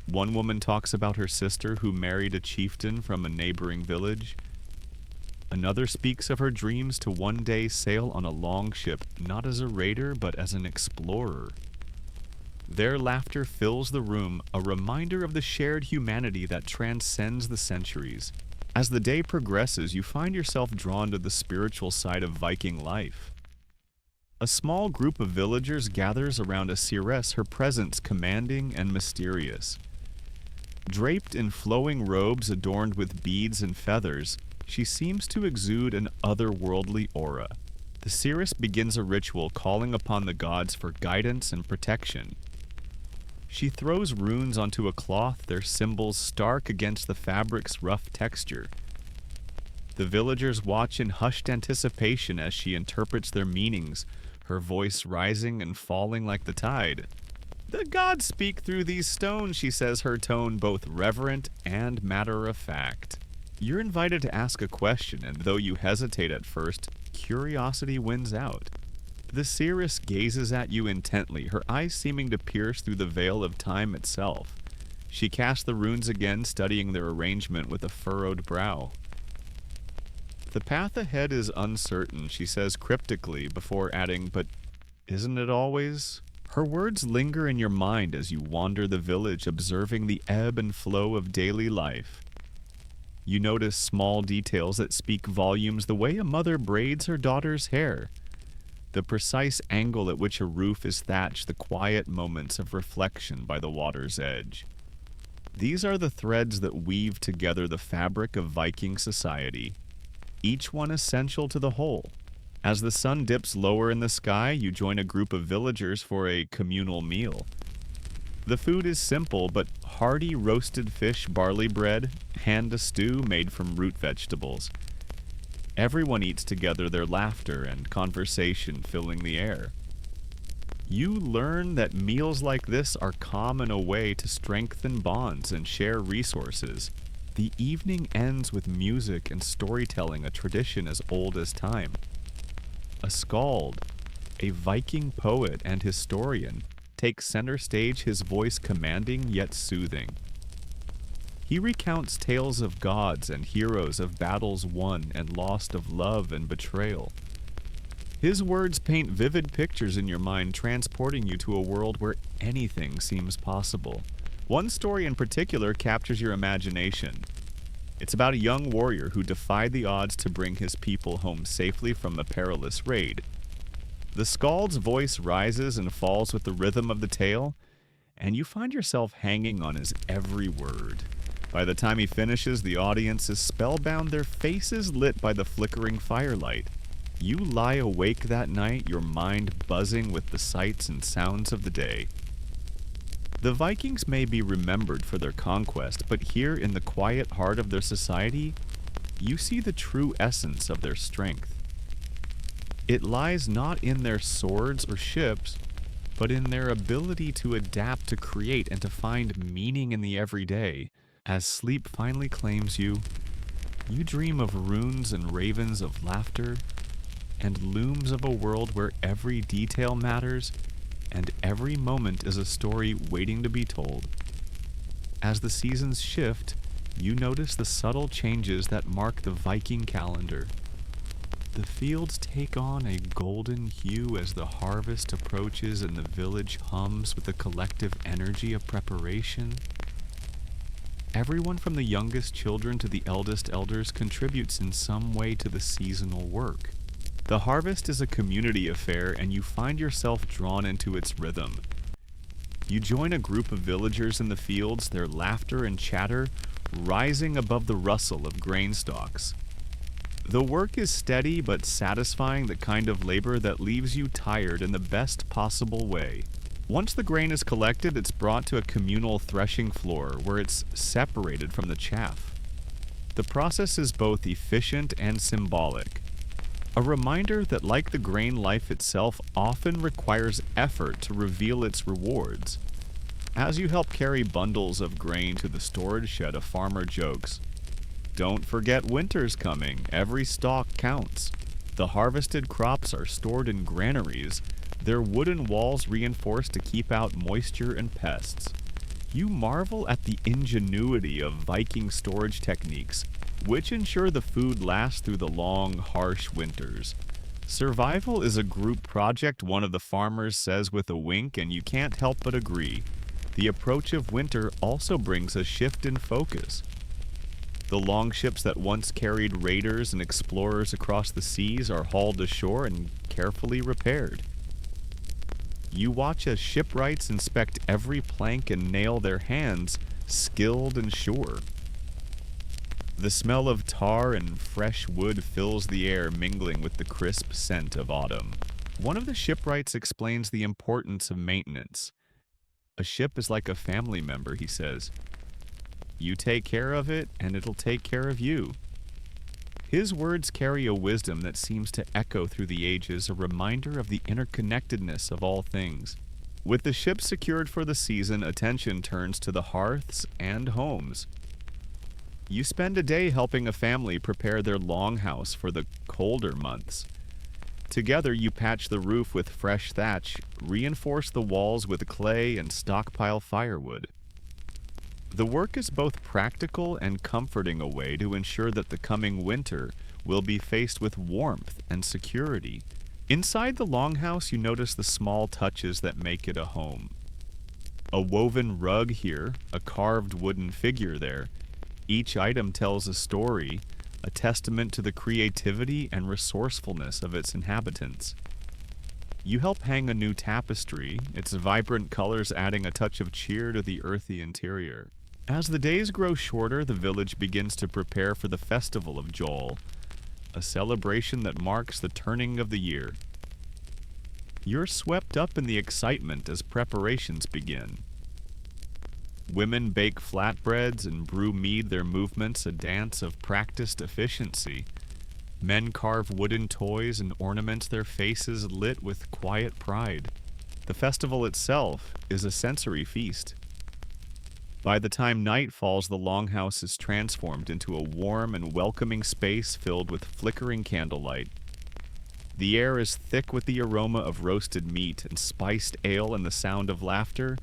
One woman talks about her sister who married a chieftain from a neighboring village. Another speaks of her dreams to one day sail on a long ship, not as a raider but as an explorer. Their laughter fills the room, a reminder of the shared humanity that transcends the centuries. As the day progresses, you find yourself drawn to the spiritual side of Viking life. A small group of villagers gathers around a seeress, her presence commanding and mysterious. Draped in flowing robes adorned with beads and feathers, she seems to exude an otherworldly aura. The seeress begins a ritual calling upon the gods for guidance and protection. She throws runes onto a cloth, their symbols stark against the fabric's rough texture. The villagers watch in hushed anticipation as she interprets their meanings, her voice rising and falling like the tide. "The gods speak through these stones," she says, her tone both reverent and matter-of-fact. You're invited to ask a question, and though you hesitate at first, curiosity wins out. The seeress gazes at you intently, her eyes seeming to pierce through the veil of time itself. She casts the runes again, studying their arrangement with a furrowed brow. "The path ahead is uncertain," she says cryptically before adding, "but isn't it always?" Her words linger in your mind as you wander the village, observing the ebb and flow of daily life. You notice small details that speak volumes, the way a mother braids her daughter's hair, the precise angle at which a roof is thatched, the quiet moments of reflection by the water's edge. These are the threads that weave together the fabric of Viking society, each one essential to the whole. As the sun dips lower in the sky, you join a group of villagers for a communal meal. The food is simple but hearty: roasted fish, barley bread, and a stew made from root vegetables. Everyone eats together, their laughter and conversation filling the air. You learn that meals like this are common, a way to strengthen bonds and share resources. The evening ends with music and storytelling, a tradition as old as time. A skald, a Viking poet and historian, takes center stage, his voice commanding yet soothing. He recounts tales of gods and heroes, of battles won and lost, of love and betrayal. His words paint vivid pictures in your mind, transporting you to a world where anything seems possible. One story in particular captures your imagination. It's about a young warrior who defied the odds to bring his people home safely from a perilous raid. The skald's voice rises and falls with the rhythm of the tale, and you find yourself hanging on his every word. By the time he finishes, the audience is spellbound, their faces lit by the flickering firelight. You lie awake that night, your mind buzzing with the sights and sounds of the day. The Vikings may be remembered for their conquest, but here in the quiet heart of their society, you see the true essence of their strength. It lies not in their swords or ships, but in their ability to adapt, to create, and to find meaning in the everyday. As sleep finally claims you, you dream of runes and ravens, of laughter, and looms of a world where every detail matters, and every moment is a story waiting to be told. As the seasons shift, you notice the subtle changes that mark the Viking calendar. The fields take on a golden hue as the harvest approaches, and the village hums with the collective energy of preparation. Everyone from the youngest children to the eldest elders contributes in some way to the seasonal work. The harvest is a community affair, and you find yourself drawn into its rhythm. You join a group of villagers in the fields, their laughter and chatter rising above the rustle of grain stalks. The work is steady but satisfying, the kind of labor that leaves you tired in the best possible way. Once the grain is collected, it's brought to a communal threshing floor where it's separated from the chaff. The process is both efficient and symbolic. A reminder that, like the grain, life itself often requires effort to reveal its rewards. As you help carry bundles of grain to the storage shed, a farmer jokes, "Don't forget winter's coming. Every stalk counts." The harvested crops are stored in granaries, their wooden walls reinforced to keep out moisture and pests. You marvel at the ingenuity of Viking storage techniques, which ensure the food lasts through the long, harsh winters. Survival is a group project, one of the farmers says with a wink, and you can't help but agree. The approach of winter also brings a shift in focus. The longships that once carried raiders and explorers across the seas are hauled ashore and carefully repaired. You watch as shipwrights inspect every plank and nail their hands, skilled and sure. The smell of tar and fresh wood fills the air, mingling with the crisp scent of autumn. One of the shipwrights explains the importance of maintenance. "A ship is like a family member," he says. "You take care of it, and it'll take care of you." His words carry a wisdom that seems to echo through the ages, a reminder of the interconnectedness of all things. With the ship secured for the season, attention turns to the hearths and homes. You spend a day helping a family prepare their longhouse for the colder months. Together, you patch the roof with fresh thatch, reinforce the walls with clay, and stockpile firewood. The work is both practical and comforting, a way to ensure that the coming winter will be faced with warmth and security. Inside the longhouse, you notice the small touches that make it a home. A woven rug here, a carved wooden figure there. Each item tells a story, a testament to the creativity and resourcefulness of its inhabitants. You help hang a new tapestry, its vibrant colors adding a touch of cheer to the earthy interior. As the days grow shorter, the village begins to prepare for the festival of Jol, a celebration that marks the turning of the year. You're swept up in the excitement as preparations begin. Women bake flatbreads and brew mead, their movements a dance of practiced efficiency. Men carve wooden toys and ornament their faces, lit with quiet pride. The festival itself is a sensory feast. By the time night falls, the longhouse is transformed into a warm and welcoming space filled with flickering candlelight. The air is thick with the aroma of roasted meat and spiced ale, and the sound of laughter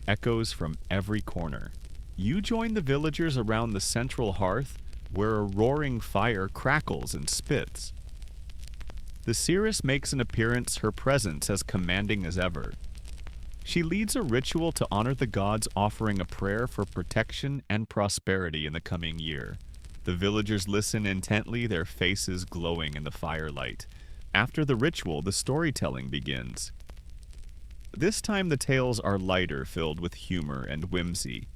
echoes from every corner. You join the villagers around the central hearth, where a roaring fire crackles and spits. The seeress makes an appearance, her presence as commanding as ever. She leads a ritual to honor the gods, offering a prayer for protection and prosperity in the coming year. The villagers listen intently, their faces glowing in the firelight. After the ritual, the storytelling begins. This time the tales are lighter, filled with humor and whimsy.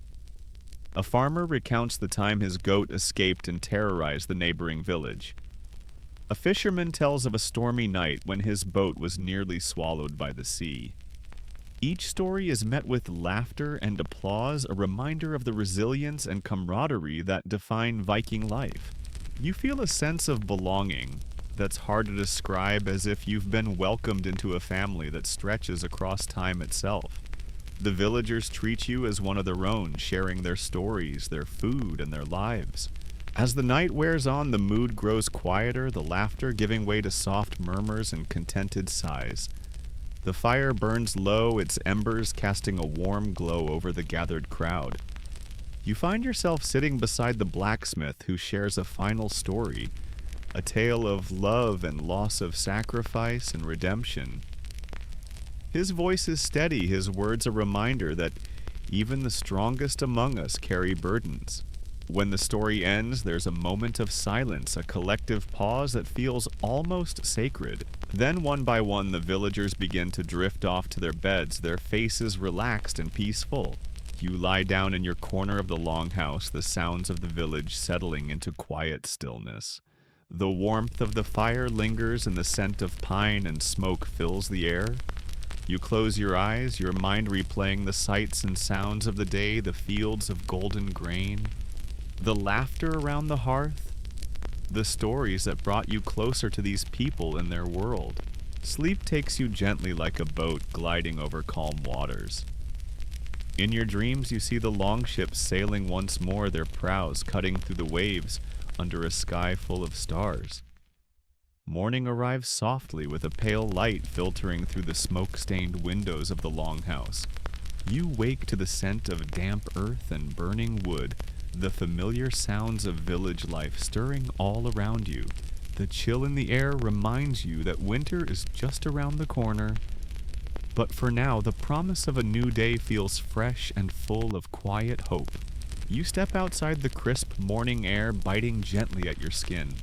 A farmer recounts the time his goat escaped and terrorized the neighboring village. A fisherman tells of a stormy night when his boat was nearly swallowed by the sea. Each story is met with laughter and applause, a reminder of the resilience and camaraderie that define Viking life. You feel a sense of belonging that's hard to describe, as if you've been welcomed into a family that stretches across time itself. The villagers treat you as one of their own, sharing their stories, their food, and their lives. As the night wears on, the mood grows quieter, the laughter giving way to soft murmurs and contented sighs. The fire burns low, its embers casting a warm glow over the gathered crowd. You find yourself sitting beside the blacksmith, who shares a final story, a tale of love and loss, of sacrifice and redemption. His voice is steady, his words a reminder that even the strongest among us carry burdens. When the story ends, there's a moment of silence, a collective pause that feels almost sacred. Then, one by one, the villagers begin to drift off to their beds, their faces relaxed and peaceful. You lie down in your corner of the longhouse, the sounds of the village settling into quiet stillness. The warmth of the fire lingers, and the scent of pine and smoke fills the air. You close your eyes, your mind replaying the sights and sounds of the day, the fields of golden grain, the laughter around the hearth, the stories that brought you closer to these people in their world. Sleep takes you gently like a boat gliding over calm waters. In your dreams, you see the longships sailing once more, their prows cutting through the waves under a sky full of stars. Morning arrives softly with a pale light filtering through the smoke-stained windows of the longhouse. You wake to the scent of damp earth and burning wood, the familiar sounds of village life stirring all around you. The chill in the air reminds you that winter is just around the corner. But for now, the promise of a new day feels fresh and full of quiet hope. You step outside the crisp morning air, biting gently at your skin.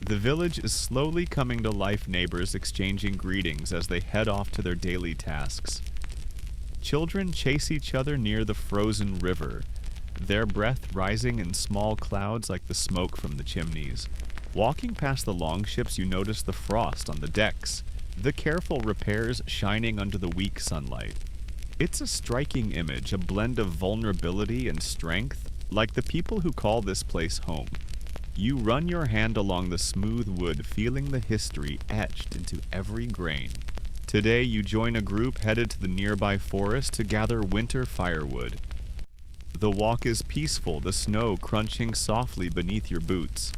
The village is slowly coming to life, neighbors exchanging greetings as they head off to their daily tasks. Children chase each other near the frozen river, their breath rising in small clouds like the smoke from the chimneys. Walking past the longships, you notice the frost on the decks, the careful repairs shining under the weak sunlight. It's a striking image, a blend of vulnerability and strength, like the people who call this place home. You run your hand along the smooth wood, feeling the history etched into every grain. Today, you join a group headed to the nearby forest to gather winter firewood. The walk is peaceful, the snow crunching softly beneath your boots.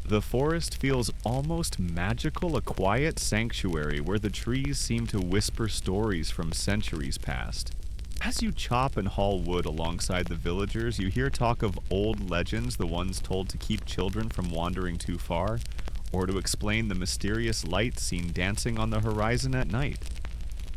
The forest feels almost magical, a quiet sanctuary where the trees seem to whisper stories from centuries past. As you chop and haul wood alongside the villagers, you hear talk of old legends, the ones told to keep children from wandering too far, or to explain the mysterious light seen dancing on the horizon at night.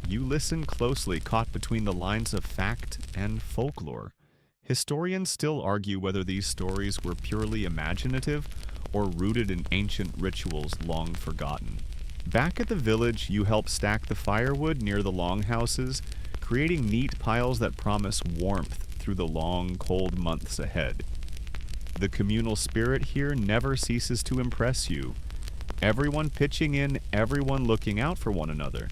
You listen closely, caught between the lines of fact and folklore. Historians still argue whether these stories were purely imaginative or rooted in ancient rituals long forgotten. Back at the village, you help stack the firewood near the longhouses, creating neat piles that promise warmth through the long, cold months ahead. The communal spirit here never ceases to impress you. Everyone pitching in, everyone looking out for one another.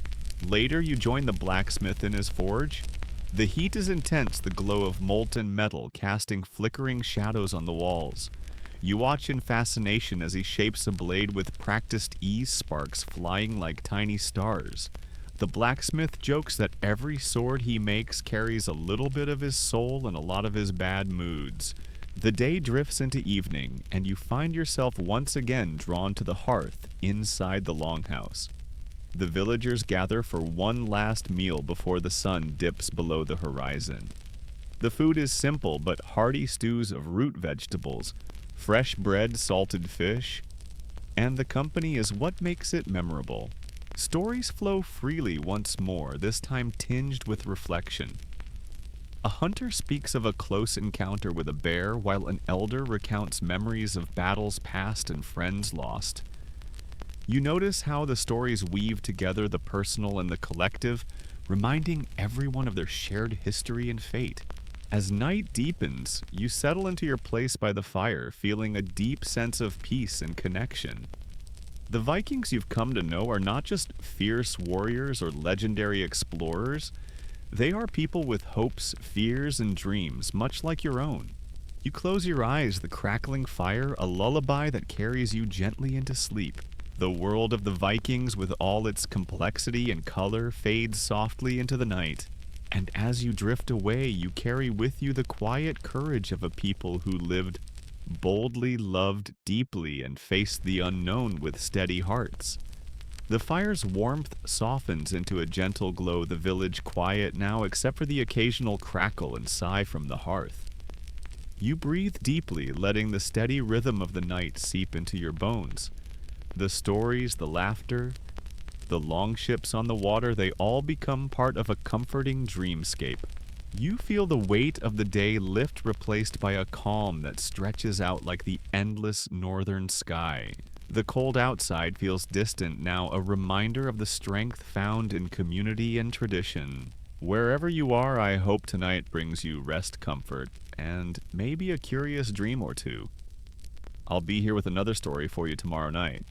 Later, you join the blacksmith in his forge. The heat is intense, the glow of molten metal casting flickering shadows on the walls. You watch in fascination as he shapes a blade with practiced ease, sparks flying like tiny stars. The blacksmith jokes that every sword he makes carries a little bit of his soul and a lot of his bad moods. The day drifts into evening, and you find yourself once again drawn to the hearth inside the longhouse. The villagers gather for one last meal before the sun dips below the horizon. The food is simple but hearty stews of root vegetables, fresh bread, salted fish, and the company is what makes it memorable. Stories flow freely once more, this time tinged with reflection. A hunter speaks of a close encounter with a bear, while an elder recounts memories of battles past and friends lost. You notice how the stories weave together the personal and the collective, reminding everyone of their shared history and fate. As night deepens, you settle into your place by the fire, feeling a deep sense of peace and connection. The Vikings you've come to know are not just fierce warriors or legendary explorers. They are people with hopes, fears, and dreams, much like your own. You close your eyes, the crackling fire, a lullaby that carries you gently into sleep. The world of the Vikings, with all its complexity and color, fades softly into the night. And as you drift away, you carry with you the quiet courage of a people who lived boldly, loved deeply, and faced the unknown with steady hearts. The fire's warmth softens into a gentle glow, the village quiet now except for the occasional crackle and sigh from the hearth. You breathe deeply, letting the steady rhythm of the night seep into your bones. The stories, the laughter, the longships on the water, they all become part of a comforting dreamscape. You feel the weight of the day lift, replaced by a calm that stretches out like the endless northern sky. The cold outside feels distant now, a reminder of the strength found in community and tradition. Wherever you are, I hope tonight brings you rest, comfort, and maybe a curious dream or two. I'll be here with another story for you tomorrow night.